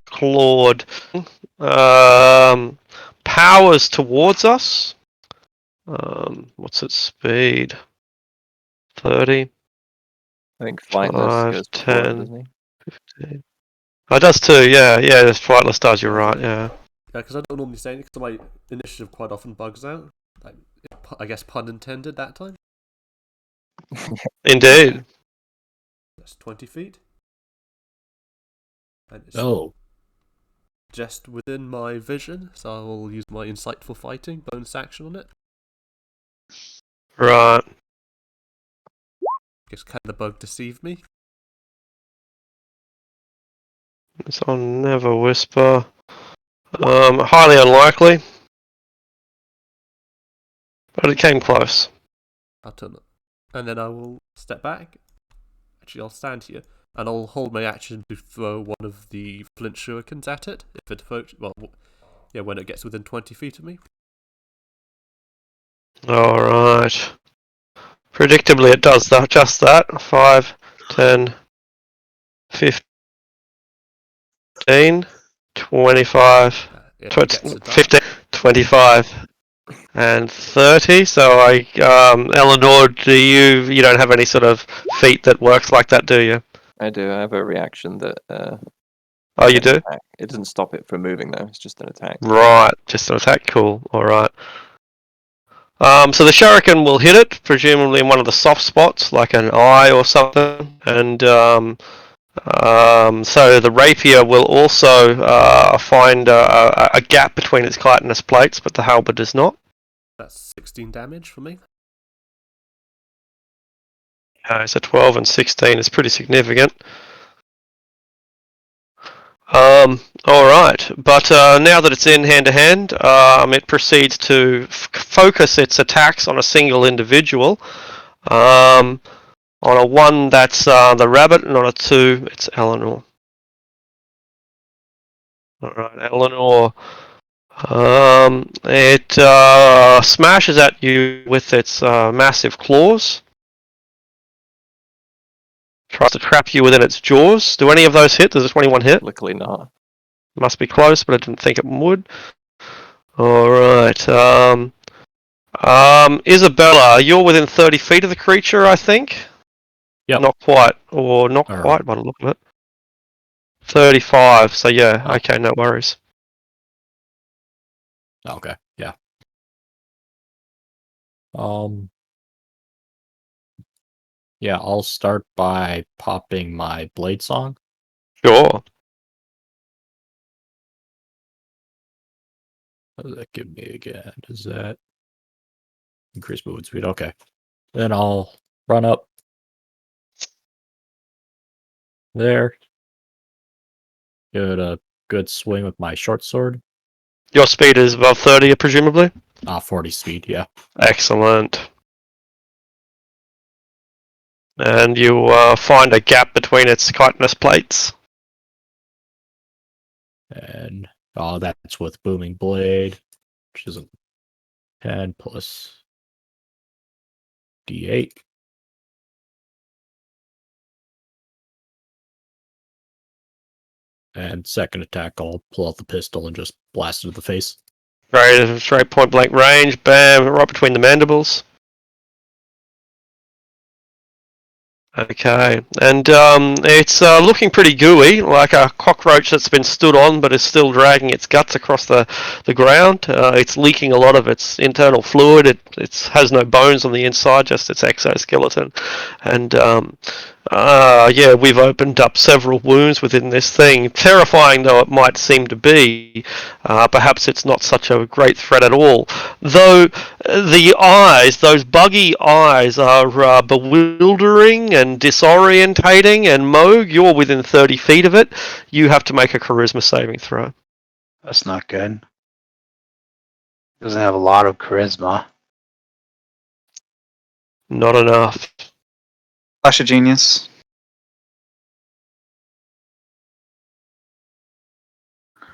clawed, powers towards us. What's its speed? 30. I think flightless 5, goes before it, 10. doesn't he? 15. Oh, it does too, yeah. Yeah, flightless does, you're right, yeah. Yeah, because I don't normally say anything, because my initiative quite often bugs out. Like, I guess pun intended that time. Indeed. That's 20 feet. And it's Oh, just within my vision, so I will use my insightful fighting bonus action on it. Right. Guess can the bug deceive me? It's on Never Whisper. Highly unlikely. But it came close. I'll turn it. And then I will step back. Actually, I'll stand here. And I'll hold my action to throw one of the flint shurikens at it. If it approaches, well, yeah, when it gets within 20 feet of me. Alright. Predictably it does that, just that. 5, 10, 15, 25, If it gets a dart. 15, 25, and 30. So Eleanor, you don't have any sort of feat that works like that, do you? I do. I have a reaction that. Oh, you an do? attack. It doesn't stop it from moving though. It's just an attack. Right, just an attack. Cool. Alright. So the shuriken will hit it, presumably in one of the soft spots, like an eye or something, and so the rapier will also find a gap between its chitinous plates, but the halberd does not. That's 16 damage for me. So 12 and 16 is pretty significant. Alright, but now that it's in hand-to-hand, it proceeds to focus its attacks on a single individual. On a 1, that's the rabbit, and on a 2, it's Eleanor. Alright, Eleanor. It smashes at you with its massive claws. Tries to trap you within its jaws. Do any of those hit? Does a 21 hit? Luckily not. Must be close, but I didn't think it would. Alright. Isabella, you're within 30 feet of the creature, I think? Yep. Not quite. Or not All quite right. by the look of it. 35, so yeah, Oh. okay, no worries. Okay, yeah. Yeah, I'll start by popping my blade song. Sure. What does that give me again? Does that increase movement speed? Okay. Then I'll run up there. Give it a good swing with my short sword. Your speed is above 30, presumably? 40 speed, yeah. Excellent. And you find a gap between its chitinous plates. And that's with booming blade, which is a 10 plus D8. And second attack, I'll pull out the pistol and just blast it in the face. Right, straight point blank range, bam, right between the mandibles. Okay, and it's looking pretty gooey, like a cockroach that's been stood on but is still dragging its guts across the ground. It's leaking a lot of its internal fluid. It has no bones on the inside, just its exoskeleton. And yeah, we've opened up several wounds within this thing. Terrifying though it might seem to be, perhaps it's not such a great threat at all. Though the eyes, those buggy eyes, are bewildering and disorientating. And Moog, you're within 30 feet of it. You have to make a charisma saving throw. That's not good. Doesn't have a lot of charisma. Not enough. Flash of Genius.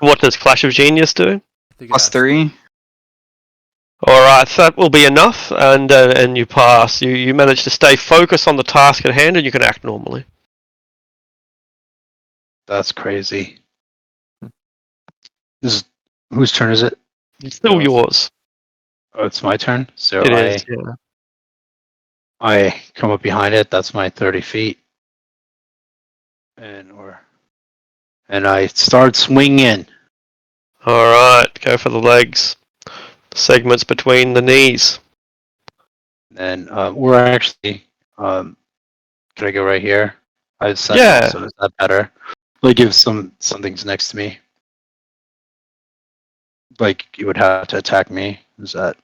What does Clash of Genius do? I think it Plus has- 3. Alright, that will be enough, and you pass. You manage to stay focused on the task at hand, and you can act normally. That's crazy. Whose turn is it? It's still yours. Oh, it's my turn. So It is, yeah. I come up behind it. That's my 30 feet, and I start swinging. Alright, go for the legs. The segments between the knees. And we're actually. Can I go right here? I have second, Yeah. so is that better? Like, give some things next to me. Like, you would have to attack me. Is that?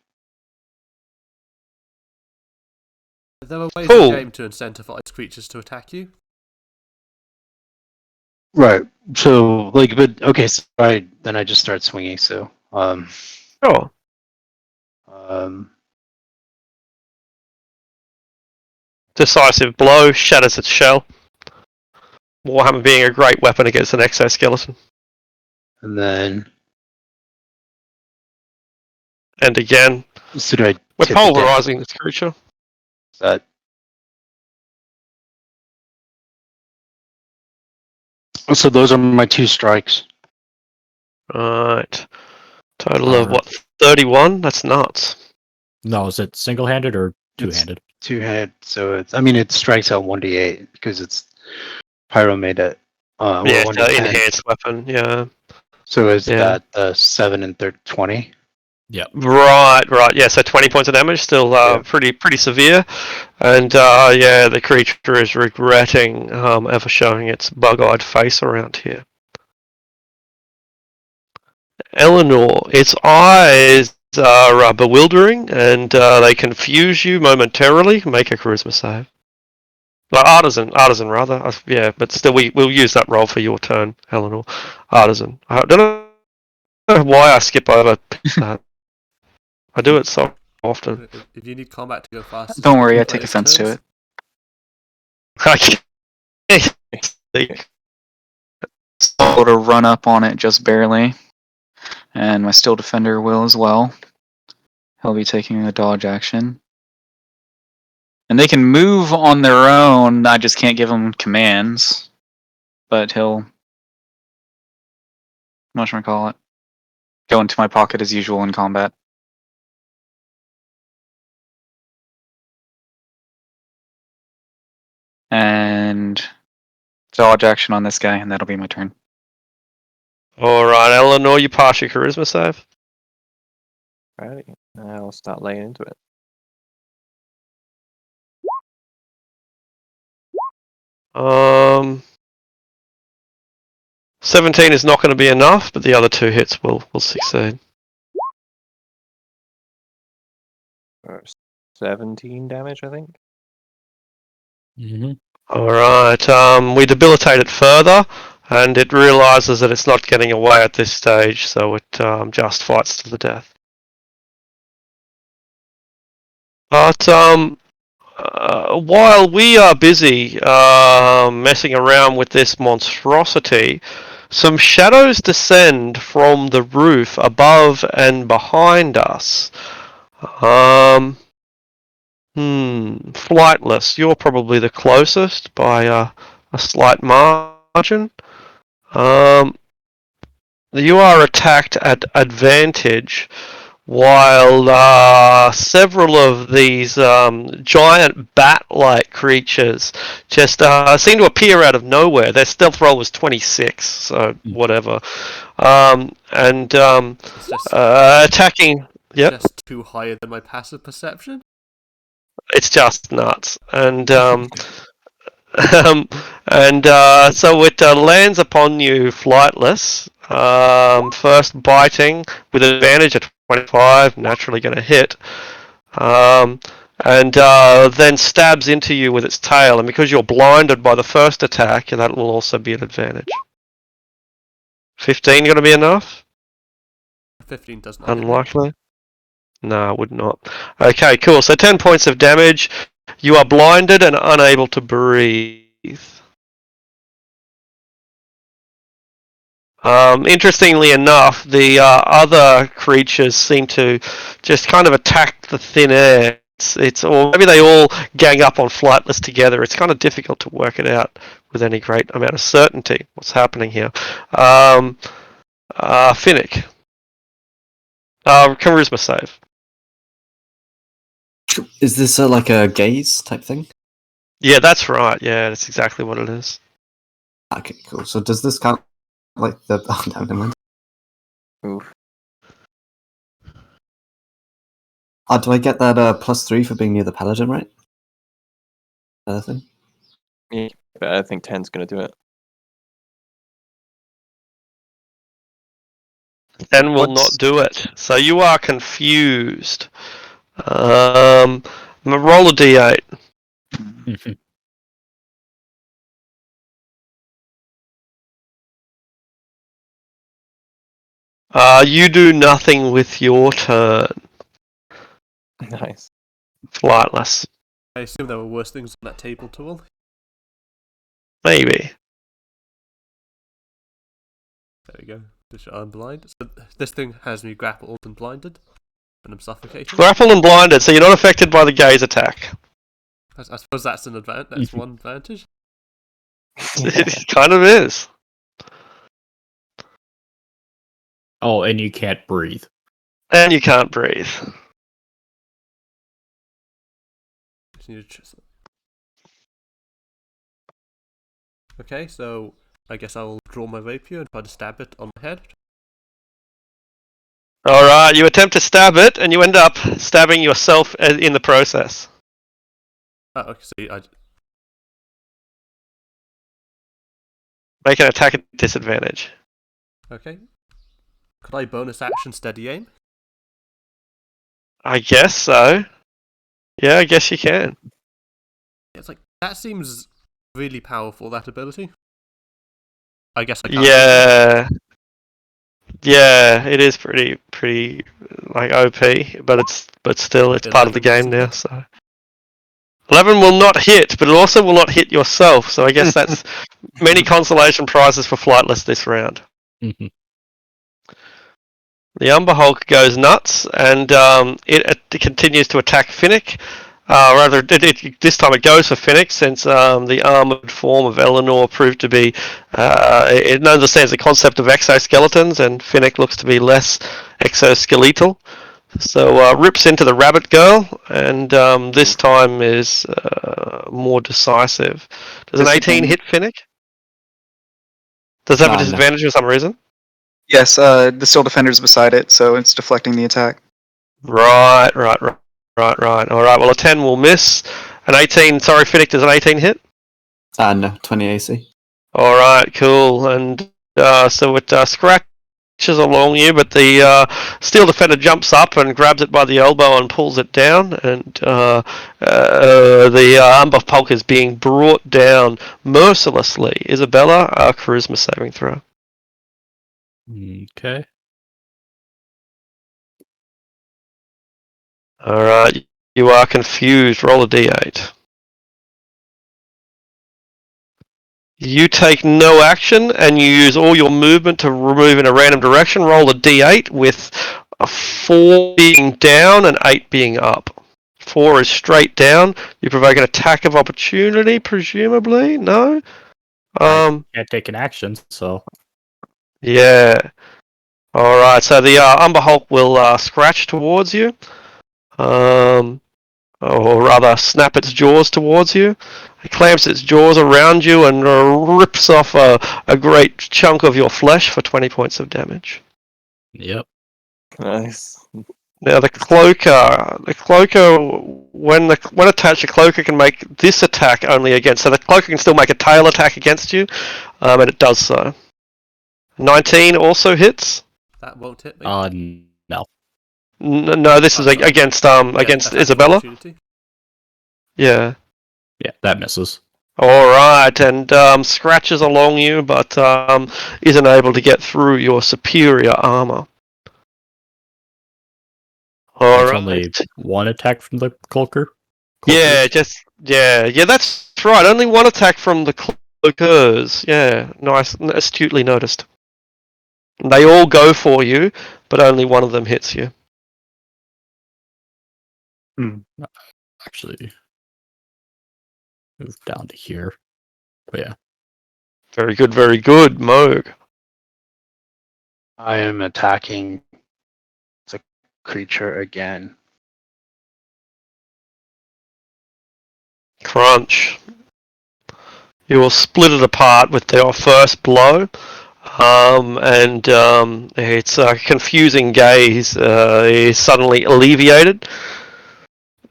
There are ways Cool. in the game to incentivize creatures to attack you. Right. So, like, but okay. So then I just start swinging. So, Sure. Decisive blow, shatters its shell. Warhammer being a great weapon against an exoskeleton. and then And again, so do I we're tip it down? pulverizing this creature. Is that? So those are my 2 strikes. Right. Total of what? 31? That's nuts. No, is it single-handed or two-handed? 2-handed. So it's. I mean, it strikes out 1d8 because it's Pyro made it. Yeah, it's an 1d10. enhanced weapon, yeah. So is Yeah. that 7 and 20? Right. Yeah, so 20 points of damage, still Yeah. pretty severe. And yeah, the creature is regretting ever showing its bug-eyed face around here. Eleanor, its eyes are bewildering and they confuse you momentarily. Make a charisma save. Like artisan rather. Yeah, but still, we'll use that roll for your turn, Eleanor. Artisan. I don't know why I skip over that. I do it so often. If you need combat to go faster, Don't worry, I players' take offense to turns. it. Okay. So to run up on it just barely, and my Steel Defender will as well. He'll be taking a dodge action. And they can move on their own, I just can't give them commands. But he'll, whatchamacallit, go into my pocket as usual in combat. And dodge action on this guy, and that'll be my turn. Alright, Eleanor, you pass your charisma save. Right. I'll start laying into it. Um, 17 is not going to be enough, but the other two hits will succeed. 17 damage, I think. Mm-hmm. Alright, we debilitate it further, and it realizes that it's not getting away at this stage, so it just fights to the death. But while we are busy messing around with this monstrosity, some shadows descend from the roof above and behind us. Flightless, you're probably the closest by a slight margin. You are attacked at advantage, while several of these giant bat-like creatures just seem to appear out of nowhere. Their stealth roll was 26, so whatever. It's just, Attacking. Yep. just too higher than my passive perception. It's just nuts, and so it lands upon you flightless. First biting with advantage at 25, naturally going to hit, and then stabs into you with its tail. And because you're blinded by the first attack, that will also be an advantage. 15 going to be enough? 15 does not hit me. Unlikely. No, it would not. Okay, cool. So 10 points of damage. You are blinded and unable to breathe. Interestingly enough, the other creatures seem to just kind of attack the thin air. Or maybe they all gang up on flightless together. It's kind of difficult to work it out with any great amount of certainty what's happening here. Finnick. Charisma save. Is this like a gaze type thing? Yeah, that's right. Yeah, that's exactly what it is. Okay, cool. So does this count like the... Oh, no, never mind. Oof. Do I get that +3 for being near the paladin, right? Other thing? Yeah, but I think 10's going to do it. 10 will What's- not do it. So you are confused. Roll a d8. You do nothing with your turn. Nice. Flightless. I assume there were worse things on that table, Tool. Maybe. There we go. I'm blind. So this thing has me grappled and blinded, and I'm suffocating. Grappled and blinded, so you're not affected by the gaze attack. I suppose that's an advantage. That's one advantage. It kind of is. Oh, and you can't breathe. And you can't breathe. Just need to okay, so I guess I'll draw my rapier and try to stab it on my head. Alright, you attempt to stab it, and you end up stabbing yourself in the process. Oh, okay, so Make an attack at disadvantage. okay. Could I bonus action steady aim? I guess so. Yeah, I guess you can. It's like, that seems really powerful, that ability. I guess I can't. Yeah. Yeah, it is pretty like OP, but still it's It part of the like game now, invincible. so 11 will not hit, but it also will not hit yourself. So I guess that's many consolation prizes for Flightless this round. Mhm. The Umber Hulk goes nuts, and it continues to attack Finnick. This time it goes for Finnick, since the armored form of Eleanor proved to be... it understands the concept of exoskeletons, and Finnick looks to be less exoskeletal. So rips into the rabbit girl, and this time is more decisive. Does an 18 hit Finnick? Does it have a No. disadvantage for some reason? Yes, the Steel Defender's beside it, so it's deflecting the attack. Right. All right. Well, a 10 will miss. An 18. Sorry, Finnick. Does an 18 hit? No, 20 AC. All right. Cool. And so it scratches along you, but the Steel Defender jumps up and grabs it by the elbow and pulls it down. And the Umber Hulk is being brought down mercilessly. Isabella, charisma saving throw. Okay. All right. You are confused. Roll a d8. You take no action, and you use all your movement to move in a random direction. Roll a d8 with a 4 being down and 8 being up. 4 is straight down. You provoke an attack of opportunity, presumably? No? Can't take an action, so Yeah. Alright, so the Umber Hulk will scratch towards you. Or rather, snap its jaws towards you. It clamps its jaws around you and rips off a great chunk of your flesh for 20 points of damage. yep. Nice. Now the cloaker, when attached, the cloaker can make this attack only against. So the cloaker can still make a tail attack against you, and it does so. 19 also hits. That won't hit me. No. No, this is sorry. against Attack of Isabella. opportunity? Yeah. Yeah, that misses. All right, and scratches along you, but isn't able to get through your superior armor. All That's right. only one attack from the cloaker. Yeah, that's right. Only one attack from the cloakers. Yeah, nice, astutely noticed. They all go for you, but only one of them hits you. Actually, move down to here. But yeah. Very good, very good, Moog. I am attacking the creature again. Crunch. You will split it apart with your first blow, and its confusing gaze is suddenly alleviated.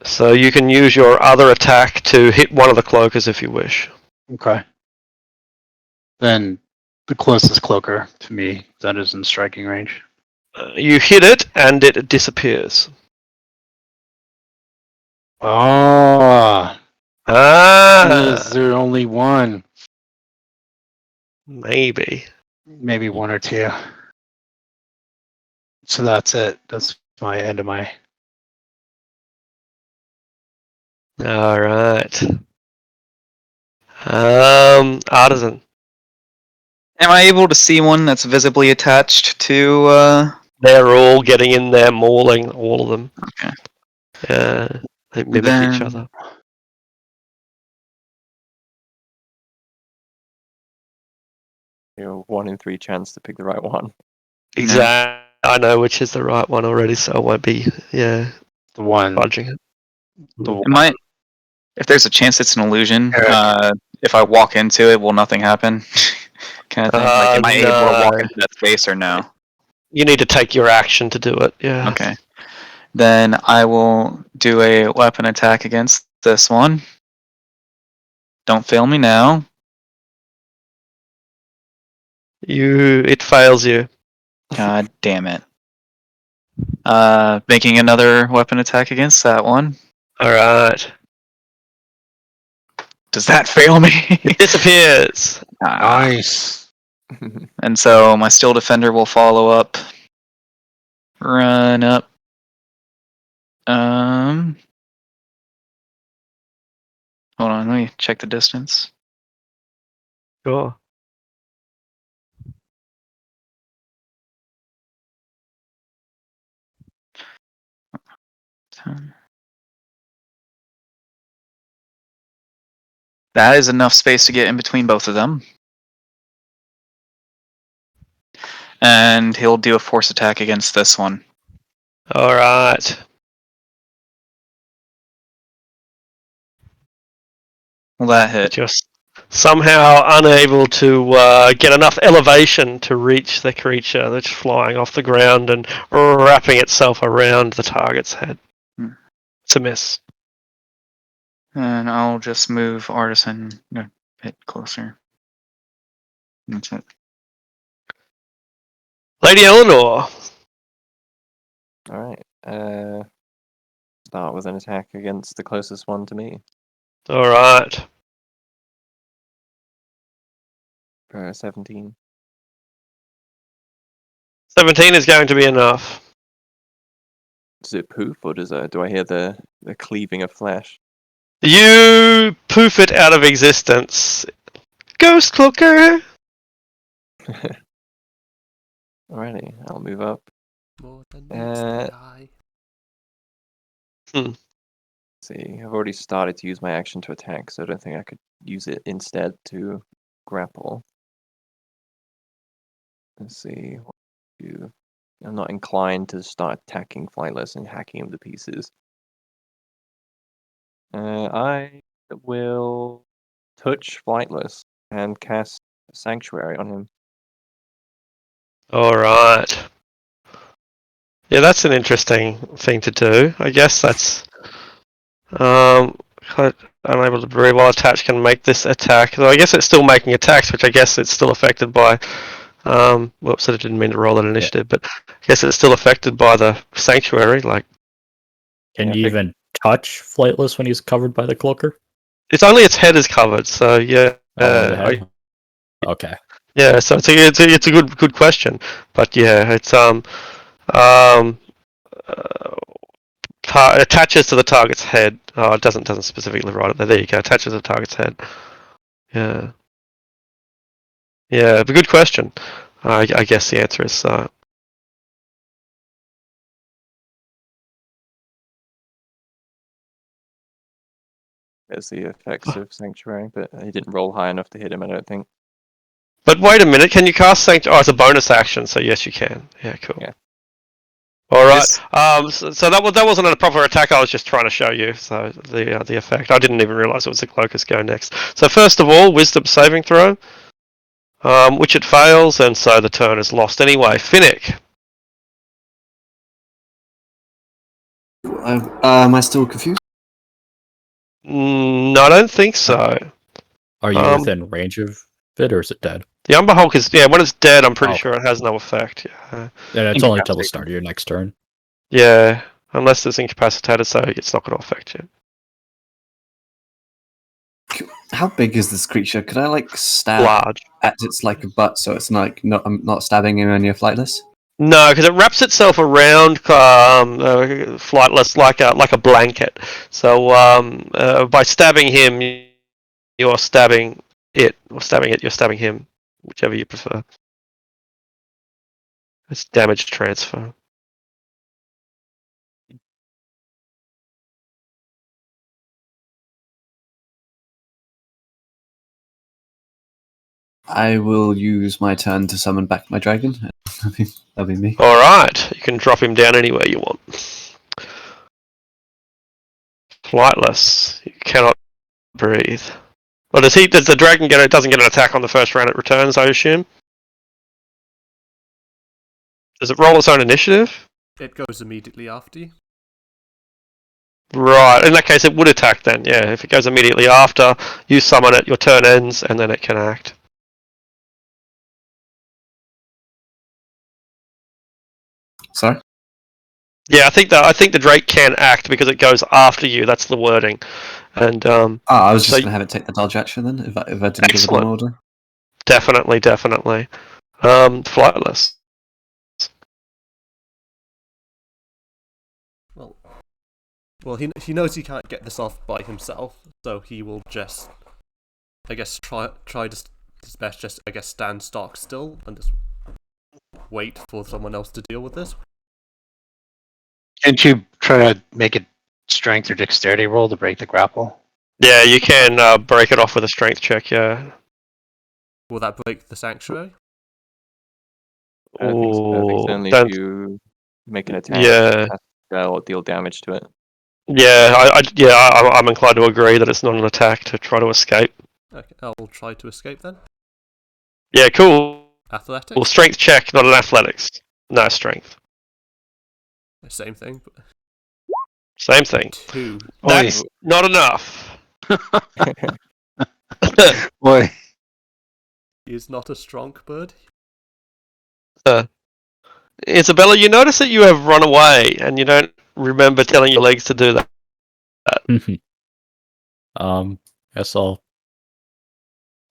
So you can use your other attack to hit one of the cloakers if you wish. Okay. Then the closest cloaker to me that is in striking range. You hit it, and it disappears. Oh, is there only one? Maybe. Maybe one or two. So that's it. That's my end of my. All right. Artisan. Am I able to see one that's visibly attached to? They're all getting in there, mauling, all of them. Okay. Yeah, they mimic each Then- other. You know, 1 in 3 chance to pick the right one. Exactly. I know which is the right one already, so I won't be, The one. fudging it. Am I? If there's a chance it's an illusion, Eric. if I walk into it, will nothing happen? Kind of thing. Like, am I able to walk no. into that space or no? You need to take your action to do it, yeah. Okay. Then I will do a weapon attack against this one. Don't fail me now. It fails you. God damn it. Making another weapon attack against that one. Alright. Does that fail me? It disappears. Nice. And so my Steel Defender will follow up. Run up. Hold on, let me check the distance. Sure. That is enough space to get in between both of them. And he'll do a force attack against this one. All right. Will that hit? Just somehow unable to get enough elevation to reach the creature that's flying off the ground and wrapping itself around the target's head. It's a miss. And I'll just move Artisan a bit closer. That's it. Lady Eleanor. Alright. Start with an attack against the closest one to me. All right. For 17. 17 is going to be enough. Does it poof, or do I hear the cleaving of flesh? You poof it out of existence. Ghost Clooker. Alrighty, I'll move up. More than meets the eye. See, I've already started to use my action to attack, so I don't think I could use it instead to grapple. Let's see. What do I'm not inclined to start attacking Flightless and hacking him to pieces. I will touch Flightless and cast Sanctuary on him. All right. Yeah, that's an interesting thing to do. I guess that's unable to very well attach can make this attack. So I guess it's still making attacks, which I guess it's still affected by. Whoops, I didn't mean to roll that initiative, but I guess it's still affected by the sanctuary. Like, Can you even touch Flightless when he's covered by the cloaker? it's only its head is covered, so yeah. Oh, the head? Okay. Yeah, so it's a good question, but yeah, it's attaches to the target's head. Oh, it doesn't specifically write it there. There you go. Attaches to the target's head. Yeah. Yeah, but good question. I guess the answer is There's the effects of Sanctuary, but he didn't roll high enough to hit him, I don't think. But wait a minute, can you cast Sanctuary? Oh, it's a bonus action, so yes, you can. Yeah, cool. Yeah. All right. So that wasn't a proper attack. I was just trying to show you. So the effect. I didn't even realize it was the Cloakus go next. So first of all, Wisdom saving throw, which it fails, and so the turn is lost anyway. Finnick. Am I still confused? No, I don't think so. Are you within range of it, or is it dead? The Umber Hulk is when it's dead. I'm pretty sure it has no effect. Yeah. And it's only till the start of your next turn. Yeah, unless it's incapacitated, so it's not going to affect you. How big is this creature? Could I stab Large. at its butt so it's I'm not stabbing him when you're flightless? No, because it wraps itself around flightless like a blanket. So by stabbing him, you're stabbing it, or stabbing it, you're stabbing him, whichever you prefer. It's damage transfer. I will use my turn to summon back my dragon. That'll be me. All right, you can drop him down anywhere you want. Flightless, you cannot breathe. Well, does the dragon get? It doesn't get an attack on the first round it returns, I assume. Does it roll its own initiative? It goes immediately after you. Right. In that case, it would attack then. Yeah. If it goes immediately after you summon it, your turn ends, and then it can act. Sorry? Yeah, I think the Drake can act because it goes after you. That's the wording. And I was just gonna have it take the dodge action then, if I didn't give it an order. Definitely. Flightless. Well, Well, he knows he can't get this off by himself, so he will just, I guess, try his best. Just stand stock still and just wait for someone else to deal with this. Can't you try to make a strength or dexterity roll to break the grapple? Yeah, you can break it off with a strength check. Yeah. Will that break the sanctuary? I don't think so. I think it's Ooh, only don't- if you make an attack Yeah. or deal damage to it. Yeah, I'm inclined to agree that it's not an attack to try to escape. Okay, I'll try to escape then. Yeah, cool. Athletics? Well, strength check, not an athletics. No, strength. Same thing. But Same thing. 2. That's not enough. Boy, He is not a strong bird. Isabella, you notice that you have run away and you don't remember telling your legs to do that. Guess I'll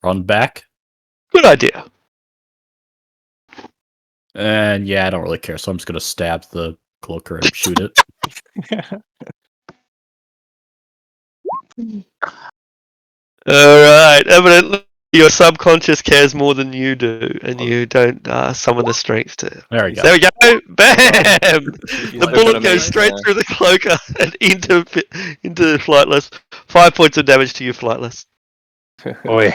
run back. Good idea. And yeah, I don't really care, so I'm just gonna stab the cloaker and shoot it. Alright, evidently your subconscious cares more than you do, and you don't summon the strength to. There we go. There we go! Bam! You The still bullet gotta goes make, straight through the cloaker and into Flightless. 5 points of damage to you, Flightless. boy.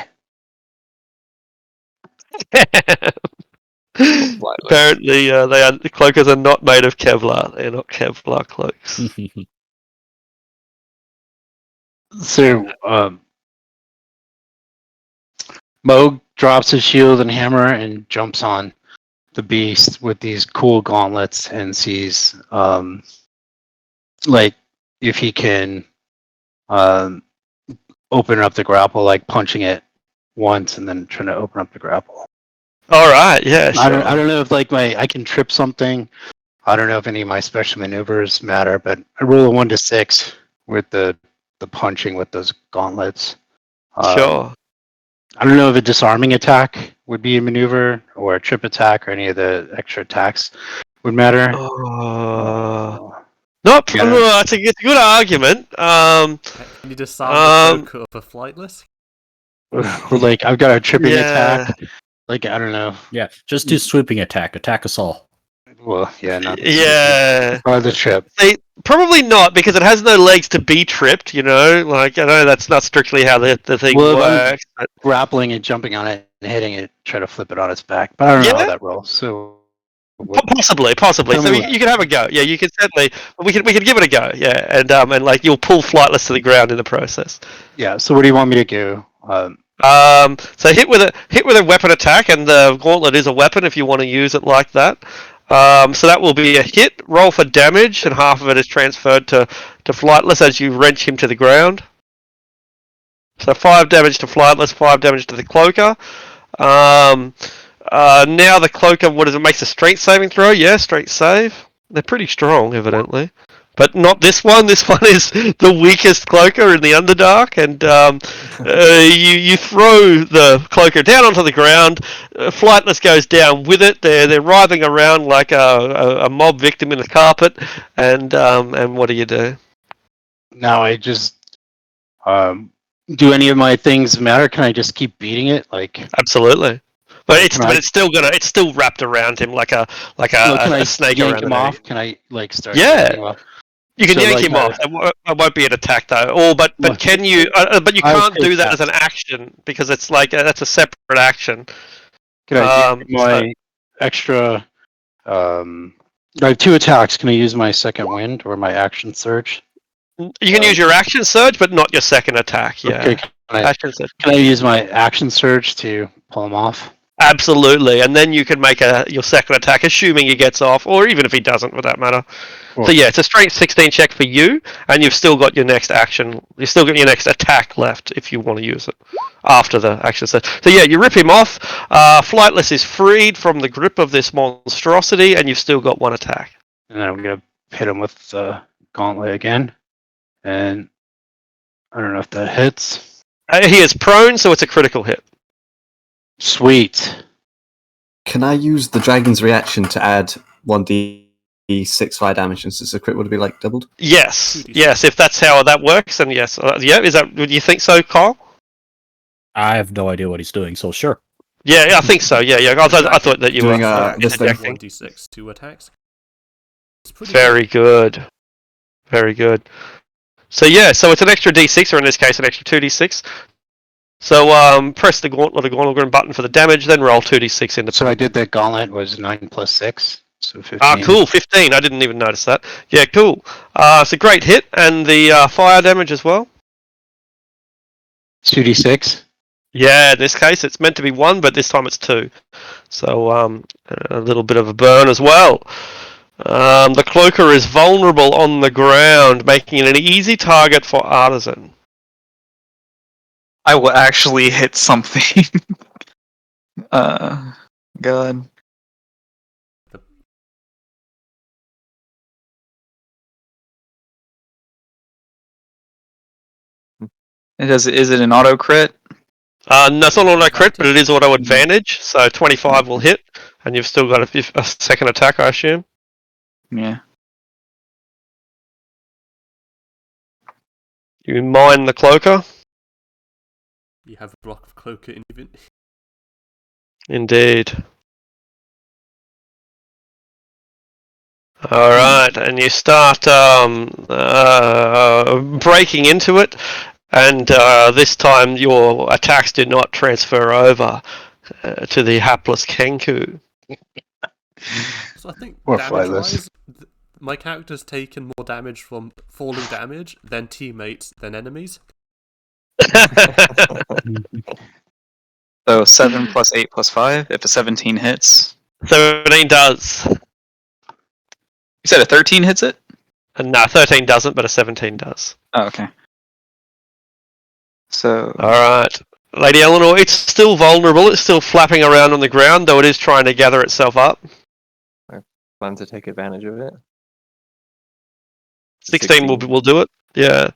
Apparently, the cloakers are not made of Kevlar. They're not Kevlar cloaks. So, Moog drops his shield and hammer and jumps on the beast with these cool gauntlets and sees, like, if he can open up the grapple, like punching it once and then trying to open up the grapple. All right, yeah, sure. I don't know if like I can trip something. I don't know if any of my special maneuvers matter, but I roll a 1 to 6 with the punching with those gauntlets. Sure. I don't know if a disarming attack would be a maneuver or a trip attack or any of the extra attacks would matter. Nope. Yeah. It's a good argument. Can you disarm the cloaker of a Flightless? Or like I've got a tripping Yeah. attack. Like I don't know. Yeah, just do sweeping attack. Attack us all. Well, yeah, not Yeah. or the trip. See, probably not because it has no legs to be tripped. You know, like I know that's not strictly how the thing Well, if I was works. But grappling and jumping on it and hitting it, try to flip it on its back. But I don't know Yeah. how that rolls. So possibly. Tell So me what- you can have a go. Yeah, you can certainly. We can give it a go. Yeah, and like you'll pull Flightless to the ground in the process. yeah. So what do you want me to do? So hit with a weapon attack, and the gauntlet is a weapon if you want to use it like that. So that will be a hit. Roll for damage, and half of it is transferred to Flightless as you wrench him to the ground. So 5 damage to Flightless, 5 damage to the cloaker. Now the cloaker, what is it? Makes a strength saving throw. Yeah, strength save. They're pretty strong, evidently. But not this one. This one is the weakest cloaker in the Underdark, and you throw the cloaker down onto the ground. Flightless goes down with it. They're writhing around like a mob victim in the carpet. And what do you do? Now I just do any of my things matter? Can I just keep beating it? Like Absolutely. But it's Can I- it's still wrapped around him like a can I snake yank around him the off? neck. Can I like start? Yeah. yanking him off? You can So, yank like, him off. It won't be an attack though. Or but Well, can you? But you I'll can't do take that that. as an action because it's like that's a separate action. Can I use my extra? I have 2 attacks. Can I use my second wind or my action surge? You can use your action surge, but not your second attack. Yeah, Okay. action surge. Can I use my action surge to pull him off? Absolutely, and then you can make your second attack, assuming he gets off, or even if he doesn't, for that matter. Cool. So yeah, it's a strength 16 check for you, and you've still got your next action. You've still got your next attack left if you want to use it after the action set. So yeah, you rip him off. Flightless is freed from the grip of this monstrosity, and you've still got 1 attack. And then I'm gonna hit him with the gauntlet again. And I don't know if that hits. He is prone, so it's a critical hit. Sweet. Can I use the dragon's reaction to add 1d8 6 fire damage, and since the crit would be like doubled. Yes, 2d6. yes. If that's how that works, then yes. Yeah, is that? Would you think so, Kyle? I have no idea what he's doing, so sure. Yeah, I think so. Yeah. I thought that you Doing, were this thing. interjecting. 1d6 2 attacks. It's pretty Very good. Very good. So yeah, so it's an extra d6, or in this case, an extra 2d6. So press the gauntlet button for the damage, then roll 2d6 into. So I did the gauntlet was 9 plus 6, so 15. Ah, cool, 15. I didn't even notice that. Yeah, cool. It's a great hit, and the fire damage as well. 2d6. Yeah, in this case it's meant to be 1, but this time it's 2. So a little bit of a burn as well. The cloaker is vulnerable on the ground, making it an easy target for Artisan. I will actually hit something. God. Is it an auto crit? No, it's not auto crit, but it is auto advantage. So 25 will hit, and you've still got a second attack, I assume. Yeah. You mine the cloaker. You have a block of cloaker in even. Indeed. Alright, and you start breaking into it, and this time your attacks do not transfer over to the hapless Kenku. So I think Or damage-wise, my character's taken more damage from falling damage than teammates than enemies. So 7 plus 8 plus 5. If a 17 hits. 17 does. You said a 13 hits it? No, 13 doesn't, but a 17 does. Oh, okay. So. Alright. Lady Eleanor, it's still vulnerable, it's still flapping around on the ground, though it is trying to gather itself up. Plan to take advantage of it. 16 will do it. Yeah.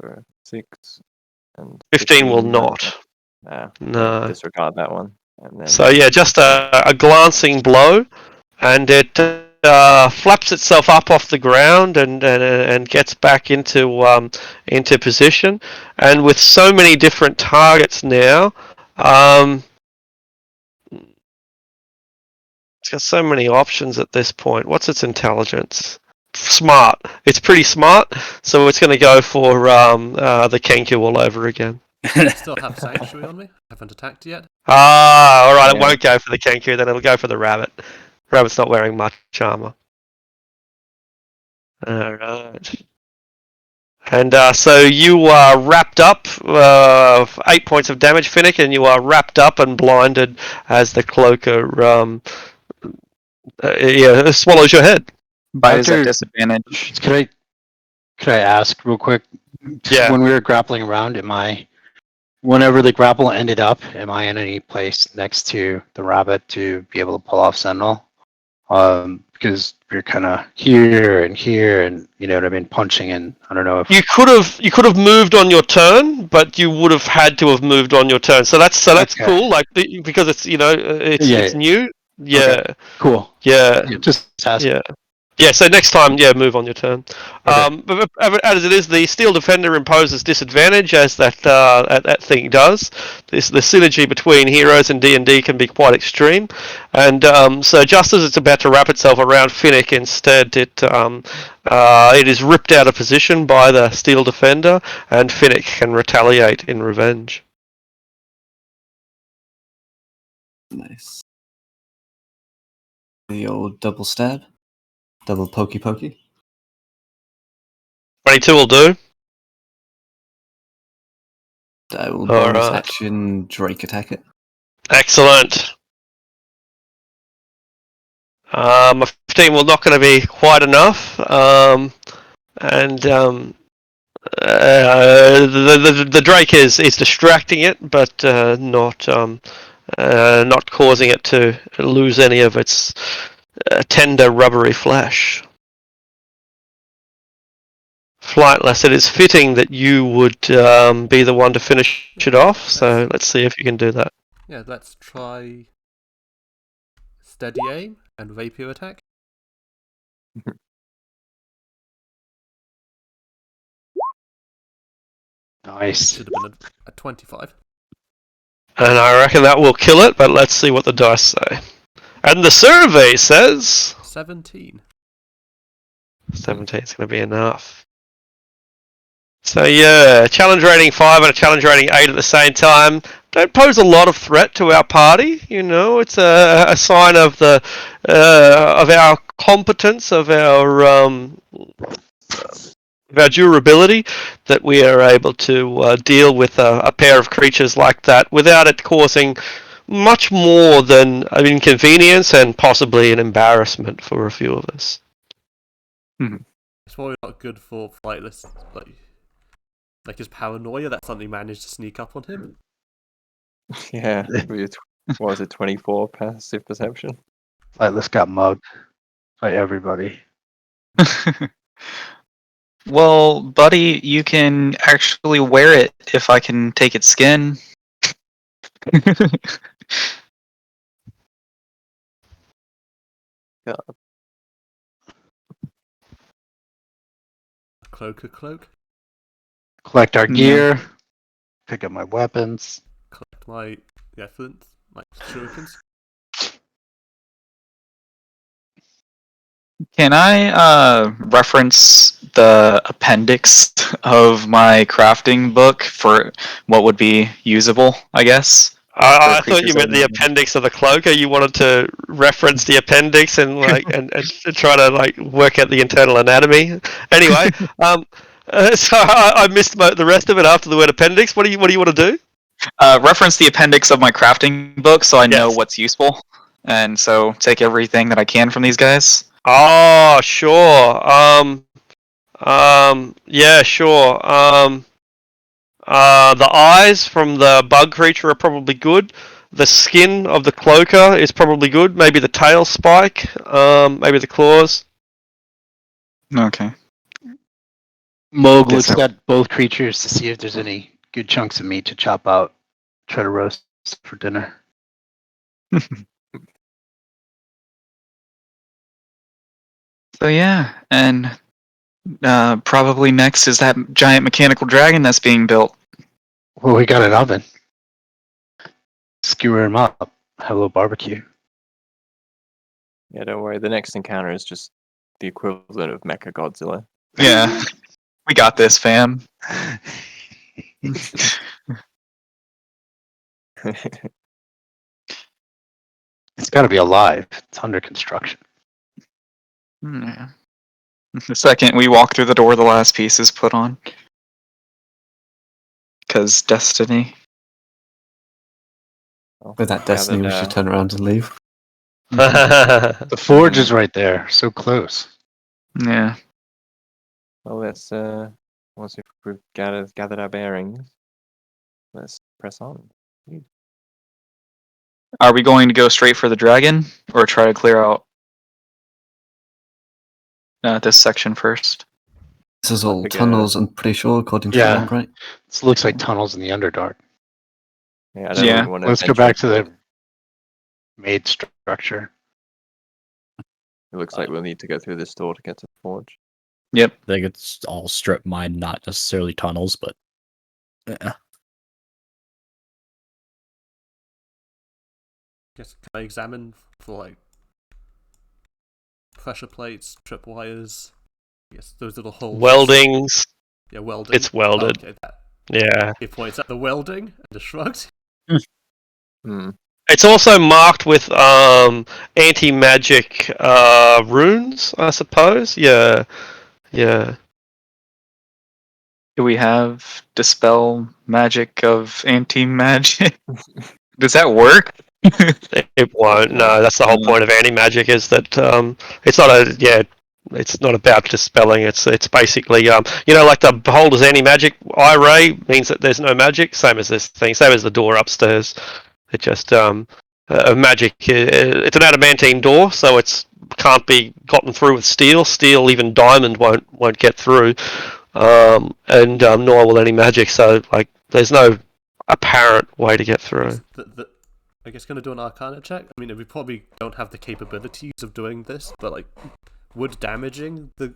For 6. And 15 will not. No. Disregard that one. And then So yeah, just a glancing blow, and it flaps itself up off the ground and gets back into position. And with so many different targets now, it's got so many options at this point. What's its intelligence? Smart. It's pretty smart, so it's going to go for the Kenku all over again. I still have Sanctuary on me. I haven't attacked yet. Ah, alright, Yeah. it won't go for the Kenku, then it'll go for the rabbit. Rabbit's not wearing much armor. Alright. And so you are wrapped up, 8 points of damage, Finnick, and you are wrapped up and blinded as the cloaker swallows your head. Bite is at After- disadvantage. Could I ask real quick? Yeah. When we were grappling around, whenever the grapple ended up, am I in any place next to the rabbit to be able to pull off Sentinel? Because we're kind of here, and you know what I mean, punching, and I don't know if You could have moved on your turn, but you would have had to have moved on your turn. So that's Okay. cool, like because it's it's new. Yeah, cool. yeah, Just ask. yeah. Yeah, so next time, move on your turn. But as it is, the Steel Defender imposes disadvantage, as that thing does. The synergy between heroes and D&D can be quite extreme. And so just as it's about to wrap itself around Finnick, instead it is ripped out of position by the Steel Defender, and Finnick can retaliate in revenge. Nice. The old double stab. Double pokey pokey. 22 will do. I will All bonus right. action Drake attack it. Excellent. A 15 will not going to be quite enough. The Drake is distracting it, but not causing it to lose any of its tender, rubbery flesh. Flightless, it is fitting that you would be the one to finish it off, so let's see if you can do that. Yeah, let's try steady aim and rapier attack. Nice. Should have been a 25. And I reckon that will kill it, but let's see what the dice say. And the survey says 17. 17 is going to be enough. So yeah, challenge rating 5 and a challenge rating 8 at the same time don't pose a lot of threat to our party. You know, it's a sign of of our competence, of our durability, that we are able to deal with a pair of creatures like that without it causing much more than an inconvenience and possibly an embarrassment for a few of us. It's probably not good for flightless, like his paranoia that something managed to sneak up on him. Yeah. What was it, 24 passive perception? Flightless got mugged by everybody. Well, buddy, you can actually wear it if I can take its skin. A cloak. Collect our No. gear. Pick up my weapons. Collect my effluence, my shurikens. Can I reference the appendix of my crafting book for what would be usable, I guess? I For thought you creatures meant the that- appendix of the cloaker. You wanted to reference the appendix and and try to work out the internal anatomy. Anyway, so I missed the rest of it after the word appendix. What do you want to do? Reference the appendix of my crafting book so I know Yes. what's useful, and so take everything that I can from these guys. Oh, sure. Yeah, sure. The eyes from the bug creature are probably good. The skin of the cloaker is probably good. Maybe the tail spike. Maybe the claws. Okay. Moog Guess looks I- at both creatures to see if there's any good chunks of meat to chop out. Try to roast for dinner. So yeah, and probably next is that giant mechanical dragon that's being built. Well, we got an oven. Skewer him up. Have a little barbecue. Yeah, don't worry. The next encounter is just the equivalent of Mecha Godzilla. Yeah, we got this, fam. It's got to be alive. It's under construction. Yeah. The second we walk through the door, the last piece is put on. Because destiny. With that destiny, we Gathered, should turn around and leave. The forge is right there. So close. Yeah. well, let's once we've gathered our bearings, let's press on. Are we going to go straight for the dragon, or try to clear out this section first? This is all figure- tunnels, I'm pretty sure, according to Yeah. the map, right? This looks like tunnels in the Underdark. Yeah, I don't Yeah, really want to. let's go back to the made structure. It looks like we'll need to go through this door to get to the forge. Yep. I think it's all strip mine, not necessarily tunnels, but yeah. Guess can I examine for pressure plates, tripwires? Yes, those little holes. Weldings. Yeah, welding. It's welded. Okay, that. Yeah. He points at the welding and just shrugs. Hmm. It's also marked with anti-magic runes, I suppose. Yeah. Yeah. Do we have dispel magic of anti-magic? Does that work? It won't. No, that's the whole point of anti-magic is that it's not it's not about dispelling. It's basically like the beholder's anti-magic eye ray means that there's no magic. Same as this thing. Same as the door upstairs. It just magic. It's an adamantine door, so it's can't be gotten through with steel. Steel, even diamond, won't get through. And nor will any magic. So there's no apparent way to get through. I guess gonna do an Arcana check. I mean, we probably don't have the capabilities of doing this, but like, would damaging the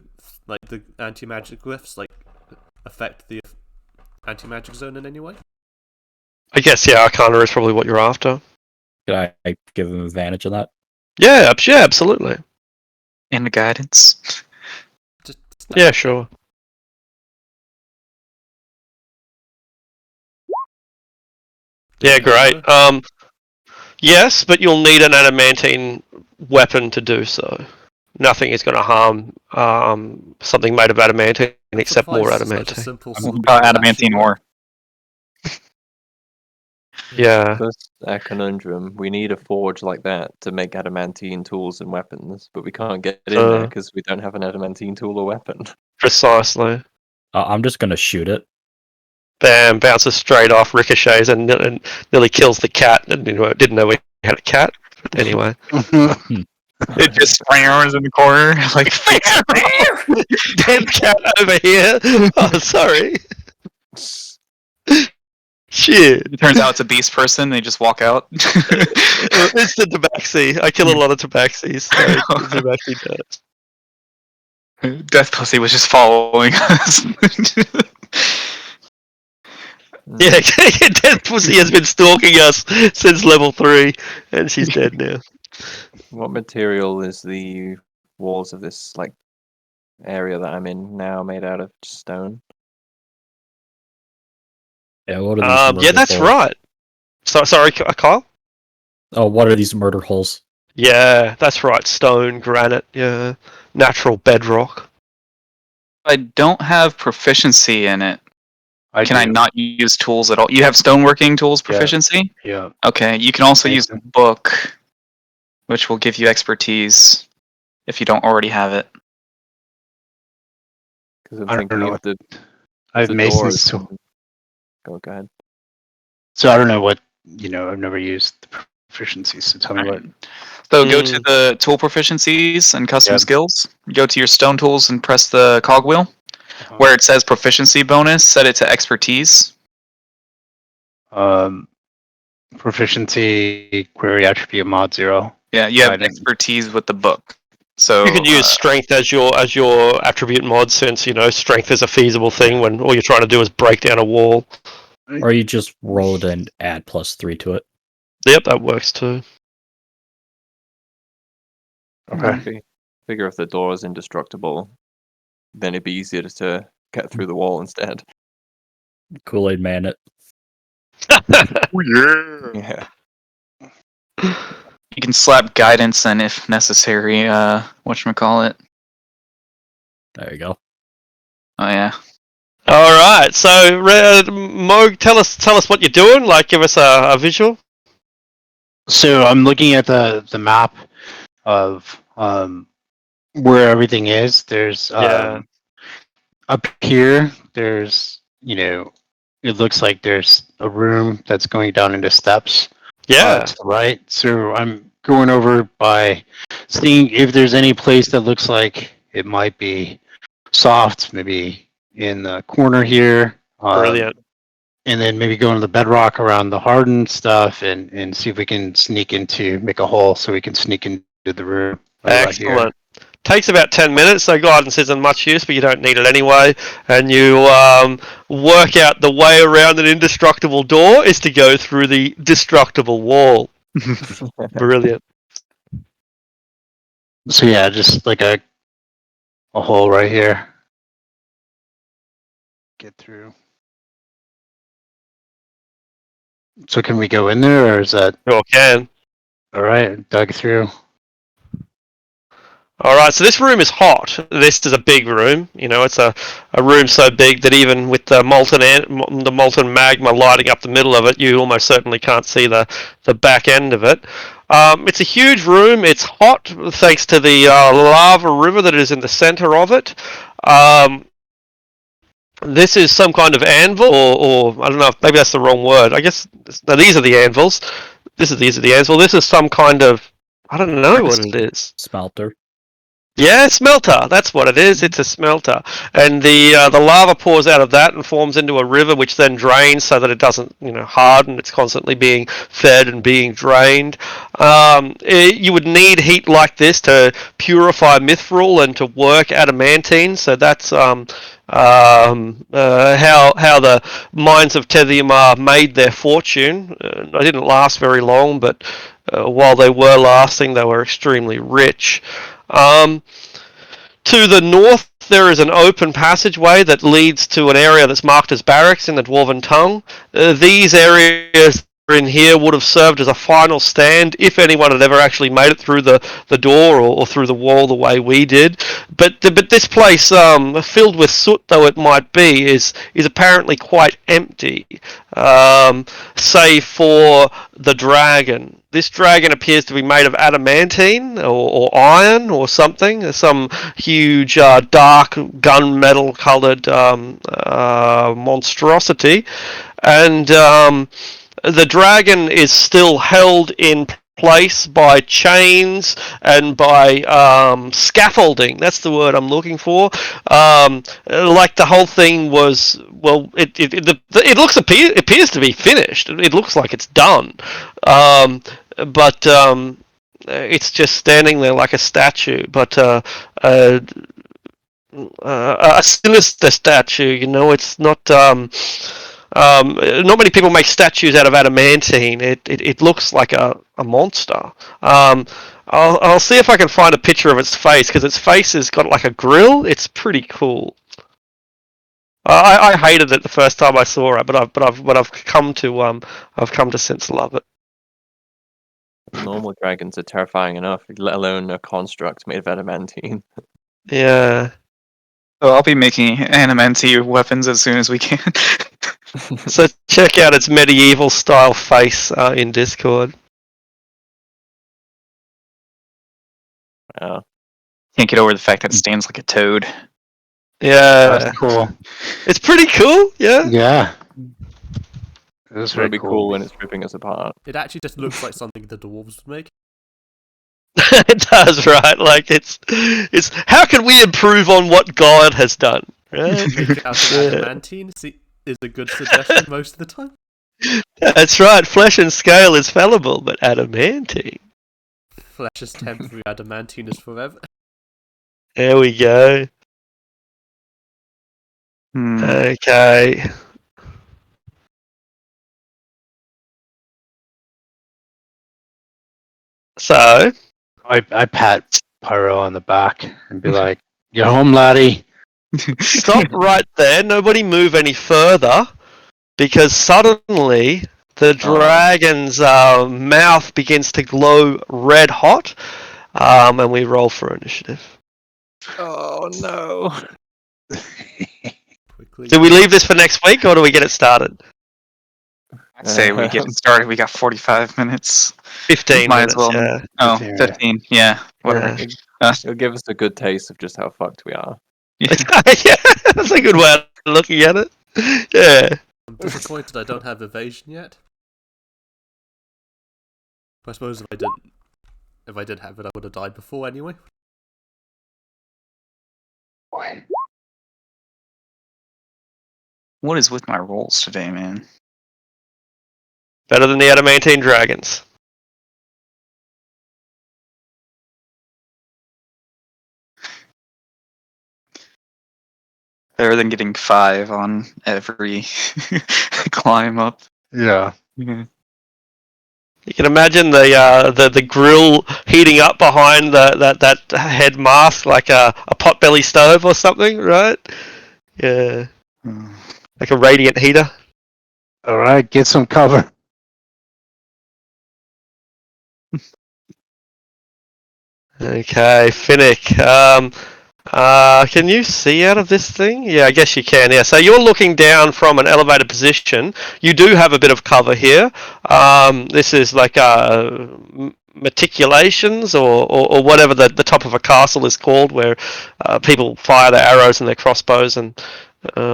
anti-magic glyphs affect the anti-magic zone in any way? I guess, yeah, Arcana is probably what you're after. Could I give him advantage on that? Yeah, absolutely. And the guidance. Just Yeah, sure. Yeah, great. Yes, but you'll need an adamantine weapon to do so. Nothing is going to harm something made of adamantine except more adamantine. Adamantine ore. Yeah. That's our conundrum. We need a forge like that to make adamantine tools and weapons, but we can't get in there because we don't have an adamantine tool or weapon. Precisely. I'm just gonna shoot it. Bam! Bounces straight off, ricochets, and nearly kills the cat. And didn't know we had a cat. But anyway, It just springs in the corner, like dead cat over here. Oh, sorry. Shit. It turns out it's a beast person. They just walk out. It's the tabaxi. I kill a lot of tabaxis. So tabaxi does. Death Pussy was just following us. Yeah, Death Pussy has been stalking us since level 3, and she's dead now. What material is the walls of this area that I'm in now made out of? Stone? Yeah, what are these Yeah, that's holes? right. Sorry, Kyle? Oh, what are these murder holes? Yeah, that's right. Stone, granite, yeah. Natural bedrock. I don't have proficiency in it. Can I do. not use tools at all? You have stoneworking tools proficiency? Yeah. Okay, you can also Thank use you. the book, which will give you expertise if you don't already have it. Because I'm I don't thinking know if the I have the Mason's doors. tool. Go ahead. So I don't know what, I've never used the proficiency, so tell me what. So go to the tool proficiencies and custom Yeah. skills. Go to your stone tools and press the cogwheel. Where it says proficiency bonus, set it to expertise. Proficiency, query attribute mod 0. Yeah, you have Guidance. expertise with the book. So You can use strength as your attribute mod, since strength is a feasible thing when all you're trying to do is break down a wall. Or you just roll it and add +3 to it. Yep, that works too. Okay. Figure if the door is indestructible, then it'd be easier to get through the wall instead. Kool-Aid Man it. Yeah. you can slap guidance and if necessary, whatchamacallit. There you go. Oh yeah. All right, so Moog, tell us what you're doing. Give us a visual. So I'm looking at the map of where everything is. There's Yeah. up here. There's it looks like there's a room that's going down into steps. Yeah. To the right. So I'm going over by seeing if there's any place that looks like it might be soft, maybe in the corner here. Brilliant. And then maybe go into the bedrock around the hardened stuff and see if we can make a hole so we can sneak into the room. Right here. Excellent. Takes about 10 minutes, so guidance isn't much use, but you don't need it anyway. And you work out the way around an indestructible door is to go through the destructible wall. Brilliant. So yeah, just like a hole right here. Get through. So can we go in there, or is that Sure can. all right? Dug through. All right, so this room is hot. This is a big room. It's a room so big that even with the molten magma lighting up the middle of it, you almost certainly can't see the back end of it. It's a huge room. It's hot thanks to the lava river that is in the center of it. This is some kind of anvil, or I don't know, maybe that's the wrong word. I guess no, these are the anvils. These are the anvil. This is some kind of, I don't know what it is. Smelter. Yeah, smelter. That's what it is. It's a smelter, and the lava pours out of that and forms into a river, which then drains so that it doesn't harden. It's constantly being fed and being drained. You would need heat like this to purify mithril and to work adamantine. So that's how the mines of Tethyamar made their fortune. They didn't last very long, but while they were lasting, they were extremely rich. To the north, there is an open passageway that leads to an area that's marked as barracks in the Dwarven tongue. These areas in here would have served as a final stand if anyone had ever actually made it through the door or through the wall the way we did. But this place, filled with soot though it might be, is apparently quite empty, save for the dragon. This dragon appears to be made of adamantine or iron or something, some huge dark gunmetal coloured monstrosity, and the dragon is still held in place by chains and by scaffolding. That's the word I'm looking for. Like the whole thing was, well, it appears to be finished. It looks like it's done, but it's just standing there like a statue. But a sinister statue. It's not. Not many people make statues out of adamantine. It looks like a monster. I'll see if I can find a picture of its face, because its face has got like a grill. It's pretty cool. I hated it the first time I saw it, but I've come to since love it. Normal dragons are terrifying enough, let alone a construct made of adamantine. Yeah. So I'll be making adamantine weapons as soon as we can. So check out its medieval style face in Discord. Yeah. Can't get over the fact that it stands like a toad. Yeah. That's cool. It's pretty cool, yeah? Yeah. That's It very would be cool when it's ripping us apart. It actually just looks like something the dwarves would make. It does, right? Like it's how can we improve on what God has done? Right? Make it out of adamantine is a good suggestion most of the time. That's right. Flesh and scale is fallible, but adamantine. Flesh is temporary, adamantine is forever. There we go. Okay. So I pat Pyro on the back and be like, "You're home, laddie." stop right there. Nobody move any further, because suddenly the dragon's mouth begins to glow red hot, and we roll for initiative. Oh no. Quickly. Do we leave this for next week, or do we get it started? I'd say we get it started. We got 45 minutes. 15 Might as minutes, well. yeah. Oh, 15, 15. Yeah, whatever. It'll give us a good taste of just how fucked we are. Yeah, that's a good way of looking at it. Yeah. I'm disappointed I don't have evasion yet. I suppose if I did have it, I would have died before anyway. What is with my rolls today, man? Better than the adamantine dragons. Better than getting 5 on every climb up. Yeah. Yeah. You can imagine the grill heating up behind that head mask like a potbelly stove or something, right? Yeah. Like a radiant heater. All right, get some cover. Okay, Finnick. Can you see out of this thing? Yeah, I guess you can. Yeah, so you're looking down from an elevated position. You do have a bit of cover here. This is like meticulations or whatever the top of a castle is called, where people fire their arrows and their crossbows and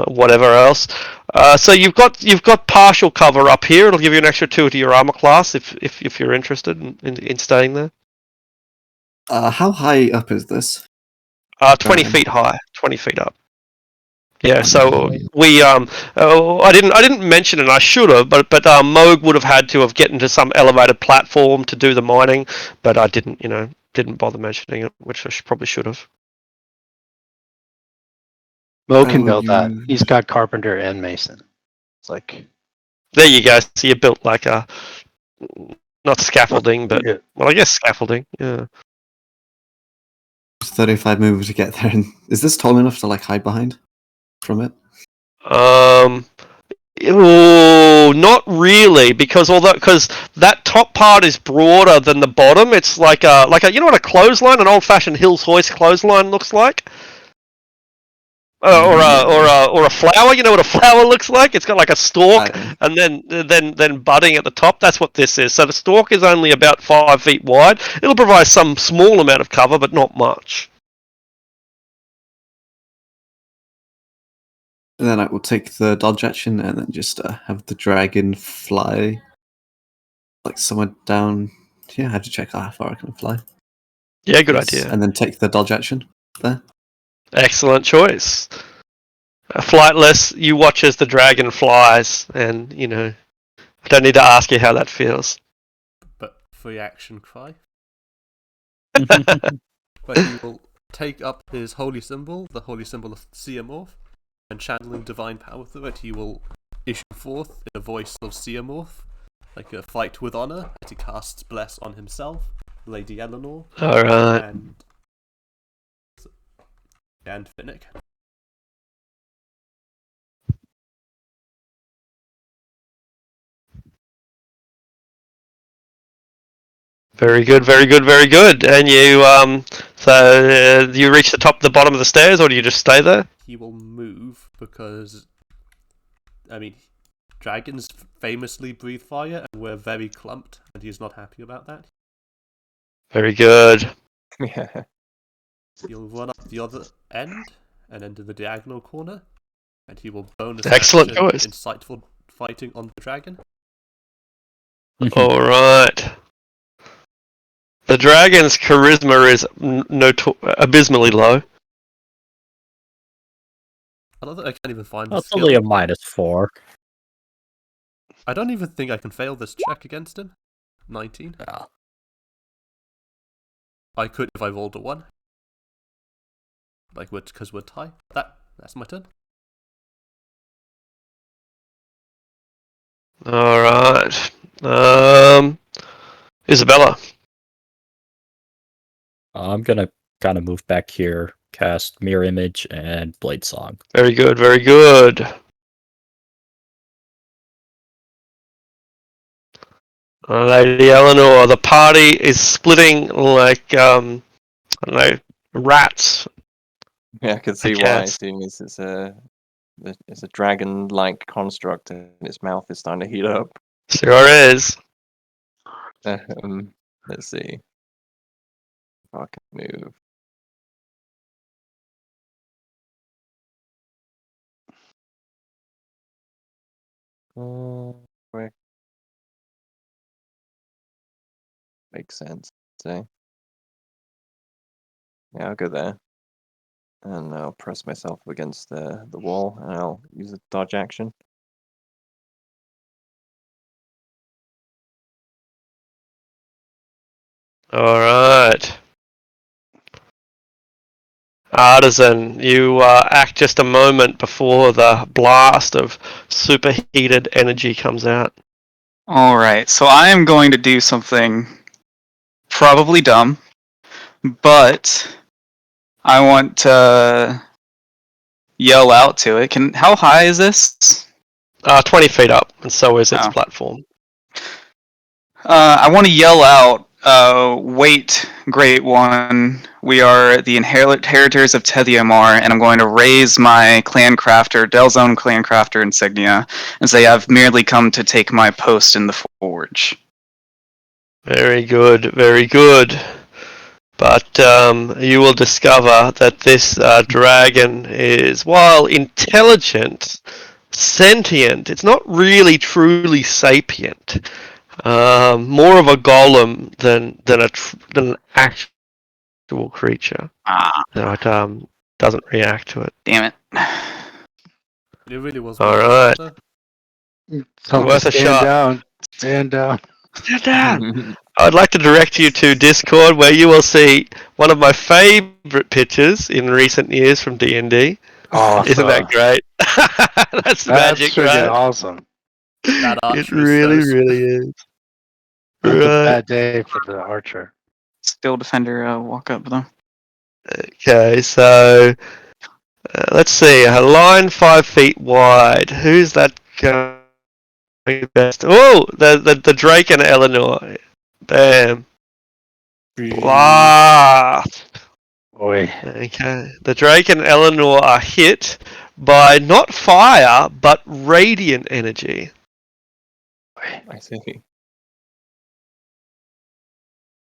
whatever else. So you've got partial cover up here. It'll give you an extra 2 to your armor class if you're interested in staying there. How high up is this? 20 Alright. feet high, 20 feet up. Yeah, so we I didn't mention it, and I should have, but Moog would have had to have get into some elevated platform to do the mining, but I didn't bother mentioning it, which I probably should have. Mo can Oh, build that. you- He's got carpenter and mason. It's like There you go. So you built like a not scaffolding, but yeah. well, I guess scaffolding. Yeah. 35 movement to get there. And is this tall enough to like hide behind from it? Not really, because that top part is broader than the bottom. It's like a you know what a clothesline, an old-fashioned Hills Hoist clothesline looks like, or a flower. You know what a flower looks like? It's got like a stalk and then budding at the top. That's what this is. So the stalk is only about 5 feet wide. It'll provide some small amount of cover, but not much. And then I will take the dodge action and then just have the dragon fly like somewhere down. Yeah, I have to check how far I can fly. Yeah, good Yes, idea. And then take the dodge action there. Excellent choice. Flightless, you watch as the dragon flies, and I don't need to ask you how that feels. But free action cry. But he will take up his holy symbol, the holy symbol of Tethyamar, and channeling divine power through it, he will issue forth in a voice of Tethyamar, like a fight with honor, as he casts bless on himself, Lady Eleanor, All right. and Finnick. Very good, very good, very good. And you, you reach the bottom of the stairs, or do you just stay there? He will move because, dragons famously breathe fire, and we're very clumped, and he's not happy about that. Very good. Yeah. He'll run up the other end and into the diagonal corner, and he will bonus Excellent action choice. insightful fighting on the dragon. All right. The dragon's charisma is abysmally low. I don't think I can even find the That's skill. only a -4. I don't even think I can fail this check against him. 19. Yeah. I could if I rolled a 1. Because we're tied. That's my turn. All right. Isabella. I'm gonna kind of move back here, cast Mirror Image and Blade Song. Very good, very good. Lady Eleanor, the party is splitting like, I don't know, rats. Yeah, I can see why, guess. seeing as it's a dragon-like construct and its mouth is starting to heat up. Sure is. Let's see. If I can move. Where? Makes sense. So, yeah, I'll go there. And I'll press myself against the wall, and I'll use a dodge action. All right. Artisan, you act just a moment before the blast of superheated energy comes out. All right, so I am going to do something probably dumb, but I want to yell out to it. How high is this? 20 feet up, and so is its Oh. platform. I want to yell out, wait, Great One, we are the inheritors of Tethyamar, and I'm going to raise my clan crafter, Delzone clan crafter insignia, and say I've merely come to take my post in the forge. Very good, very good. But you will discover that this dragon is, while intelligent, sentient, it's not really truly sapient. More of a golem than an actual actual creature. Ah, No, it doesn't react to it. damn it. It really was. All worth a right. shot, Tell him Worth to a stand shot. down. Stand down. Stand down. I'd like to direct you to Discord, where you will see one of my favorite pictures in recent years from D&D. Awesome. Isn't that great? That's magic, freaking right? awesome. That It archer really, is so really is. That's a Right. bad day for the archer. Skill defender walk up though. Okay, so let's see. A line 5 feet wide. Who's that going best? Oh, the Drake and Eleanor. Bam. Blast. Boy. Okay. The Drake and Eleanor are hit by not fire, but radiant energy. I see.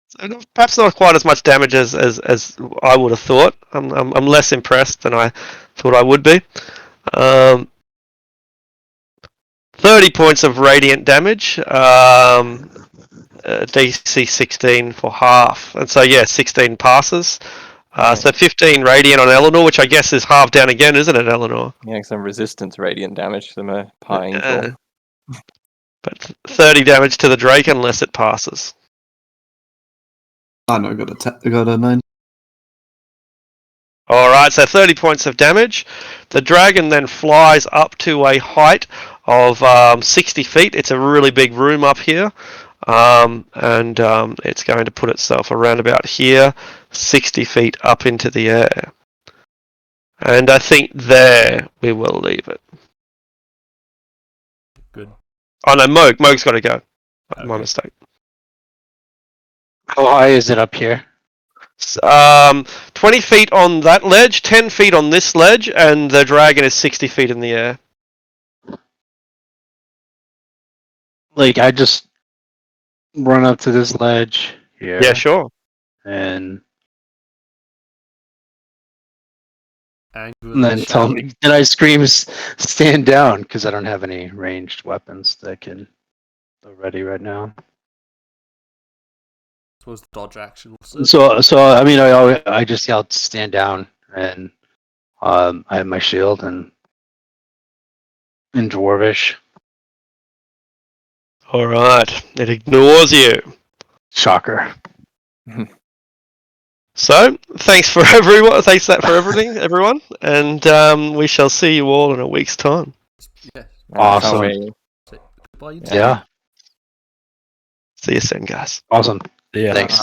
So perhaps not quite as much damage as I would have thought. I'm less impressed than I thought I would be. 30 points of radiant damage. DC 16 for half, and so yeah, 16 passes. So 15 radiant on Eleanor, which I guess is halved down again, isn't it, Eleanor? Yeah, some resistance radiant damage from a Par Angel. But 30 damage to the Drake unless it passes. I know, I got a 9. Alright, so 30 points of damage. The dragon then flies up to a height of 60 feet. It's a really big room up here. And it's going to put itself around about here, 60 feet up into the air. And I think there we will leave it. good. Oh no, Moog's got to go. My Okay. mistake. How high is it up here? 20 feet on that ledge, 10 feet on this ledge, and the dragon is 60 feet in the air. Like, I just run up to this ledge here. Yeah, sure. And Angrily then tell shout. me, then I scream, stand down, because I don't have any ranged weapons that can be ready right now. I suppose the dodge action will serve. So I mean, I just yelled, stand down, and I have my shield and in Dwarvish. Alright, it ignores you. Shocker. So, thanks for everyone. Thanks for everything, everyone, and we shall see you all in a week's time. Yeah. Awesome. Goodbye. Yeah. See you soon, guys. Awesome. Yeah. Thanks.